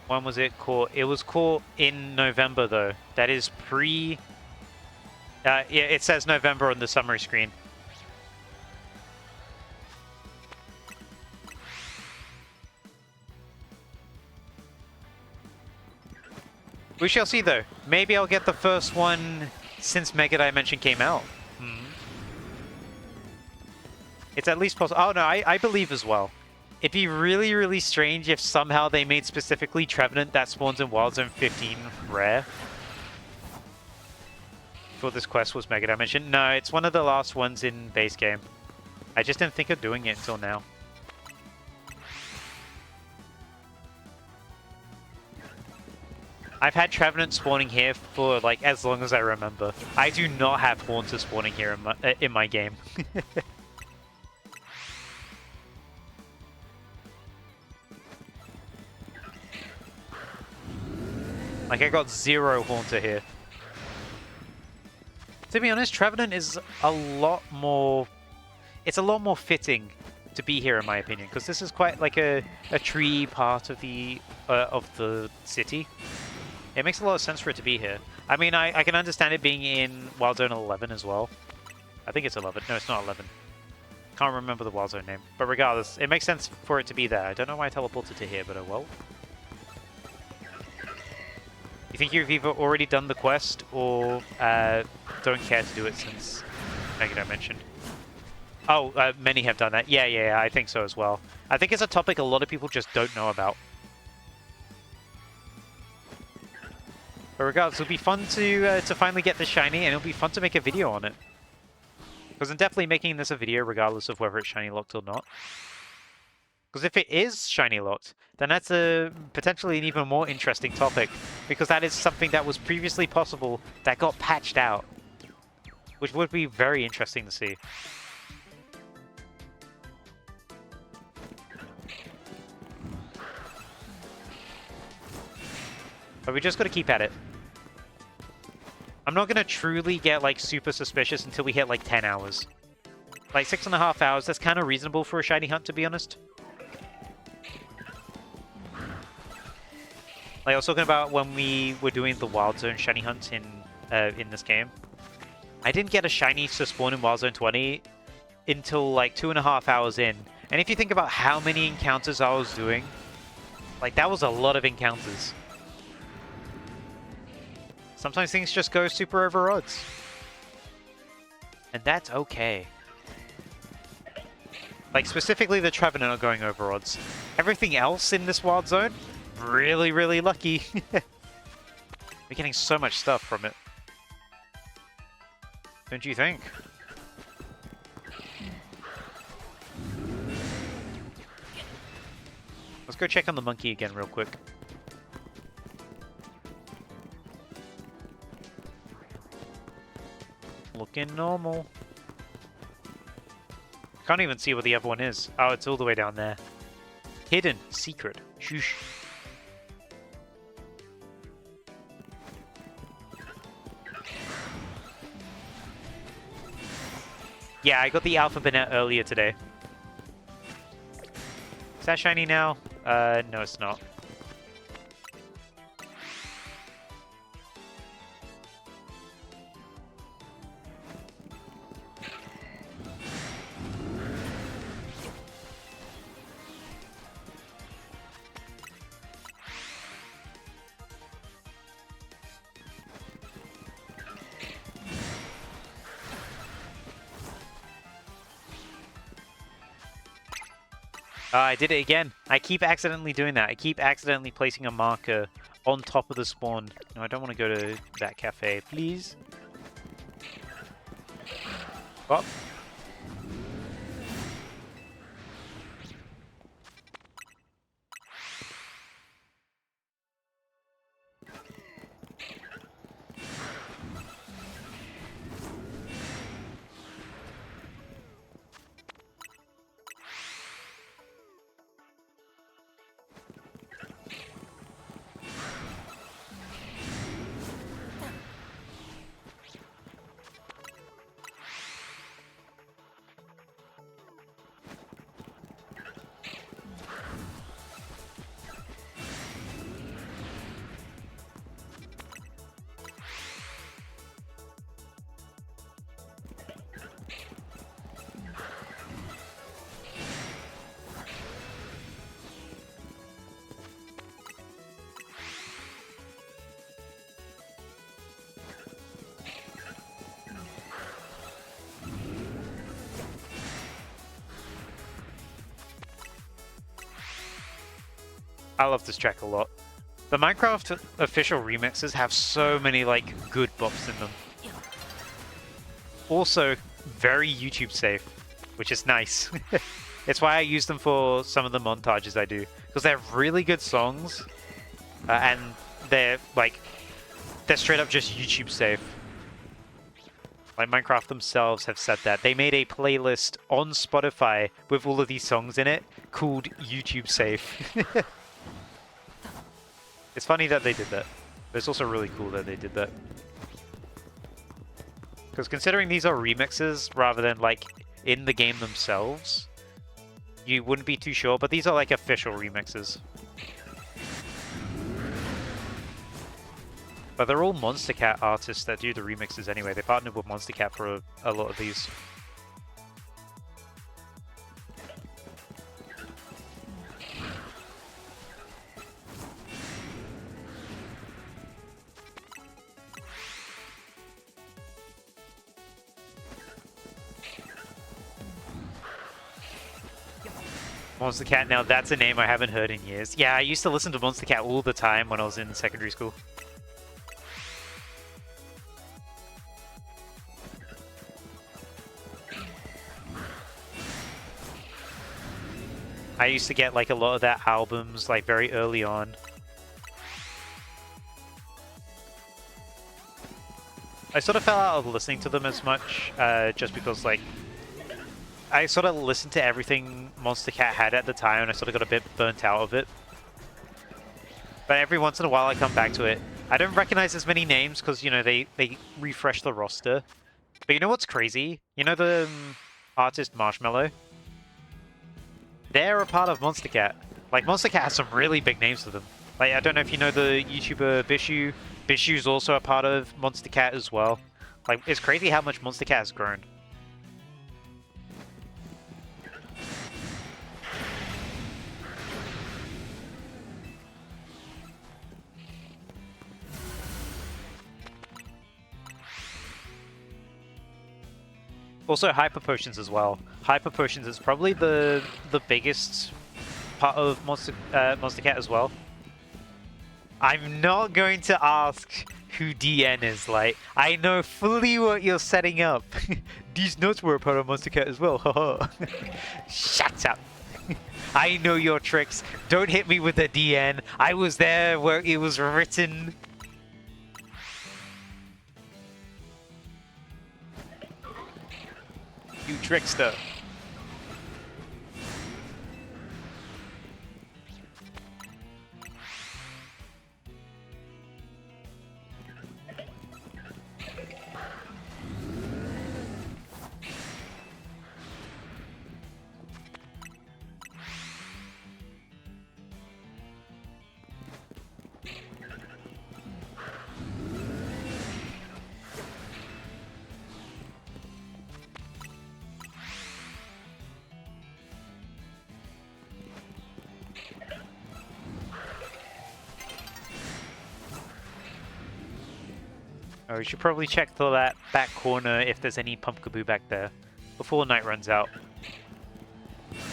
When was it caught? It was caught in November, though. That is pre... yeah, it says November on the summary screen. We shall see, though. Maybe I'll get the first one since Mega Dimension came out. It's at least possible. Oh, no, I believe as well. It'd be really, really strange if somehow they made specifically Trevenant that spawns in Wild Zone 15 rare. Thought this quest was Mega Dimension. No, it's one of the last ones in base game. I just didn't think of doing it until now. I've had Trevenant spawning here for like as long as I remember. I do not have Haunter spawning here in my game. Like, I got 0 Haunter here. To be honest, Trevenant is a lot more... It's a lot more fitting to be here, in my opinion, because this is quite like a tree part of the city. It makes a lot of sense for it to be here. I mean, I can understand it being in Wild Zone 11 as well. I think it's 11. No, it's not 11. Can't remember the Wild Zone name. But regardless, it makes sense for it to be there. I don't know why I teleported to here, but oh well. You think you've either already done the quest or don't care to do it since Mega Dimension? Oh, many have done that. Yeah, I think so as well. I think it's a topic a lot of people just don't know about. But regardless, it'll be fun to finally get the shiny, and it'll be fun to make a video on it. Because I'm definitely making this a video regardless of whether it's shiny locked or not. Because if it is shiny locked, then that's a potentially an even more interesting topic. Because that is something that was previously possible that got patched out. Which would be very interesting to see. But we just got to keep at it. I'm not going to truly get like super suspicious until we hit like 10 hours. Like 6.5 hours, that's kind of reasonable for a shiny hunt, to be honest. Like I was talking about when we were doing the Wild Zone shiny hunt in this game. I didn't get a shiny to spawn in Wild Zone 20 until like 2.5 hours in. And if you think about how many encounters I was doing, like that was a lot of encounters. Sometimes things just go super over odds. And that's okay. Like specifically the Trevenant are going over odds. Everything else in this Wild Zone, really, really lucky. We're getting so much stuff from it. Don't you think? Let's go check on the monkey again real quick. Looking normal. Can't even see what the other one is. Oh, it's all the way down there. Hidden. Secret. Shoosh. Yeah, I got the alphabet earlier today. Is that shiny now? No, it's not. I did it again. I keep accidentally doing that. I keep accidentally placing a marker on top of the spawn. No, I don't want to go to that cafe, please. Oh. I love this track a lot. The Minecraft official remixes have so many like good bops in them. Also, very YouTube safe, which is nice. It's why I use them for some of the montages I do, because they're really good songs, and they're straight up just YouTube safe. Like Minecraft themselves have said that. They made a playlist on Spotify with all of these songs in it called YouTube Safe. It's funny that they did that. But it's also really cool that they did that. Because considering these are remixes rather than like in the game themselves, you wouldn't be too sure, but these are like official remixes. But they're all Monster Cat artists that do the remixes anyway. They partnered with Monster Cat for a lot of these. Monster Cat, now that's a name I haven't heard in years. Yeah, I used to listen to Monster Cat all the time when I was in secondary school. I used to get like a lot of their albums like very early on. I sort of fell out of listening to them as much, just because like I sort of listened to everything Monster Cat had at the time, and I sort of got a bit burnt out of it. But every once in a while I come back to it. I don't recognize as many names because, you know, they refresh the roster. But you know what's crazy? You know the artist Marshmallow? They're a part of Monster Cat. Like, Monster Cat has some really big names to them. Like, I don't know if you know the YouTuber Bishu. Bishu's also a part of Monster Cat as well. Like, it's crazy how much Monster Cat has grown. Also, Hyper Potions as well. Hyper Potions is probably the biggest part of Monster Cat as well. I'm not going to ask who DN is like. I know fully what you're setting up. These notes were a part of Monster Cat as well. Haha. Shut up. I know your tricks. Don't hit me with the DN. I was there where it was written. You trickster. Oh, we should probably check for that back corner if there's any Pumpkaboo back there before night runs out.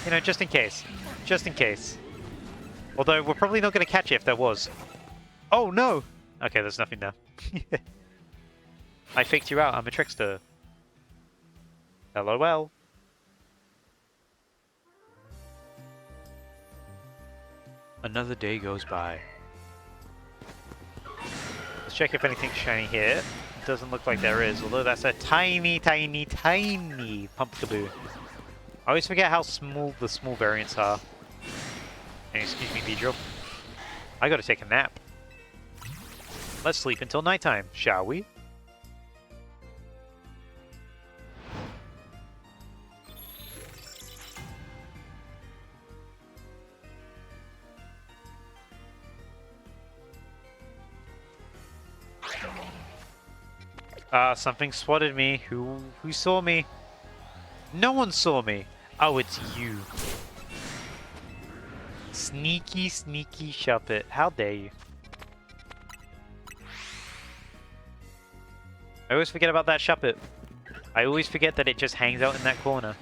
You know, just in case. Just in case. Although, we're probably not going to catch it if there was. Oh, no! Okay, there's nothing there. I faked you out. I'm a trickster. LOL. Another day goes by. Let's check if anything's shiny here. It doesn't look like there is, although that's a tiny, tiny, tiny Pumpkaboo. I always forget how small the small variants are. And excuse me, Beedrill. I gotta take a nap. Let's sleep until nighttime, shall we? Something swatted me. Who saw me? No one saw me. Oh, it's you. Sneaky, sneaky Shuppet. How dare you? I always forget about that Shuppet. I always forget that it just hangs out in that corner.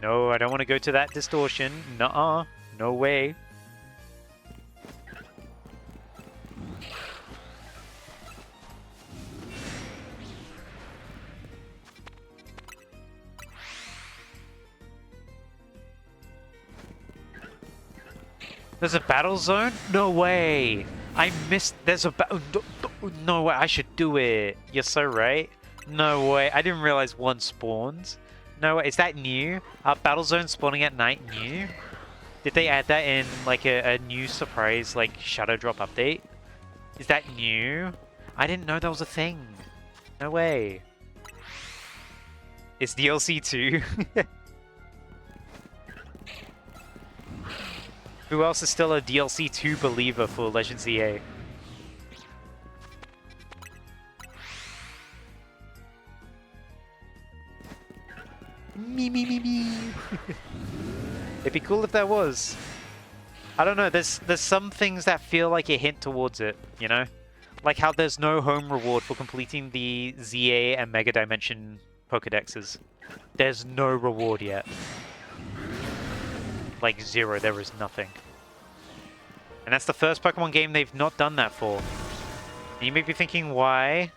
No, I don't want to go to that distortion. Nuh-uh. No way. There's a battle zone? No way! I missed... There's a battle... No way, I should do it. You're so right. No way, I didn't realize one spawns. No way, is that new? Are battle zones spawning at night new? Did they add that in like a new surprise like shadow drop update? Is that new? I didn't know that was a thing. No way. It's DLC too. Who else is still a DLC 2 believer for Legends EA? Me. It'd be cool if there was. I don't know, there's some things that feel like a hint towards it, you know? Like how there's no home reward for completing the ZA and Mega Dimension Pokedexes. There's no reward yet. Like zero, there is nothing. And that's the first Pokemon game they've not done that for. And you may be thinking, why?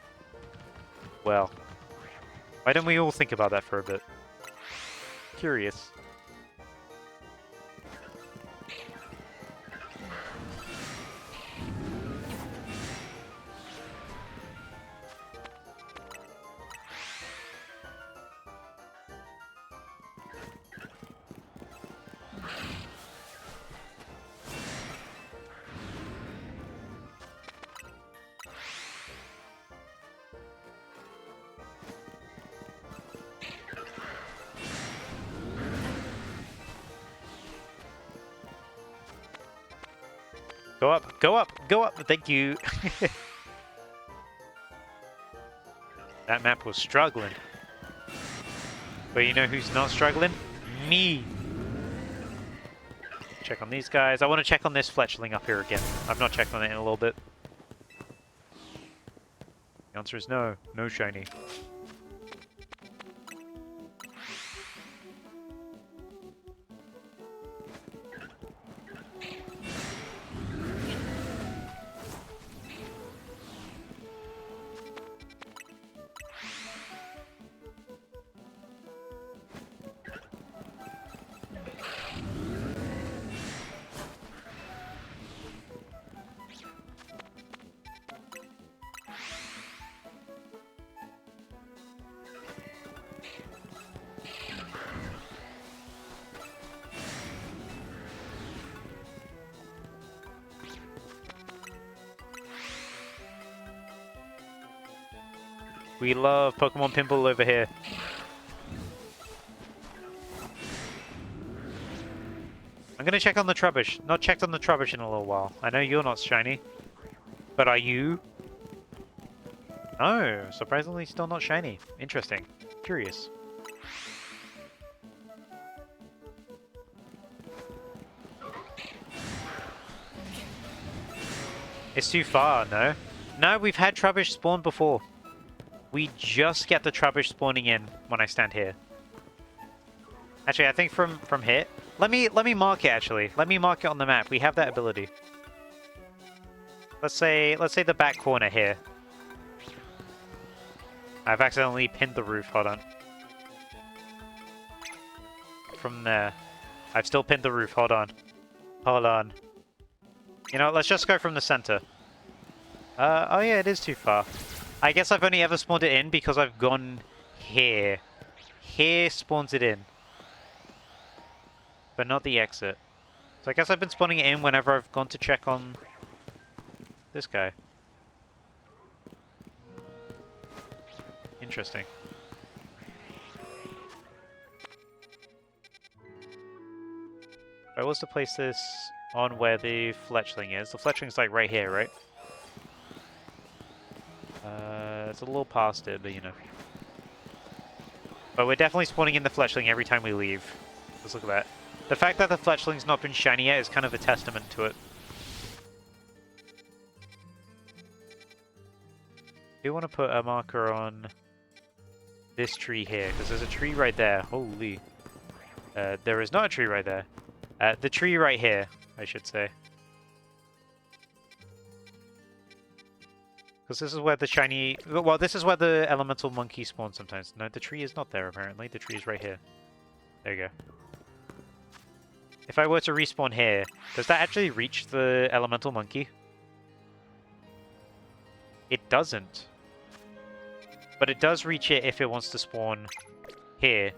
Well, Why don't we all think about that for a bit? Curious. Go up, go up, go up! Thank you! That map was struggling. But you know who's not struggling? Me! Check on these guys. I want to check on this fletchling up here again. I've not checked on it in a little bit. The answer is no. No shiny. We love Pokemon Pinball over here. I'm gonna check on the Trubbish. Not checked on the Trubbish in a little while. I know you're not shiny. But are you? No, surprisingly still not shiny. Interesting. Curious. It's too far, no? No, we've had Trubbish spawn before. We just get the Trubbish spawning in when I stand here. Actually, I think from here. Let me mark it actually. Let me mark it on the map. We have that ability. Let's say the back corner here. I've accidentally pinned the roof. Hold on. From there. I've still pinned the roof. Hold on. Hold on. You know, let's just go from the center. Oh yeah, it is too far. I guess I've only ever spawned it in because I've gone here. Here spawns it in. But not the exit. So I guess I've been spawning it in whenever I've gone to check on this guy. Interesting. If I was to place this on where the fletchling is, the fletchling's like right here, right? It's a little past it, but you know. But we're definitely spawning in the fletchling every time we leave. Let's look at that. The fact that the fletchling's not been shiny yet is kind of a testament to it. I do want to put a marker on this tree here, because there's a tree right there. Holy. There is not a tree right there. The tree right here, I should say. Because this is where the shiny... Well, this is where the elemental monkey spawns sometimes. No, the tree is not there, apparently. The tree is right here. There you go. If I were to respawn here, does that actually reach the elemental monkey? It doesn't. But it does reach it if it wants to spawn here.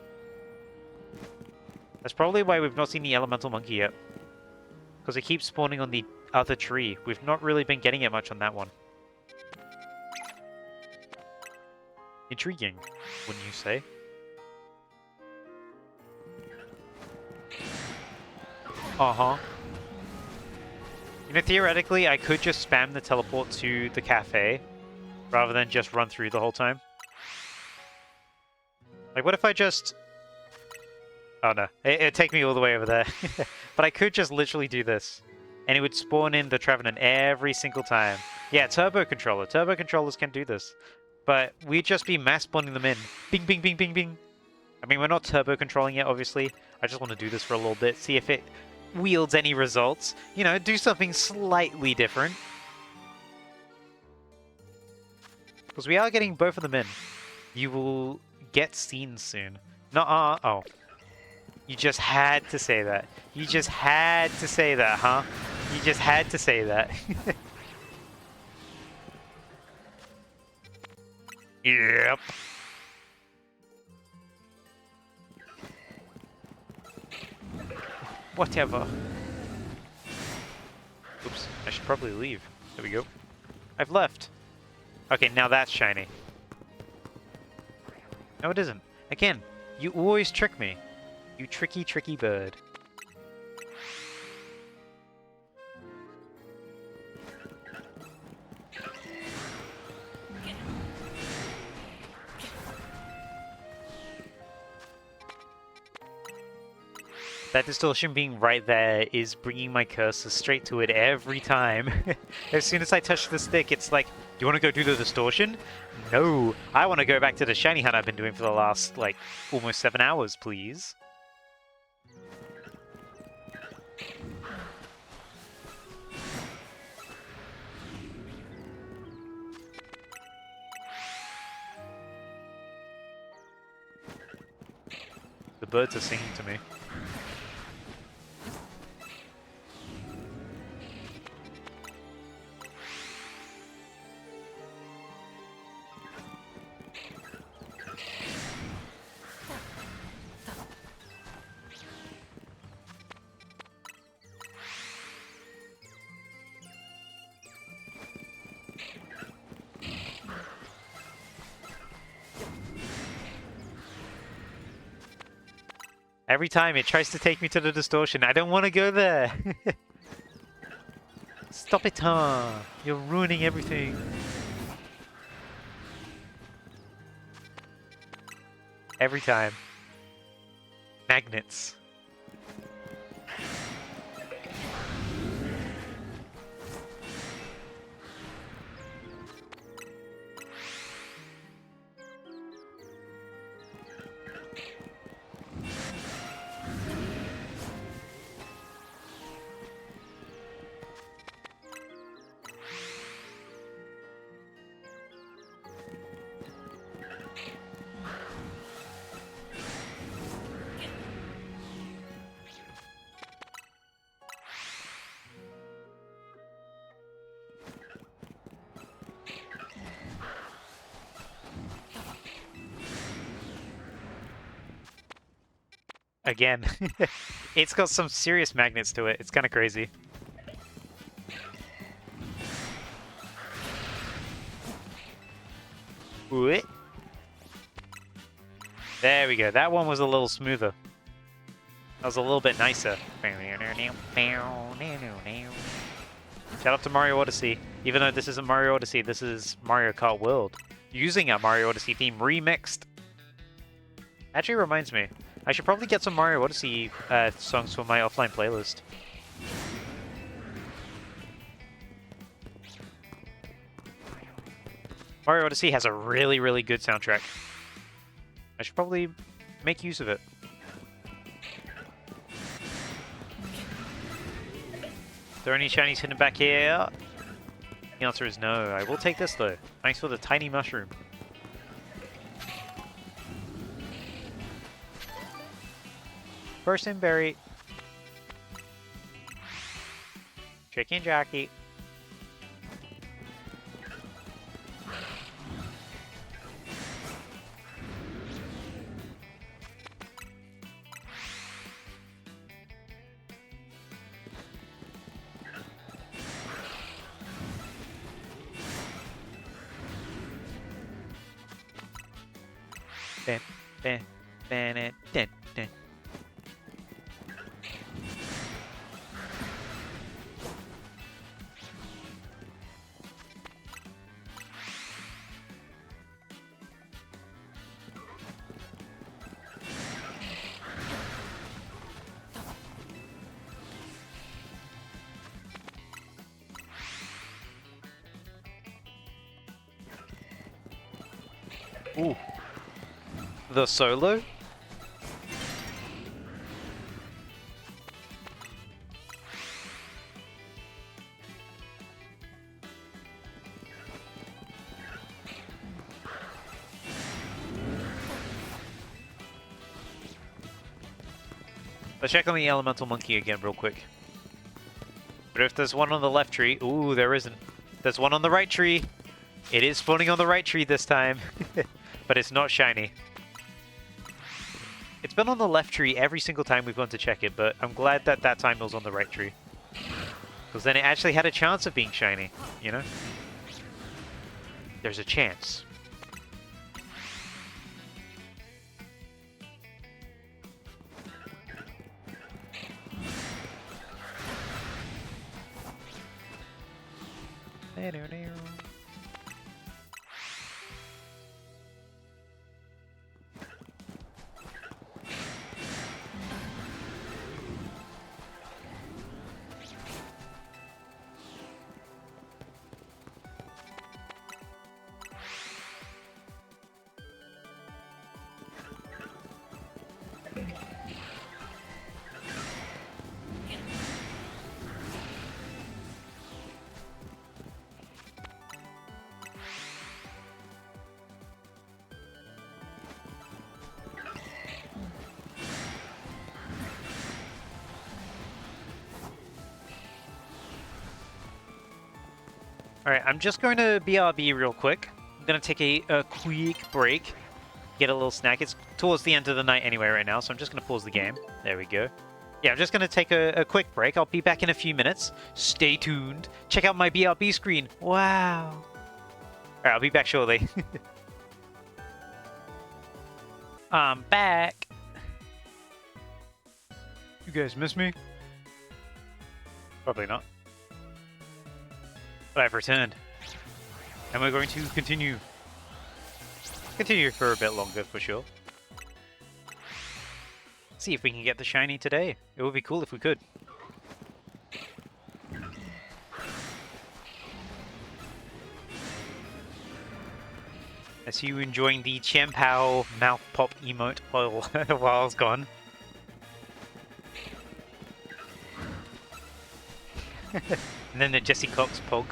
That's probably why we've not seen the elemental monkey yet. Because it keeps spawning on the other tree. We've not really been getting it much on that one. Intriguing, wouldn't you say? Uh-huh. You know, theoretically, I could just spam the teleport to the cafe rather than just run through the whole time. Like, what if I just... Oh, no. It'd take me all the way over there. But I could just literally do this. And it would spawn in the Trevenant every single time. Yeah, turbo controller. Turbo controllers can do this. But we'd just be mass spawning them in. Bing, bing, bing, bing, bing. I mean, we're not turbo controlling it, obviously. I just want to do this for a little bit, see if it wields any results. You know, do something slightly different. Because we are getting both of them in. You will get seen soon. Oh. You just had to say that. You just had to say that, huh? You just had to say that. Yep. Whatever. Oops, I should probably leave. There we go. I've left. Okay, now that's shiny. No, it isn't. Again, you always trick me. You tricky, tricky bird. That distortion being right there is bringing my cursor straight to it every time. As soon as I touch the stick, it's like, you want to go do the distortion? No, I want to go back to the shiny hunt I've been doing for the last, like, almost 7 hours, please. The birds are singing to me. Every time it tries to take me to the distortion, I don't want to go there. Stop it, huh? You're ruining everything. Every time. Magnets. Again. It's got some serious magnets to it. It's kind of crazy. Ooh. There we go. That one was a little smoother. That was a little bit nicer. Shout out to Mario Odyssey. Even though this isn't Mario Odyssey, this is Mario Kart World. Using a Mario Odyssey theme remixed. Actually reminds me, I should probably get some Mario Odyssey songs for my offline playlist. Mario Odyssey has a really, really good soundtrack. I should probably make use of it. Are there any shinies hidden back here? The answer is no. I will take this though. Thanks for the tiny mushroom. Person berry. Chicken jockey. Dun, dun, dun, dun, dun, dun. Ooh. The solo? Let's check on the elemental monkey again real quick. But if there's one on the left tree... Ooh, there isn't. There's one on the right tree. It is spawning on the right tree this time. But it's not shiny. It's been on the left tree every single time we've gone to check it, but I'm glad that that time it was on the right tree. Because then it actually had a chance of being shiny, you know? There's a chance. Alright, I'm just going to BRB real quick. I'm going to take a quick break, get a little snack. It's towards the end of the night anyway right now, so I'm just going to pause the game. There we go. Yeah, I'm just going to take a quick break. I'll be back in a few minutes. Stay tuned. Check out my BRB screen. Wow. Alright, I'll be back shortly. I'm back. You guys miss me? Probably not. But I've returned. And we're going to continue. Continue for a bit longer for sure. See if we can get the shiny today. It would be cool if we could. I see you enjoying the Chien-Pao mouth pop emote while I was gone. And then the Jesse Cox pog.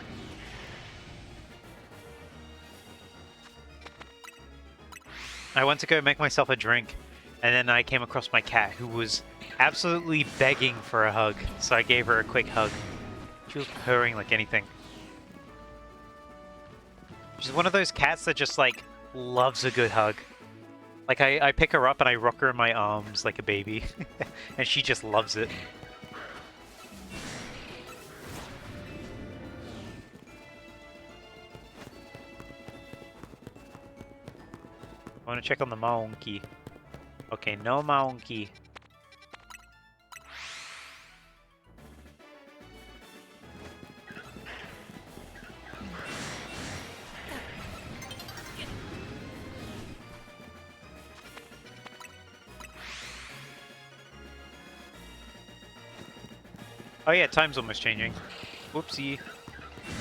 I went to go make myself a drink, and then I came across my cat, who was absolutely begging for a hug, so I gave her a quick hug. She was purring like anything. She's one of those cats that just, like, loves a good hug. Like, I pick her up and I rock her in my arms like a baby, and she just loves it. I want to check on the monkey. Okay, no monkey. Oh yeah, time's almost changing. Whoopsie.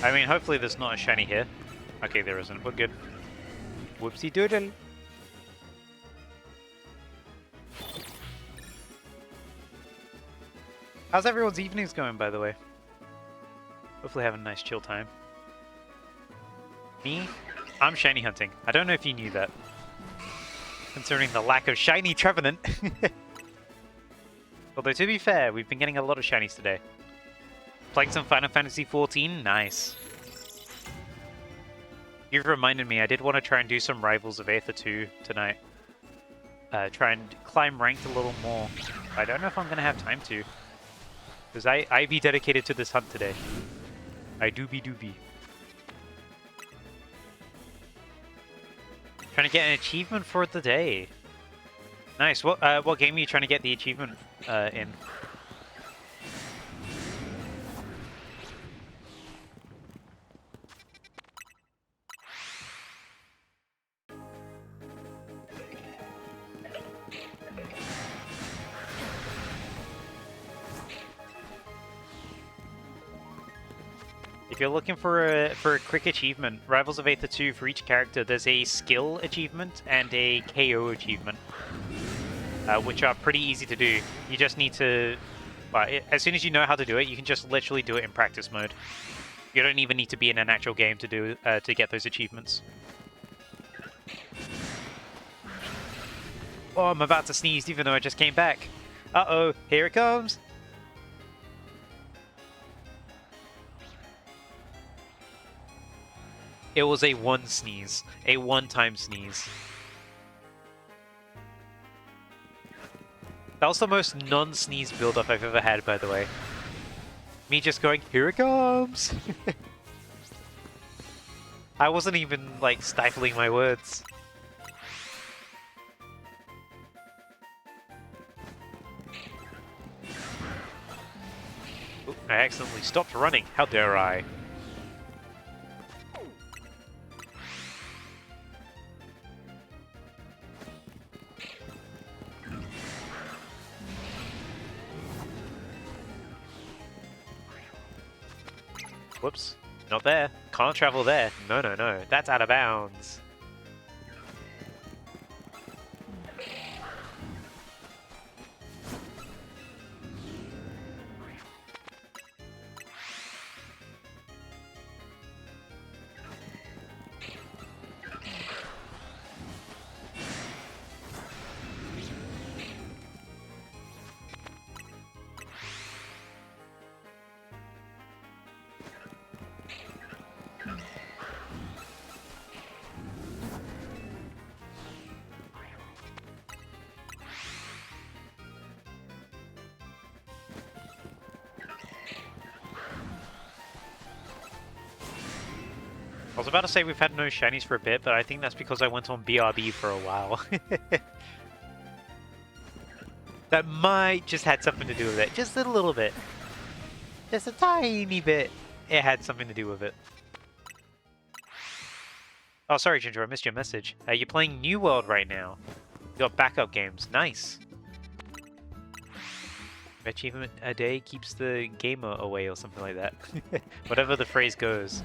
I mean, hopefully there's not a shiny here. Okay, there isn't. We're good. Whoopsie doodle. How's everyone's evenings going, by the way? Hopefully having a nice chill time. Me? I'm shiny hunting. I don't know if you knew that. Considering the lack of shiny Trevenant. Although, to be fair, we've been getting a lot of shinies today. Playing some Final Fantasy XIV? Nice. You've reminded me, I did want to try and do some Rivals of Aether 2 tonight. Try and climb ranked a little more. I don't know if I'm going to have time to. Because I be dedicated to this hunt today. I doobie. Trying to get an achievement for the day. Nice. What game are you trying to get the achievement in? If you're looking for a quick achievement, Rivals of Aether 2, for each character, there's a skill achievement and a KO achievement, which are pretty easy to do. You just need to, well, as soon as you know how to do it, you can just literally do it in practice mode. You don't even need to be in an actual game to do to get those achievements. Oh, I'm about to sneeze, even though I just came back. Uh-oh, here it comes! It was a one sneeze. A one-time sneeze. That was the most non-sneeze build-up I've ever had, by the way. Me just going, here it comes! I wasn't even, like, stifling my words. Ooh, I accidentally stopped running. How dare I? Whoops. Not there. Can't travel there. No, no, no. That's out of bounds. I was about to say we've had no shinies for a bit, but I think that's because I went on BRB for a while. That might just had something to do with it. Just a little bit. Just a tiny bit. It had something to do with it. Oh, sorry, Ginger, I missed your message. You're playing New World right now. You got backup games. Nice. Achievement a day keeps the gamer away or something like that. Whatever the phrase goes.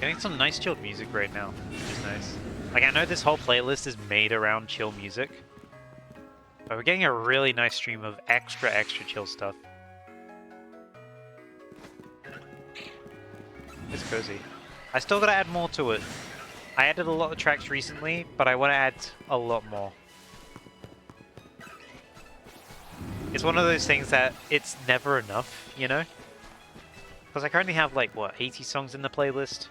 Getting some nice chilled music right now, which is nice. Like, I know this whole playlist is made around chill music, but we're getting a really nice stream of extra chill stuff. It's cozy. I still gotta add more to it. I added a lot of tracks recently, but I want to add a lot more. It's one of those things that it's never enough, you know? Because I currently have, like, what, 80 songs in the playlist?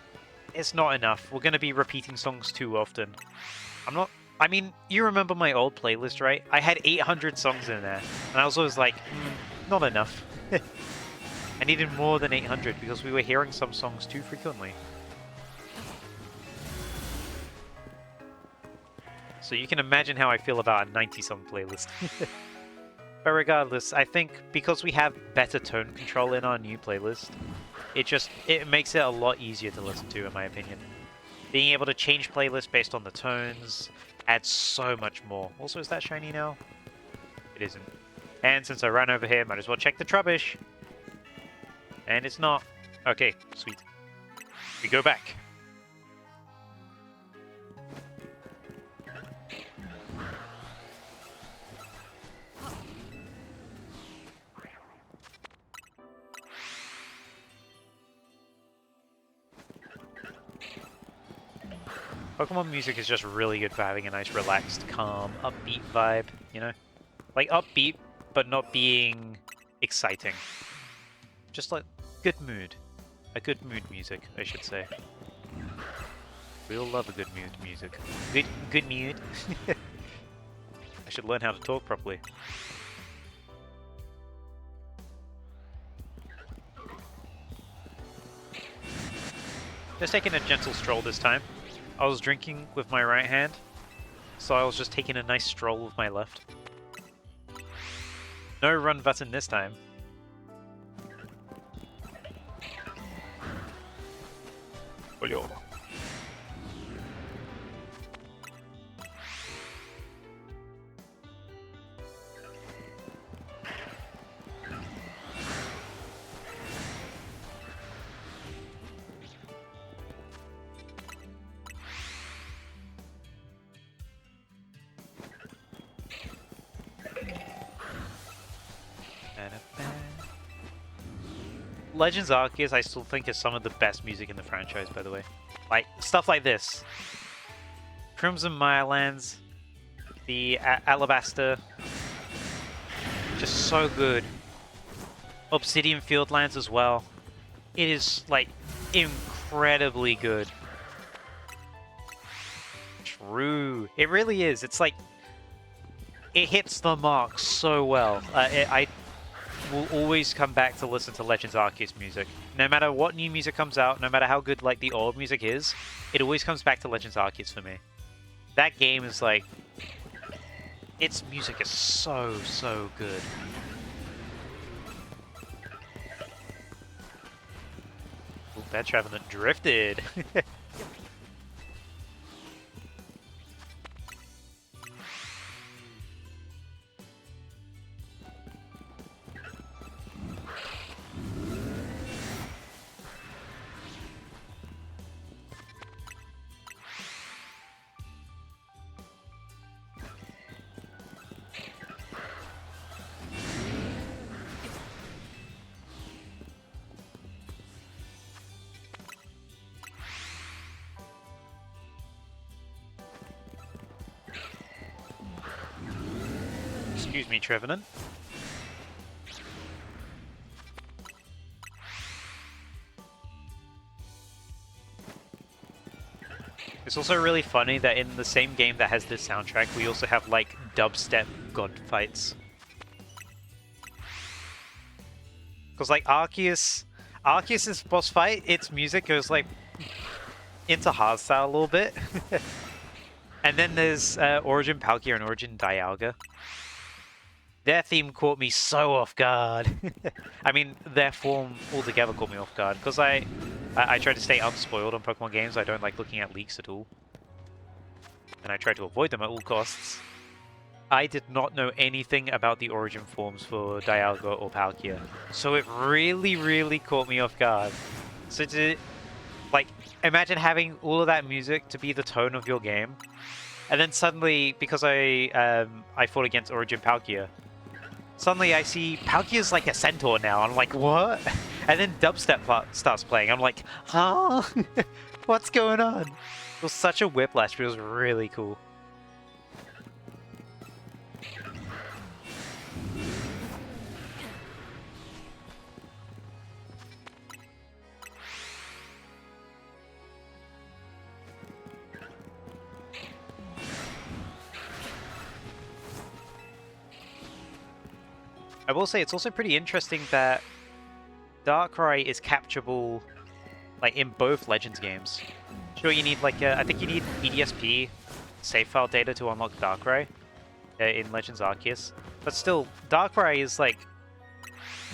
It's not enough. We're going to be repeating songs too often. I mean, you remember my old playlist, right? I had 800 songs in there. And I was always like, not enough. I needed more than 800 because we were hearing some songs too frequently. So you can imagine how I feel about a 90-song playlist. But regardless, I think because we have better tone control in our new playlist, it makes it a lot easier to listen to, in my opinion. Being able to change playlists based on the tones adds so much more. Also, is that shiny now? It isn't. And since I ran over here, might as well check the Trubbish. And it's not. Okay, sweet. We go back. Pokemon music is just really good for having a nice, relaxed, calm, upbeat vibe, you know? Like, upbeat, but not being exciting. Just like, good mood. A good mood music, I should say. We all love a good mood music. Good mood. I should learn how to talk properly. Just taking a gentle stroll this time. I was drinking with my right hand, so I was just taking a nice stroll with my left. No run button this time. Olio. Legends Arceus I still think is some of the best music in the franchise, by the way. Like, stuff like this. Crimson Mirelands, the Alabaster, just so good. Obsidian Fieldlands as well. It is, like, incredibly good. True. It really is. It's like, it hits the mark so well. I will always come back to listen to Legends Arceus music. No matter what new music comes out, no matter how good like the old music is, it always comes back to Legends Arceus for me. That game is like... its music is so, so good. Ooh, that Trevenant drifted! Excuse me, Trevenant. It's also really funny that in the same game that has this soundtrack, we also have like dubstep god fights. Because like Arceus' boss fight, its music goes like into hardstyle a little bit. And then there's Origin Palkia and Origin Dialga. Their theme caught me so off guard. I mean, their form altogether caught me off guard, because I try to stay unspoiled on Pokemon games. I don't like looking at leaks at all. And I try to avoid them at all costs. I did not know anything about the origin forms for Dialga or Palkia. So it really, really caught me off guard. So to, like, imagine having all of that music to be the tone of your game. And then suddenly, because I fought against Origin Palkia, suddenly I see Palkia's like a centaur now. I'm like, what? And then dubstep starts playing. I'm like, huh? What's going on? It was such a whiplash, but it was really cool. I will say it's also pretty interesting that Darkrai is capturable, like, in both Legends games. Sure, you need like I think you need EDSP save file data to unlock Darkrai in Legends Arceus, but still, Darkrai is like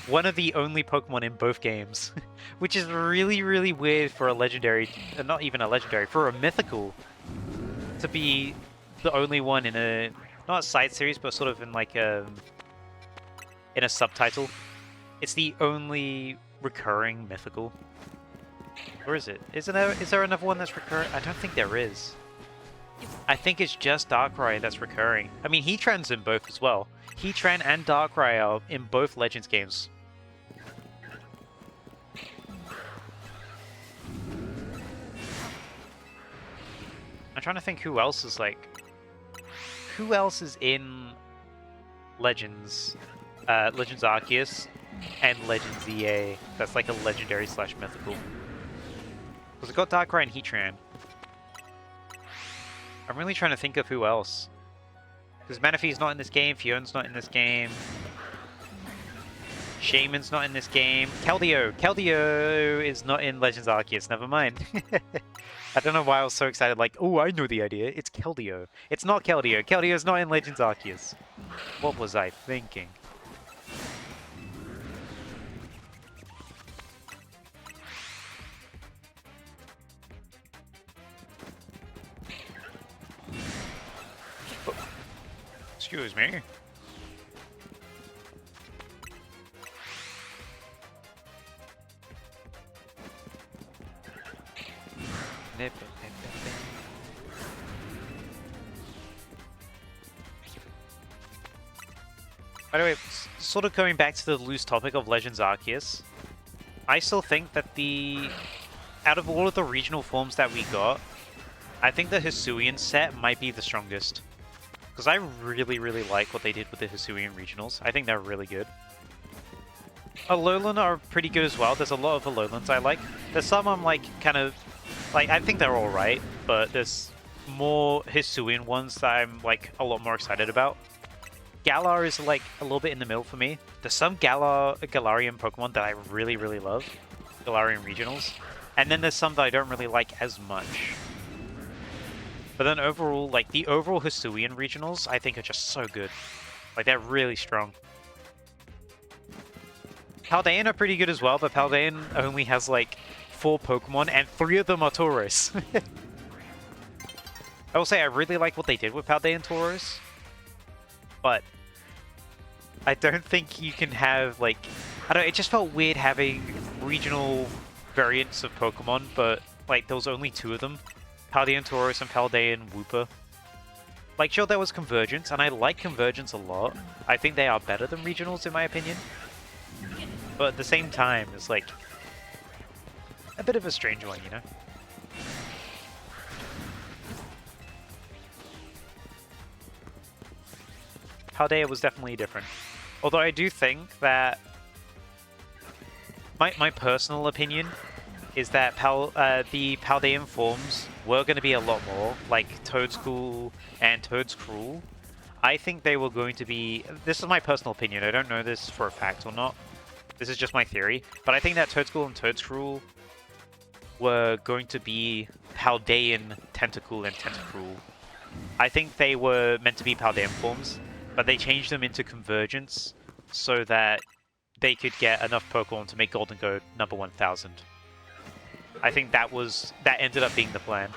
one of the only Pokemon in both games, which is really, really weird for a legendary, not even a legendary, for a mythical to be the only one in a not a side series, but sort of in like in a subtitle. It's the only recurring mythical. Or is it? Is there another one that's recurring? I don't think there is. I think it's just Darkrai that's recurring. I mean, Heatran's in both as well. Heatran and Darkrai are in both Legends games. I'm trying to think who else is like... Who else is in Legends? Legends Arceus and Legends EA. That's like a legendary slash mythical. Because it got Darkrai and Heatran. I'm really trying to think of who else. Because Manaphy's not in this game, Fion's not in this game. Shaman's not in this game. Keldeo! Keldeo is not in Legends Arceus, never mind. I don't know why I was so excited, like, oh, I know the idea. It's Keldeo. It's not Keldeo. Keldeo's not in Legends Arceus. What was I thinking? Oh. Excuse me. By the way, sort of going back to the loose topic of Legends Arceus, I still think that out of all of the regional forms that we got, I think the Hisuian set might be the strongest. Because I really, really like what they did with the Hisuian regionals. I think they're really good. Alolan are pretty good as well. There's a lot of Alolans I like. There's some I'm like, kind of... Like, I think they're alright, but there's more Hisuian ones that I'm, like, a lot more excited about. Galar is, like, a little bit in the middle for me. There's some Galarian Pokemon that I really, really love. Galarian Regionals. And then there's some that I don't really like as much. But then overall, like, the overall Hisuian Regionals, I think are just so good. Like, they're really strong. Paldean are pretty good as well, but Paldean only has, like, 4 Pokemon, and 3 of them are Tauros. I will say I really like what they did with Paldean Tauros, but I don't think you can have, like... I don't know, it just felt weird having regional variants of Pokemon, but, like, there was only 2 of them. Paldean Tauros and Paldean Wooper. Like, sure, there was Convergence, and I like Convergence a lot. I think they are better than regionals, in my opinion. But at the same time, it's like... a bit of a strange one, you know? Paldea was definitely different. Although I do think that... My personal opinion is that the Paldean forms were going to be a lot more, like Toedscool and Toedscruel. I think they were going to be... This is my personal opinion, I don't know this for a fact or not. This is just my theory. But I think that Toedscool and Toedscruel were going to be Paldean Tentacool and Tentacruel. I think they were meant to be Paldean forms, but they changed them into Convergence so that they could get enough Pokemon to make Golden Go number 1000. I think that ended up being the plan.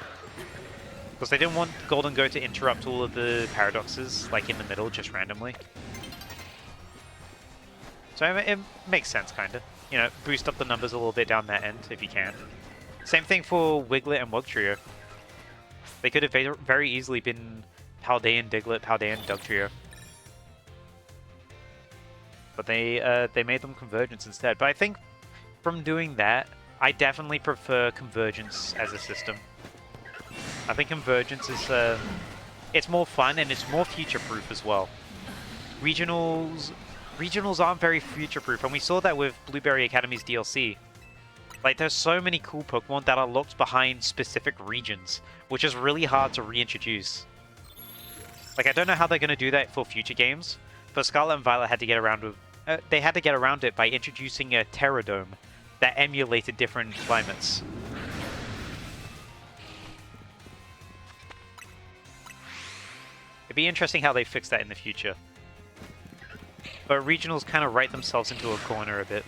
Because they didn't want Golden Go to interrupt all of the paradoxes, like in the middle, just randomly. So it makes sense, kinda. You know, boost up the numbers a little bit down that end, if you can. Same thing for Wiglet and Wugtrio. They could have very easily been Paldean Diglett, Paldean Dugtrio. But they made them Convergence instead. But I think from doing that, I definitely prefer Convergence as a system. I think Convergence is it's more fun and it's more future-proof as well. Regionals aren't very future-proof, and we saw that with Blueberry Academy's DLC. Like, there's so many cool Pokemon that are locked behind specific regions, which is really hard to reintroduce. Like, I don't know how they're going to do that for future games, but Scarlet and Violet had to get around with... they had to get around it by introducing a Terradome that emulated different climates. It'd be interesting how they fix that in the future. But regionals kind of write themselves into a corner a bit.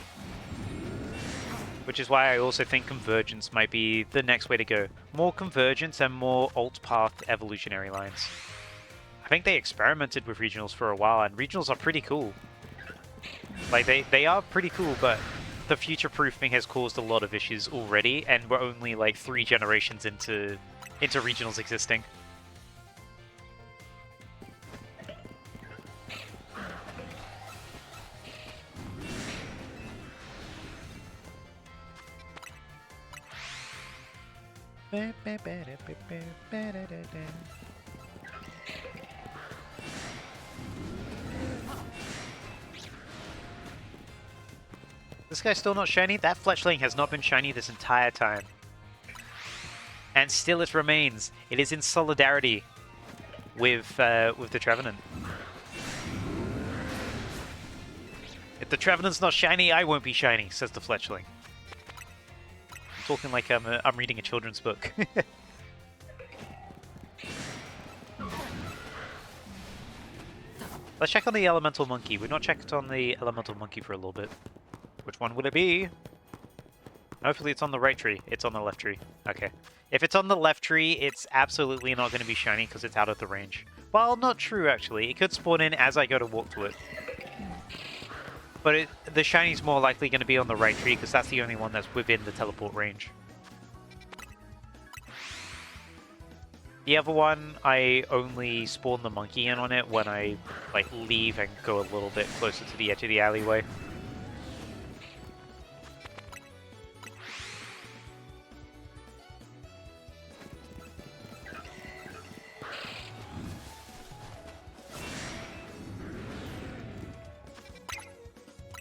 Which is why I also think Convergence might be the next way to go. More Convergence and more alt-path evolutionary lines. I think they experimented with regionals for a while, and regionals are pretty cool. Like, they are pretty cool, but the future-proofing has caused a lot of issues already, and we're only like 3 generations into regionals existing. This guy's still not shiny? That fletchling has not been shiny this entire time. And still it remains. It is in solidarity with the Trevenant. If the Trevenant's not shiny, I won't be shiny, says the fletchling. I'm talking like I'm reading a children's book. Let's check on the elemental monkey. We've not checked on the elemental monkey for a little bit. Which one would it be? Hopefully it's on the right tree. It's on the left tree. Okay. If it's on the left tree, it's absolutely not going to be shiny because it's out of the range. Well, not true, actually. It could spawn in as I go to walk to it. But the shiny's more likely going to be on the right tree because that's the only one that's within the teleport range. The other one, I only spawn the monkey in on it when I like leave and go a little bit closer to the edge of the alleyway.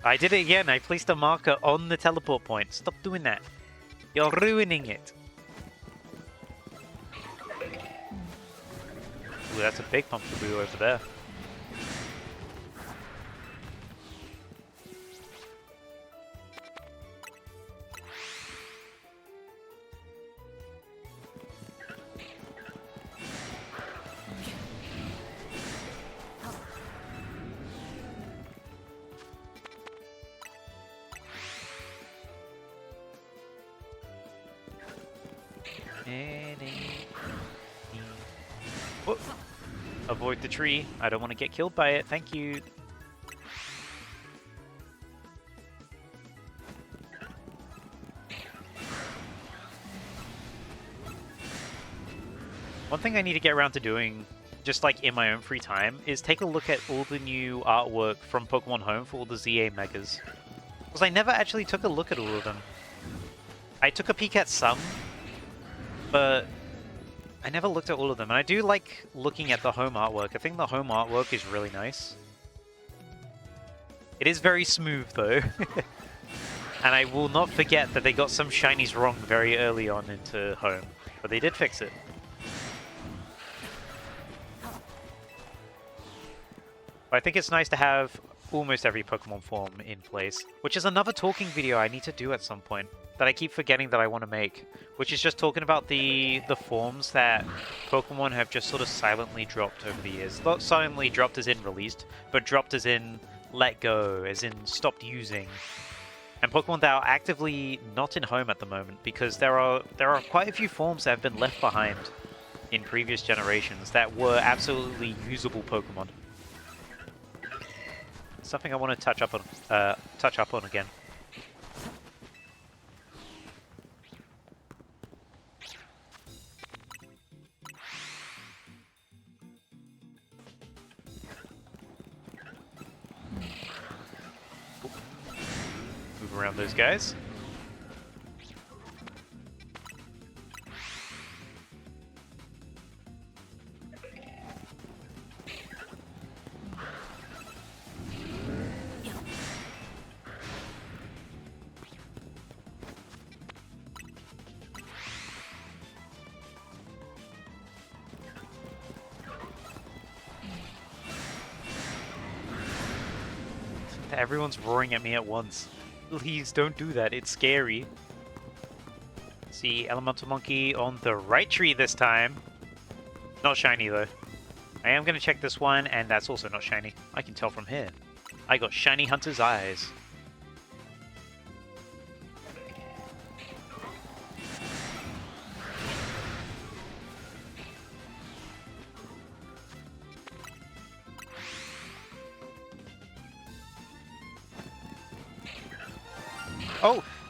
I did it again. I placed a marker on the teleport point. Stop doing that. You're ruining it. Ooh, that's a big pumpkin over there. Oh. Avoid the tree. I don't want to get killed by it. Thank you. One thing I need to get around to doing, just like in my own free time, is take a look at all the new artwork from Pokemon Home for all the ZA Megas. Because I never actually took a look at all of them. I took a peek at some, but I never looked at all of them. And I do like looking at the home artwork. I think the home artwork is really nice. It is very smooth though. And I will not forget that they got some shinies wrong very early on into home. But they did fix it. I think it's nice to have almost every Pokemon form in place, which is another talking video I need to do at some point that I keep forgetting that I want to make, which is just talking about the forms that Pokemon have just sort of silently dropped over the years. Not silently dropped as in released, but dropped as in let go, as in stopped using. And Pokemon that are actively not in home at the moment, because there are quite a few forms that have been left behind in previous generations that were absolutely usable Pokemon. Something I want to touch up on again. Move around those guys. Everyone's roaring at me at once. Please don't do that, it's scary. See, Elemental Monkey on the right tree this time. Not shiny though. I am going to check this one, and that's also not shiny. I can tell from here. I got Shiny Hunter's eyes.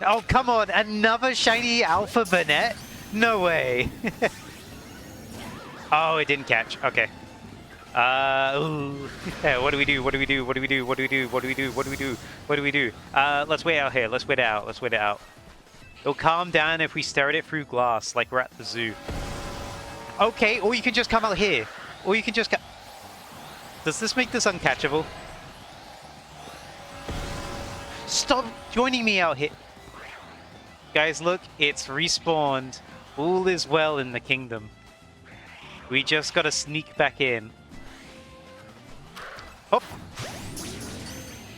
Oh, come on! Another shiny Alpha Burnett? No way! Oh, it didn't catch. Okay. Ooh. Yeah, what do we do? What do we do? What do we do? What do we do? What do we do? What do we do? What do we do? Let's wait out here. Let's wait it out. Let's wait it out. It'll calm down if we stare at it through glass, like we're at the zoo. Okay, or you can just come out here. Or you can just Does this make this uncatchable? Stop joining me out here! Guys, look, it's respawned. All is well in the kingdom. We just gotta sneak back in. Hop!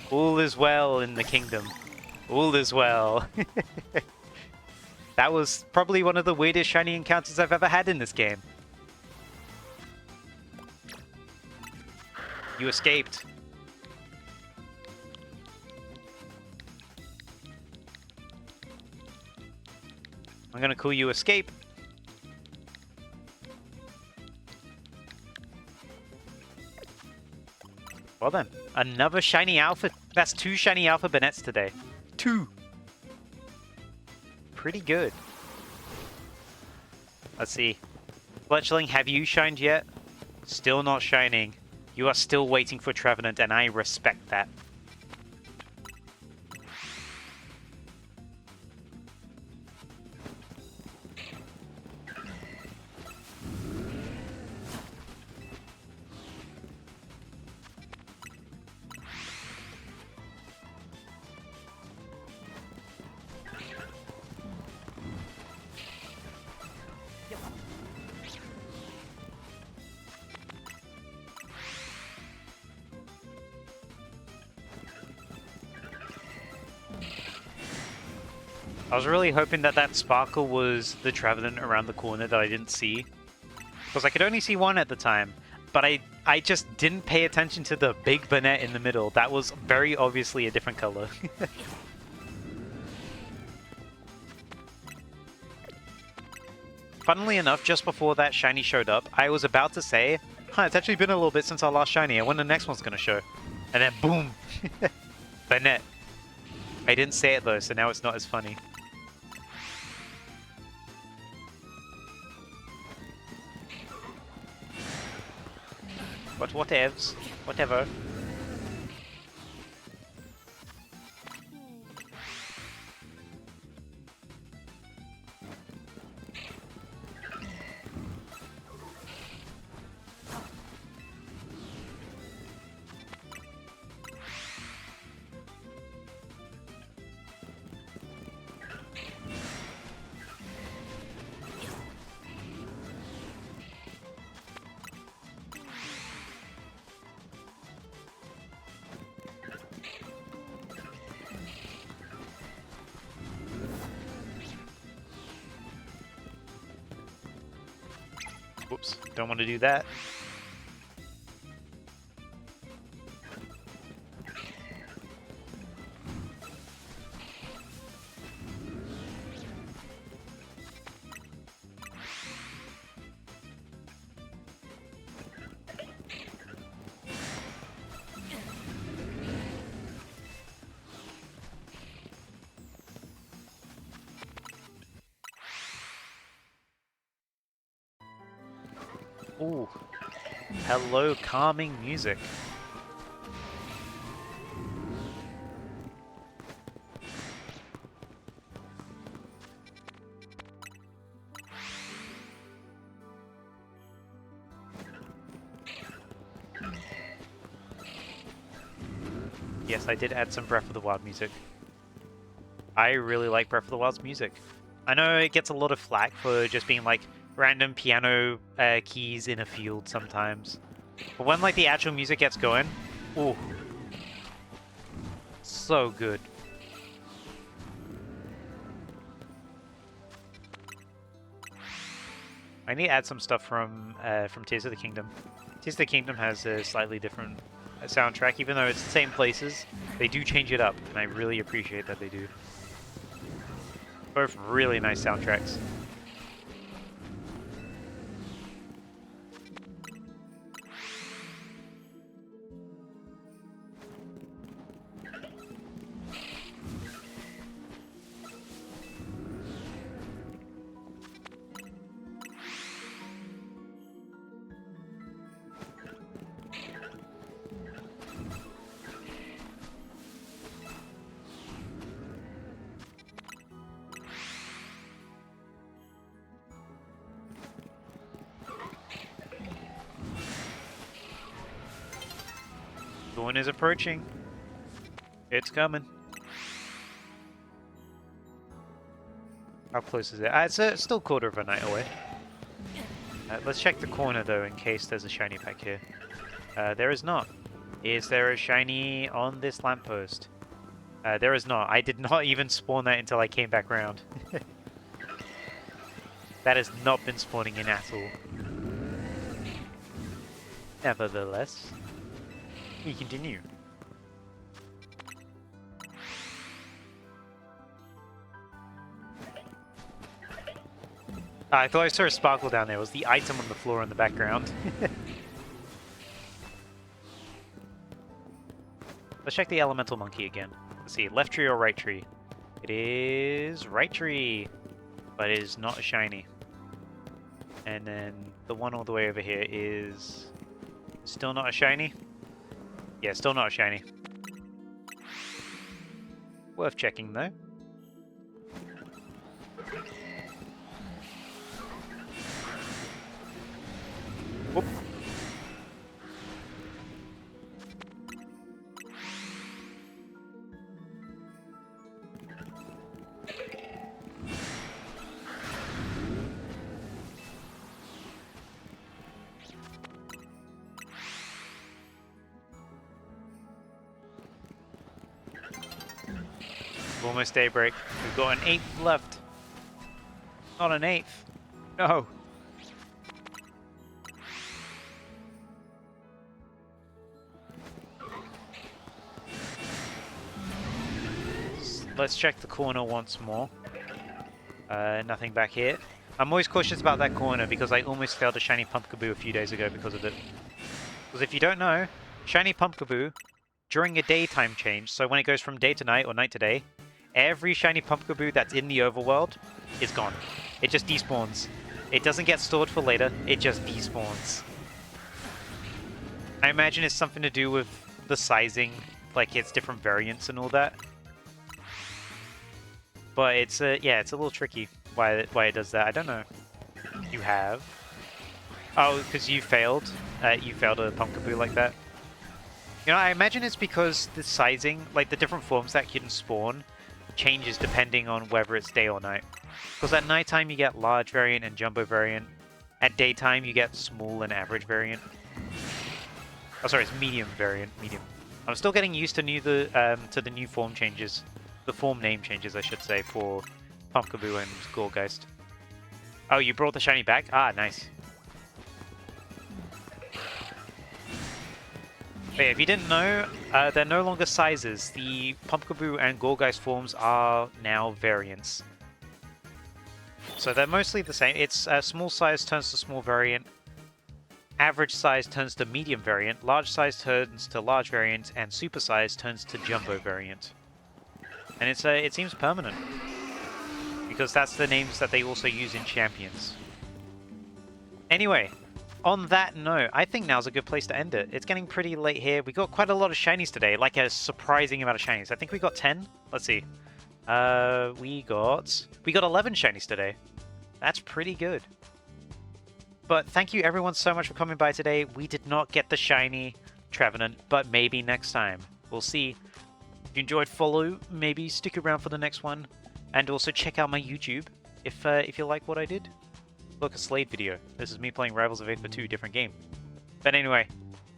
All is well in the kingdom. All is well. That was probably one of the weirdest shiny encounters I've ever had in this game. You escaped. I'm gonna call you Escape. Well then, another shiny alpha. That's 2 shiny alpha Bannettes today. 2! Pretty good. Let's see. Fletchling, have you shined yet? Still not shining. You are still waiting for Trevenant, and I respect that. I was really hoping that that sparkle was the Trevenant around the corner that I didn't see. Because I could only see one at the time. But I just didn't pay attention to the big Banette in the middle. That was very obviously a different color. Funnily enough, just before that shiny showed up, I was about to say, it's actually been a little bit since our last shiny, and when the next one's going to show. And then boom! Banette. I didn't say it though, so now it's not as funny. But whatevs. Whatever. Whoops, don't want to do that. Ooh. Hello, calming music. Yes, I did add some Breath of the Wild music. I really like Breath of the Wild's music. I know it gets a lot of flack for just being like random piano keys in a field sometimes. But when like the actual music gets going, ooh, so good. I need to add some stuff from Tears of the Kingdom. Tears of the Kingdom has a slightly different soundtrack, even though it's the same places. They do change it up, and I really appreciate that they do. Both really nice soundtracks. Dawn is approaching. It's coming. How close is it? It's still a quarter of a night away. Let's check the corner though, in case there's a shiny back here. There is not. Is there a shiny on this lamppost? There is not. I did not even spawn that until I came back round. That has not been spawning in at all. Nevertheless, we continue. I thought I saw a sparkle down there. It was the item on the floor in the background. Let's check the elemental monkey again. Let's see, left tree or right tree? It is right tree, but it is not a shiny. And then the one all the way over here is still not a shiny? Yeah, still not a shiny. Worth checking though. Whoop. Almost daybreak. We've got an 8th left. Not an 8th. No. Let's check the corner once more. Nothing back here. I'm always cautious about that corner because I almost failed a shiny Pumpkaboo a few days ago because of it. Because if you don't know, shiny Pumpkaboo, during a daytime change, so when it goes from day to night or night to day, every shiny Pumpkaboo that's in the overworld is gone. It just despawns. It doesn't get stored for later, it just despawns. I imagine it's something to do with the sizing, like its different variants and all that. But it's yeah, it's a little tricky why it does that. I don't know. You have? Oh, because you failed. You failed a Pumpkaboo like that. You know, I imagine it's because the sizing, like the different forms that can spawn, changes depending on whether it's day or night. Because at nighttime you get large variant and jumbo variant. At daytime you get small and average variant. Oh, sorry, it's medium variant. Medium. I'm still getting used to the new form changes. The form name changes, I should say, for Pumpkaboo and Gourgeist. Oh, you brought the shiny back? Ah, nice. But yeah, if you didn't know, they're no longer sizes. The Pumpkaboo and Gourgeist forms are now variants. So they're mostly the same. It's small size turns to small variant, average size turns to medium variant, large size turns to large variant, and super size turns to jumbo variant. And it seems permanent, because that's the names that they also use in Champions. Anyway, on that note, I think now's a good place to end it. It's getting pretty late here. We got quite a lot of shinies today, like a surprising amount of shinies. I think we got 10. Let's see. We got 11 shinies today. That's pretty good. But thank you everyone so much for coming by today. We did not get the shiny Trevenant, but maybe next time. We'll see. If you enjoyed, follow, maybe stick around for the next one, and also check out my YouTube if you like what I did. Look, a Slade video. This is me playing Rivals of Aether 2, different game. But anyway,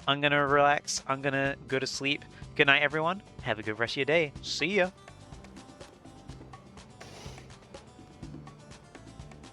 I'm gonna relax, I'm gonna go to sleep. Good night everyone, have a good rest of your day. See ya!